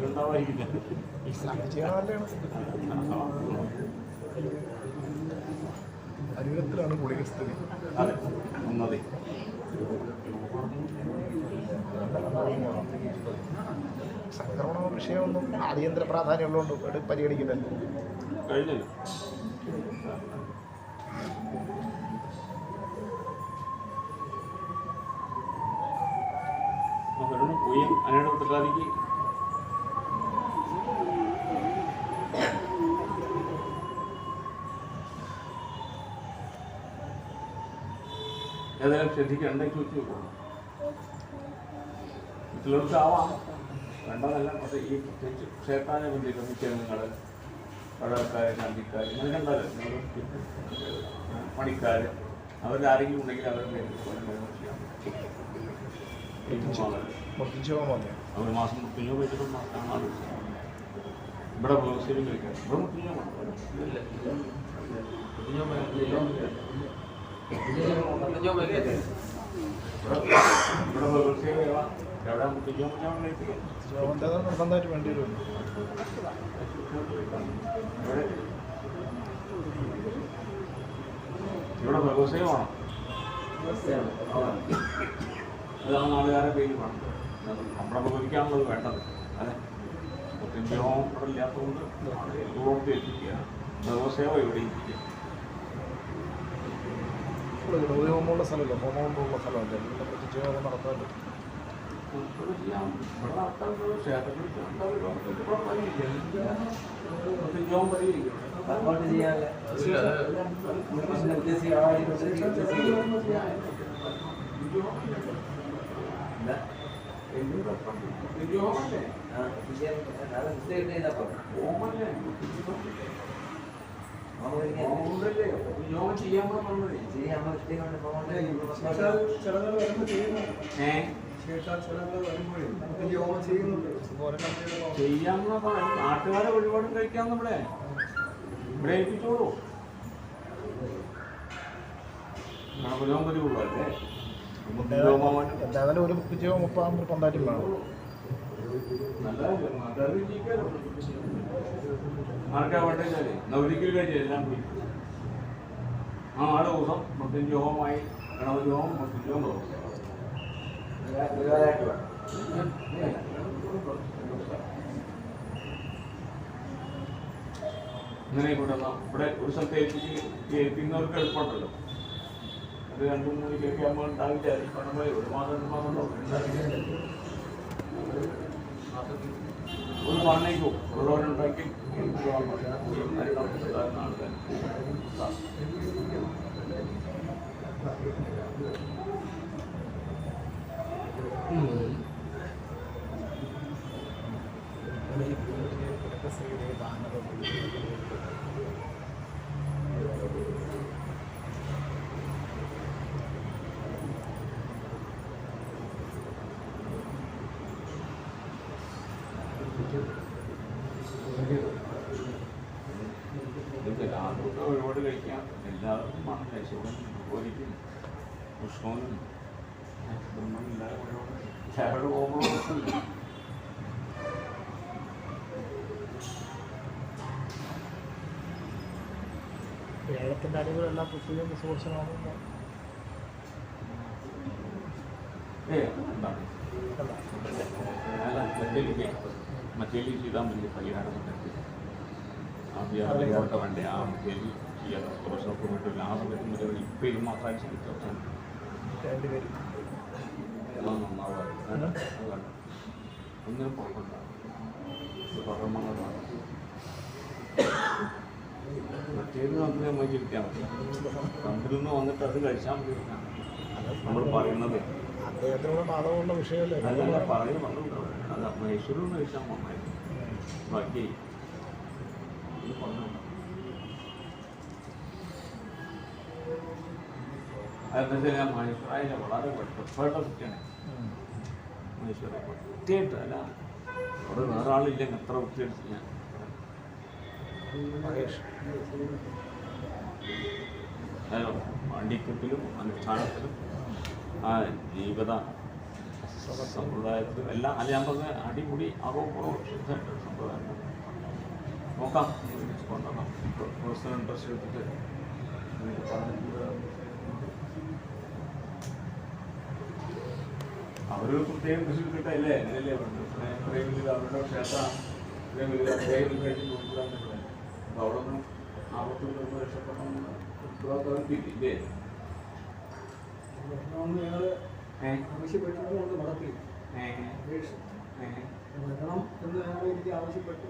ഉണ്ടാവായിരിക്കില്ല. ശരീരത്തിലാണ് ഗുളിക സ്ഥിതി. അതെ ഒന്നതെ. സംക്രമണ വിഷയമൊന്നും അടിയന്തര പ്രാധാന്യമുള്ളതുകൊണ്ട് പരിഗണിക്കില്ലല്ലോ. കഴിഞ്ഞല്ലോ. പൂയം അനയുടെ ഉത്തരവാദിക്ക് ഏതായാലും ശ്രദ്ധിക്കണ്ടെങ്കിൽ ചോദിച്ചു നോക്കണം. ചിലർക്കാവാം, വേണ്ടതല്ല. പക്ഷേ ഈ പ്രത്യേകിച്ച് ക്ഷേത്രാനുബന്ധി കമ്മിറ്റി അംഗങ്ങൾ, കടൽക്കാർ, ശാന്തിക്കാർ, ഇങ്ങനെ ഉണ്ടല്ലോ, പണിക്കാർ, അവരുടെ ആരെങ്കിലും ഉണ്ടെങ്കിൽ അവരുടെ ചെയ്യാം. ഒരു മാസം മുട്ടിഞ്ഞോ വെച്ചിട്ട് കാണാതെ ഇവിടെ വ്യവസ്ഥയിലും കഴിക്കാം. ഇവിടെ മുട്ടിഞ്ഞോ ഇവിടെ വ്യവസ്ഥയിൽ എവിടെ മുട്ടിഞ്ഞോ നിർബന്ധമായിട്ട് വേണ്ടി വരുമല്ലോ. ഇവിടെ വ്യവസായം വേണം. അതാണ് നാളുകാരെ പേര് വേണ്ടത്. നമ്മുടെ ഉപയോഗിക്കാനുള്ളത് വേണ്ടത്. അതെ, മുസ്ലിം ഹോം ഇവിടെ ഇല്ലാത്തതുകൊണ്ട് ആണ് യൂറോപ്പ് എത്തിക്കുക, ദേവസേവ ഇവിടെ ഇരിക്കുക. ഒരു ഹോമുള്ള സ്ഥലമല്ല, ഹോമമുള്ള സ്ഥലമല്ല, ഇതിനെ പറ്റി ചെയ്യാൻ നടത്താമല്ലോ. ഇവിടെ ചെയ്യാം, ഇവിടെ നടത്താൻ ക്ഷേത്രത്തിൽ മുസ്ലിം പരിഹരിക്കും. അങ്ങോട്ട് ചെയ്യാനല്ലേ ചെയ്യാമെന്ന നാട്ടുകാരെ വഴിപാടും കഴിക്കാം. നമ്മളെ ഇവിടെ ഏൽപ്പിച്ചോളൂ. പുരോഗമനമുള്ളൂ അല്ലേ? എന്തായാലും ഒരു വിജയവും 30 പന്താറ്റും വേണം. ആർക്കാ വേണ്ടത്? നവരിക്കൽ കഴിഞ്ഞ് എല്ലാം കൂടി ആ 6 ദിവസം മൃത്യുഞ്ജോഹമായി ഗണപതിയോഹം മൃത്യുഞ്ജോഹം ഇങ്ങനെ കൊണ്ടുവന്ന ഇവിടെ ഒരു സ്ഥലത്ത് ഏൽപ്പിക്കുന്നവർക്ക് എളുപ്പമുണ്ടല്ലോ. അത് 2-3 കേൾക്കുമ്പോൾ ഉണ്ടാവില്ല. പറഞ്ഞ 1 മാസം 2 മാസം ഒരു പറഞ്ഞേക്കും ഉള്ളവരുണ്ടാക്കി ഒരുപാട് കഴിക്കാം. എല്ലാവർക്കും ആണ് ശിവൻ ഒരിക്കും കൃഷ്ണനും ബ്രഹ്മനും എല്ലാവരും പോകുമ്പോൾ പ്രശ്നമില്ല. കേരളത്തിൻ്റെ അടികളെല്ലാം കൃഷിയും റിസോഴ്സിനാണ്. മറ്റേലി ചെയ്താൽ വലിയ പരിഹാരം ആദ്യമൊക്കെ വേണ്ടേ ആ മറ്റേലി ചെയ്യാൻ കുറച്ചൊക്കെ വിട്ട് ലാഭം കിട്ടുന്നത് ഇപ്പം ഇത് മാത്രമായി ശ്രമിച്ചാൽ നന്നാവുക. ഒന്നിനും പുറത്തുണ്ടാകും മറ്റേത് നമുക്ക് നമുക്ക് ഇരിക്കാൻ പറ്റില്ല. തമ്പിൽ നിന്ന് വന്നിട്ട് അത് കഴിച്ചാൽ മതി. നമ്മൾ പറയുന്നത് അദ്ദേഹത്തിനോട് മാധവമുള്ള വിഷയമല്ലേ? അതല്ല പറയുന്നുണ്ട്. അത് മൈസൂരിൽ നിന്ന് കഴിച്ചാൽ നന്നായിരുന്നു. ബാക്കി ഇത് പറഞ്ഞു അതെന്താ വെച്ചാൽ ഞാൻ മൈസൂരായില്ല വളരെ പെട്ട കുട്ടിയാണ്. മൈസൂരെ വൃത്തിയായിട്ട് അല്ല അവിടെ വേറെ ആളില്ലെങ്കിൽ എത്ര വൃത്തിയെടുത്ത് ഞാൻ വണ്ടിക്കെട്ടിലും അനുഷ്ഠാനത്തിലും ആ ജീവിത സമ്പ്രദായത്തിലും എല്ലാം അല്ല ഞാൻ പറഞ്ഞ അടിപൊളി ആഘോഷവും ശുദ്ധമായിട്ട് സമ്പ്രദായം നോക്കാം. കൊണ്ടുവരണം. പേഴ്സണൽ ഇൻട്രസ്റ്റ് എടുത്തിട്ട് അവരൊരു പ്രത്യേകം കൃഷി എടുത്തിട്ടല്ലേ അങ്ങനെയല്ലേ ഇത്രയും വലിയ അവരുടെ ക്ഷേത്രം ഇത്രയും വലിയ അദ്ദേഹം കഴിഞ്ഞ് കൊടുക്കാൻ പറ്റില്ല. അപ്പോൾ അവിടെ നിന്ന് 41 രക്ഷപ്പെടണം ഇല്ലേ? ആവശ്യപ്പെട്ടിട്ടുണ്ട് നടത്തി വരണം എന്ന് ഞങ്ങൾ എനിക്ക് ആവശ്യപ്പെട്ടു.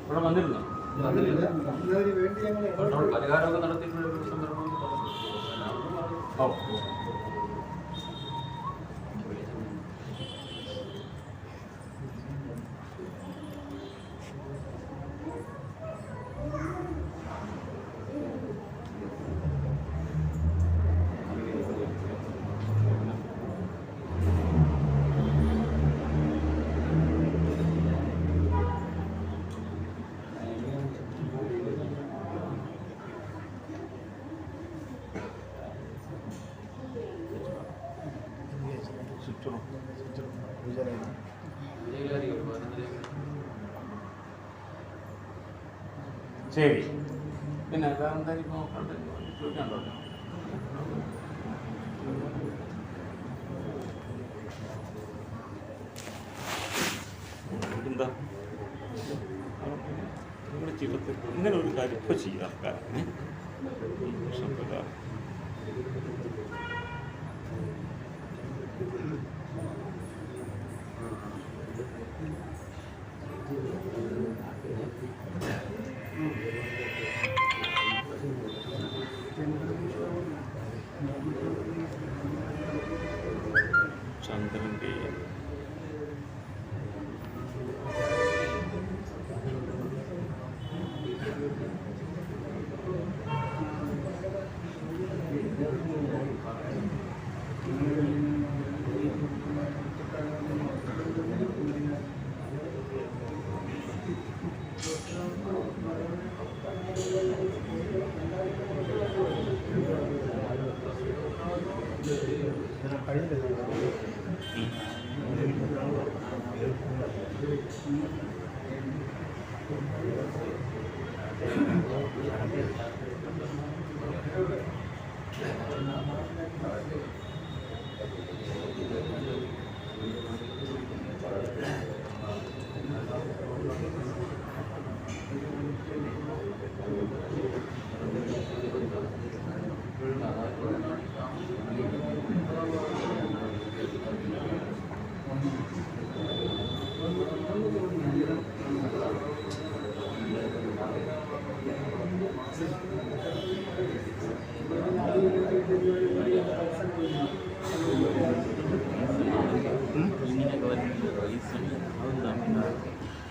ഇവിടെ വന്നിരുന്നോ? അതിനു വേണ്ടി ഞങ്ങൾ പരിഹാരമൊക്കെ നടത്തിയിട്ടുള്ള ദിവസം വരണമെന്ന് പറഞ്ഞു. ഓ ശരി. പിന്നെ വേറെ എന്തായാലും നോക്കണ്ടോ ചോദിക്കാണ്ടോ? എന്താ നിങ്ങളുടെ ജീവിതത്തിൽ ഇങ്ങനെ ഒരു കാര്യം ഇപ്പോൾ ചെയ്യുക ആൾക്കാർ ചന്ദ്രൻ്റെ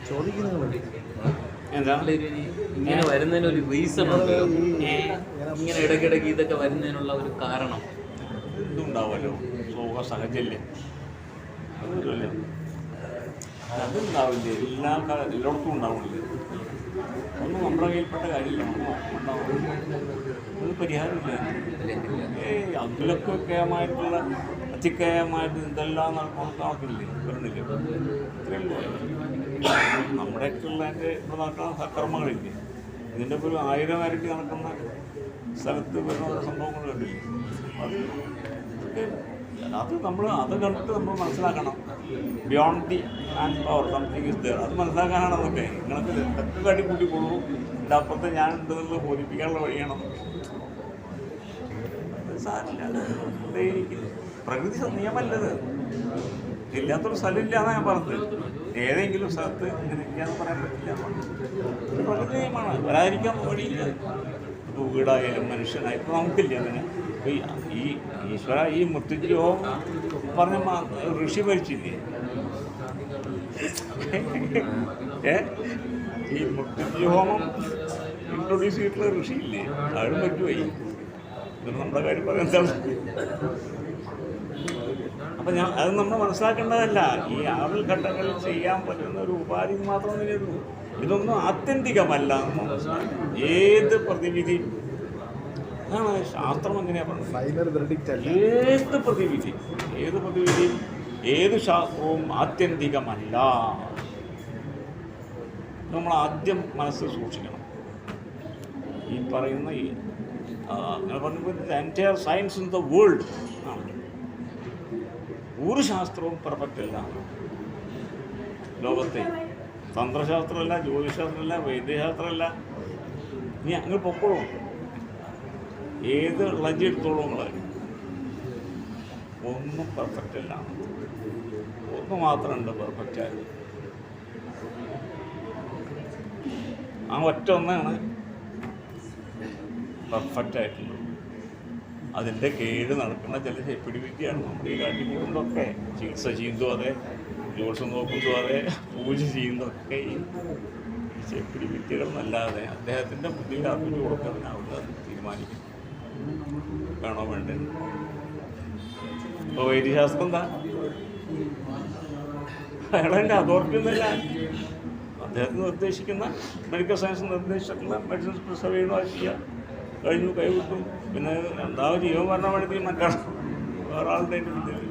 ചോദിക്കുന്നുണ്ട് എന്താ ഇങ്ങനെ വരുന്നതിനൊരു റീസൺ ഉണ്ട്. ഇങ്ങനെ ഇടയ്ക്കിടയ്ക്ക് ഇതൊക്കെ വരുന്നതിനുള്ള ഒരു കാരണം ഇതുണ്ടാവുമല്ലോ സ്വഭാവ സാഹചര്യം അതുവല്ലോ അതുണ്ടാവില്ലേ എല്ലായിടത്തും ഉണ്ടാവില്ലേ ഒന്നും നമ്മുടെ കയ്യിൽപ്പെട്ട കാര്യമില്ല ഉണ്ടാവും അത് പരിഹാരമില്ല. അതിലൊക്കെമായിട്ടുള്ള അതിക്കയമായിട്ട് ഇതെല്ലാം നടക്കില്ലേ വരണില്ലേ ഇത്രയല്ലോ നമ്മുടെയൊക്കെയുള്ള എൻ്റെ ഇവിടെ നടക്കുന്ന സക്കർമ്മങ്ങളില്ലേ ഇതിൻ്റെ ഒരു 1000 ഇരട്ടി നടക്കുന്ന സ്ഥലത്ത് വരുന്ന ഓരോ സംഭവങ്ങൾ കണ്ടില്ലേ അത് നമ്മൾ അത് കണ്ടിട്ട് നമ്മൾ മനസ്സിലാക്കണം. Beyond the man power something is there. അത് മനസ്സിലാക്കാനാണ് അതൊക്കെ നിങ്ങൾക്ക് ഇതൊക്കെ കാട്ടിക്കൂട്ടി കൊള്ളൂ എൻ്റെ അപ്പുറത്ത് ഞാൻ ഉണ്ടെന്നുള്ളത് ബോധിപ്പിക്കാനുള്ള വഴിയാണെന്നൊക്കെ സാരില്ല. പ്രകൃതി നിയമല്ലത്. ഇല്ലാത്തൊരു സ്ഥലമില്ല എന്നാണ് ഞാൻ പറഞ്ഞത്. ഏതെങ്കിലും സ്ഥലത്ത് ഇങ്ങനെ ഇല്ലാന്ന് പറയാൻ പറ്റില്ല. ഒരു പ്രകൃതി നിയമമാണ്, വരാതിരിക്കാൻ വഴിയില്ല. ഇപ്പോൾ വീടായാലും മനുഷ്യനായി ഇപ്പോൾ നമുക്കില്ല അങ്ങനെ. ഈ ഈശ്വര ഈ മൃത്യുഞ്ജയോ പറഞ്ഞ ഋഷി മരിച്ചില്ലേ? ഈ മൃത്യുഞ്ജയോമം ഇൻട്രൊഡ്യൂസ് ചെയ്തിട്ടുള്ള ഋഷിയില്ലേ? അയാളും പറ്റുപോയി. എന്നിട്ട് നമ്മുടെ കാര്യം പറയാൻ എന്താണ്? അപ്പം അത് നമ്മൾ മനസ്സിലാക്കേണ്ടതല്ല. ഈ ആവൽ ഘട്ടങ്ങളിൽ ചെയ്യാൻ പറ്റുന്ന ഒരു ഉപാധി മാത്രമേ ഉള്ളൂ. ഇതൊന്നും ആത്യന്തികമല്ല എന്ന് മനസ്സിലാക്കണം. ഏത് പ്രതിവിധി അതാണ് ശാസ്ത്രം എങ്ങനെയാണ് പറഞ്ഞത്. ഫൈനൽ വെർഡിക്റ്റ് അല്ല. ഏത് പ്രതിവിധിയും ഏത് ശാസ്ത്രവും ആത്യന്തികമല്ല. നമ്മൾ ആദ്യം മനസ്സിൽ സൂക്ഷിക്കണം. ഈ പറയുന്ന അങ്ങനെ പറയുമ്പോൾ entire science in the world ആണ്. ഒരു ശാസ്ത്രവും പെർഫെക്റ്റ് അല്ല ലോകത്തെ. തന്ത്രശാസ്ത്രമല്ല, ജ്യോതിശാസ്ത്രമല്ല, വൈദ്യശാസ്ത്രമല്ല. ഇനി അങ്ങ് പൊക്കോളും. ഏത് ലജ്ജ എടുത്തോളൂ നിങ്ങൾ, ഒന്നും പെർഫെക്റ്റ് അല്ല. ഒന്ന് മാത്രമുണ്ട് പെർഫെക്റ്റായത്. ആ ഒറ്റ ഒന്നാണ് പെർഫെക്റ്റായിട്ടുള്ളത്. അതിൻ്റെ കീഴ് നടക്കുന്ന ചില ചെപ്പിടിവിദ്യയാണ് നമ്മൾ ഈ കാട്ടിക്കൂടുന്നതൊക്കെ. ചികിത്സ ചെയ്യുന്നതും അതെ, ജ്യോത്സ്യം നോക്കുന്നതും അതെ, പൂജ ചെയ്യുന്നതൊക്കെ ഈ ചെപ്പിടി വിദ്യകളെന്നല്ലാതെ അദ്ദേഹത്തിൻ്റെ ബുദ്ധി കാപ്പിട്ട് കൊടുക്കുന്നതിനാവില്ല. അത് തീരുമാനിക്കും വേണോ വേണ്ടേ. ഇപ്പോൾ വൈദ്യശാസ്ത്രം എന്താ? അയാളതിൻ്റെ അതോറിറ്റി ഒന്നുമില്ല. അദ്ദേഹത്തിന് നിർദ്ദേശിക്കുന്ന മെഡിക്കൽ സയൻസ് നിർദ്ദേശിച്ചിട്ടുള്ള മെഡിസിൻസ് പ്രിസർവ് ചെയ്യണോ അത് ചെയ്യുക. കഴിഞ്ഞു, കൈവിട്ടു. പിന്നെ രണ്ടാമത് ജീവൻ പറഞ്ഞ വേണമെങ്കിൽ മറ്റാണ് വേറെ ആളുടെ ബുദ്ധിയിൽ.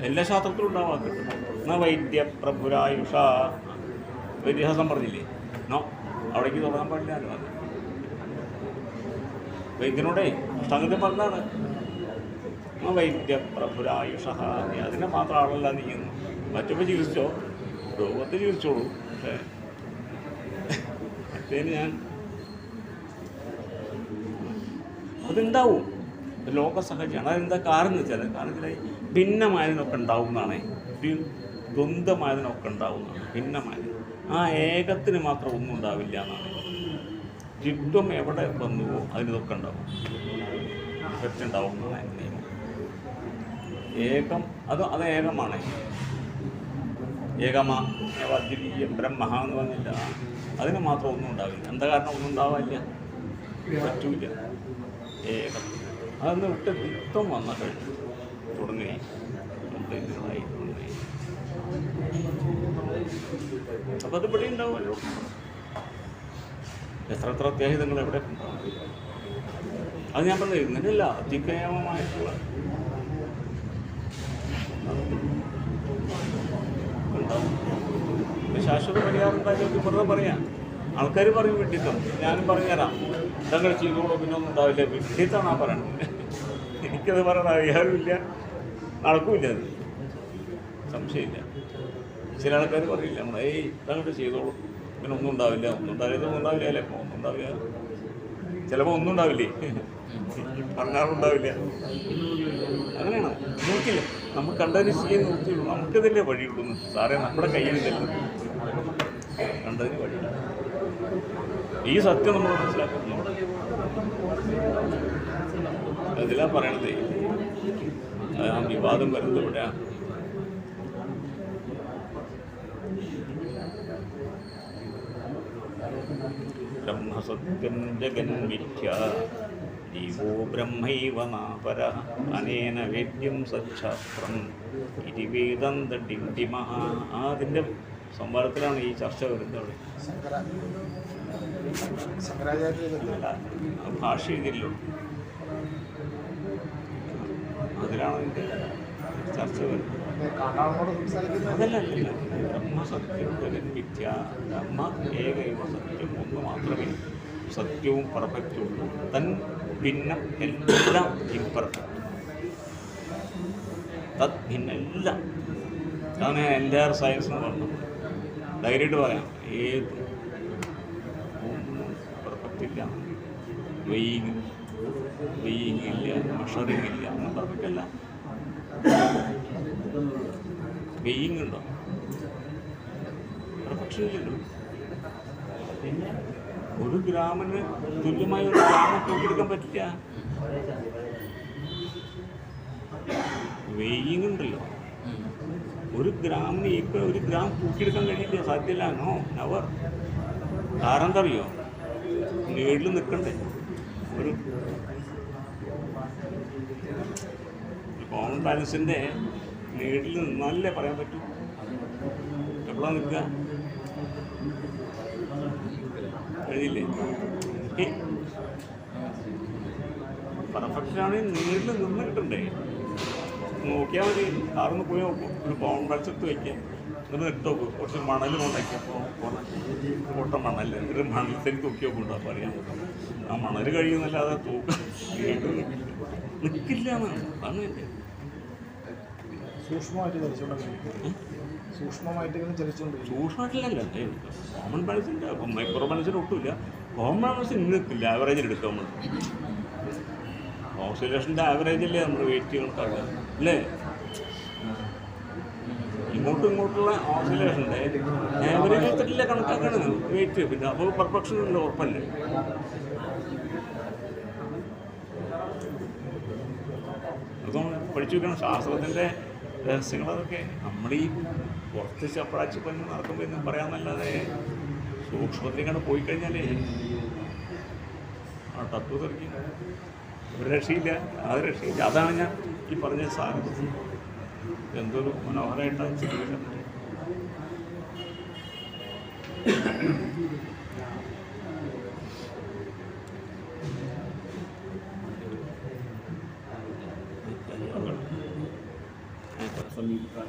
എല്ലാ ശാസ്ത്രത്തിലും ഉണ്ടാവാം. എന്നാൽ വൈദ്യപ്രഭുരായുഷ വൈദ്യശാസ്ത്രം പറഞ്ഞില്ലേ? നോ, അവിടേക്ക് തുടങ്ങാൻ പാടില്ല. അത് വൈദ്യനോടേ അഷ്ടാംഗത്തിൽ പറഞ്ഞാണ് വൈദ്യപ്രഭുരായുഷ, നീ അതിനെ മാത്രം ആളല്ല നീയുന്നു. മറ്റപ്പോൾ ചികിത്സിച്ചോ, രോഗത്തെ ചികിത്സോളൂ, പക്ഷേ മറ്റേന് ഞാൻ അതുണ്ടാവും, ലോകസഹജമാണ്. അതെന്താ കാരണം വെച്ചാൽ ഭിന്നമായതിനൊക്കെ ഉണ്ടാവുന്നതാണ്, ദ്വന്ദ്മായതിനൊക്കെ ഉണ്ടാവുന്നതാണ്, ഭിന്നമായത്. ആ ഏകത്തിന് മാത്രം ഒന്നും ഉണ്ടാവില്ല എന്നാണ്. ദ്വിത്വം എവിടെ വന്നുവോ അതിനൊക്കെ ഉണ്ടാവും, എഫക്റ്റ് ഉണ്ടാവും എന്നാണ് നിയമം. ഏകം അത് ഏകമാണ്. ഏകമാ അദ്വിതീയം ബ്രഹ്മ എന്ന് പറഞ്ഞില്ല, അതിന് മാത്രം ഒന്നും ഉണ്ടാവില്ല. എന്താ കാരണം ഒന്നും ഉണ്ടാവില്ല, പറ്റൂല. ഏകം അതൊന്ന് വിട്ട് ദ്വിത്വം വന്ന കഴിഞ്ഞു തുടങ്ങി തുടങ്ങി. അപ്പോൾ അത് ഇവിടെ ഉണ്ടാവുമല്ലോ. എത്ര അത്യാഹിതങ്ങൾ എവിടെ ഉണ്ടാവും. അത് ഞാൻ പറഞ്ഞത് ഇങ്ങനെയല്ല, അതികേമമായിട്ടുള്ള ഉണ്ടാവും. ശാശ്വത പരിഹാരം ഉണ്ടാക്കി വെറുതെ പറയാം. ആൾക്കാർ പറയും വിട്ടിത്തം, ഞാനും പറഞ്ഞുതരാം, ഇതങ്ങൾ ചെയ്തോളൂ, പിന്നെ ഒന്നും ഉണ്ടാവില്ല. വിട്ടിത്താണ് ആ പറയണത്. എനിക്കത് പറയാൻ അറിയാറുമില്ല, നടക്കുമില്ല, അത് സംശയമില്ല. ചില ആൾക്കാർ പറയില്ല, നമ്മൾ ഇതങ്ങോട്ട് ചെയ്തോളൂ, പിന്നെ ഒന്നും ഉണ്ടാവില്ല, ഒന്നും ഉണ്ടാവില്ല, ഒന്നും ഉണ്ടാവില്ല അല്ലേ, ഇപ്പോൾ ഒന്നും ഉണ്ടാവില്ല, ചിലപ്പോൾ ഒന്നും ഉണ്ടാവില്ലേ, പറഞ്ഞാറുണ്ടാവില്ല. അങ്ങനെയാണ്. നോക്കില്ല, നമുക്ക് കണ്ടതിന് ചെയ്യാൻ നോക്കിയുള്ളൂ. നമുക്കതില്ലേ വഴിയുള്ളൂ സാറേ, നമ്മുടെ കയ്യിൽ തന്നെ കണ്ടതിന് വഴിയില്ല. ഈ സത്യം നമ്മൾ മനസ്സിലാക്കുന്നു. അതിലാ പറയണത്. ആ വിവാദം വരുന്നത് ഇവിടെയാണ്. ബ്രഹ്മസത്യം ജഗൻ മിഥ്യ ജീവോ ബ്രഹ്മൈവ നാപരഃ അനേന വേദ്യം സച്ഛാസ്ത്രം ഇതി വേദന്ത ഡിംഡിമഃ. അതിൻ്റെ സംവാദത്തിലാണ് ഈ ചർച്ച വരുന്നത്. അവിടെ ഭാഷ എഴുതിയല്ലോ, അതിലാണ് ഇതിൻ്റെ ചർച്ച വരുന്നത്. അതല്ല, ബ്രഹ്മസത്യം ജഗൻ മിഥ്യ, ബ്രഹ്മ ഏകൈവ സത്യം, ഒന്ന് മാത്രമേ സത്യവും പെർഫെക്റ്റും ഉള്ളൂ. തൻ ഭിന്നം എല്ലാം ഇംപെർഫെക്റ്റ്. തത് ഭിന്ന എല്ലാം. അതാണ് ഞാൻ എൻ്റെ സയൻസ് എന്ന് പറഞ്ഞു. ധൈര്യമായിട്ട് പറയാം, ഏത് ഒന്നും പെർഫെക്റ്റ് ഇല്ല. വെയിങ് ഇല്ല, മെഷറിങ് ഇല്ല, ഒന്നും പെർഫെക്റ്റ് അല്ല. വെയിങ് ഉണ്ടോ? പെർഫെക്ഷൻ ഇല്ലല്ലോ. ഒരു ഗ്രാമിന് തുല്യമായ ഒരു ഗ്രാമം തൂക്കിയെടുക്കാൻ പറ്റില്ല. വെയിങ് ഉണ്ടല്ലോ. ഒരു ഗ്രാമിന് ഈക്വൽ ഒരു ഗ്രാം തൂക്കിയെടുക്കാൻ കഴിയില്ല, സാധ്യമല്ല. No, never. കാരണം എന്താ അറിയോ? നീഡിൽ നിൽക്കണ്ടേ. ഒരു കോമൺ ബാലൻസിൻ്റെ നീഡിൽ നിന്നാലേ പറയാൻ പറ്റൂ. എപ്പോഴാണ് നിൽക്കുക? കഴിയില്ലേ? പെർഫെക്ഷനാണ് നീഡിൽ നിന്ന് കിട്ടണ്ടേ. നോക്കിയാൽ മതി. കാറൊന്ന് പോയി നോക്കും, ഒരു കോമൺ ബാലൻസ് എടുത്ത് വയ്ക്കുക, എന്നിട്ട് ഇട്ട് നോക്കും. കുറച്ച് മണൽ കൊണ്ടാക്കിയപ്പോൾ പൊട്ട മണൽ, ഒരു മണലത്തേക്ക് തൂക്കി നോക്കുന്നുണ്ടോ അപ്പോൾ അറിയാം. ആ മണൽ കഴിയുന്നല്ലാതെ തൂക്കം നിൽക്കില്ല എന്നാണ്. അതാണ് എൻ്റെ സൂക്ഷ്മമായിട്ട് സൂക്ഷ്മമായിട്ടില്ലല്ലോ. കോമൺ ബാലൻസിൻ്റെ മൈക്രോ ബാലൻസിന് ഒട്ടുമില്ല. കോമൺ ബാലൻസ് ഇന്ന് നിൽക്കില്ല. ആവറേജിൽ എടുക്കുക നമ്മൾ. ഓക്സിലേഷൻ്റെ ആവറേജല്ലേ നമ്മൾ വെയിറ്റ് കണക്കാക്കുക അല്ലേ? ഇങ്ങോട്ടുള്ള ഓക്സിലേഷൻ്റെ ആവറേജ് എടുത്തിട്ടില്ല കണക്കാക്കാണ് വെയിറ്റ്. പിന്നെ അപ്പോൾ പെർഫെക്ഷൻ ഉള്ള ഉറപ്പല്ലേ. അതൊക്കെ പഠിച്ചു വെക്കണം. ശാസ്ത്രത്തിൻ്റെ രഹസ്യങ്ങളതൊക്കെ നമ്മൾ ഈ പുറത്ത് ചപ്പടാച്ച് പഞ്ഞ് നടക്കുമ്പോൾ എന്നും പറയാമെന്നല്ലാതെ സൂക്ഷ്മത്തിലേക്കാണ് പോയി കഴിഞ്ഞാലേ ആ തത്വത്തിലേക്ക് ഒരു രക്ഷയില്ല. അത് രക്ഷയില്ല. അതാണ് ഞാൻ ഈ പറഞ്ഞ സാധനം. എന്തൊരു മനോഹരമായിട്ടാണ് ചിന്തിക്കുന്നത്. സമീപിക്കാൻ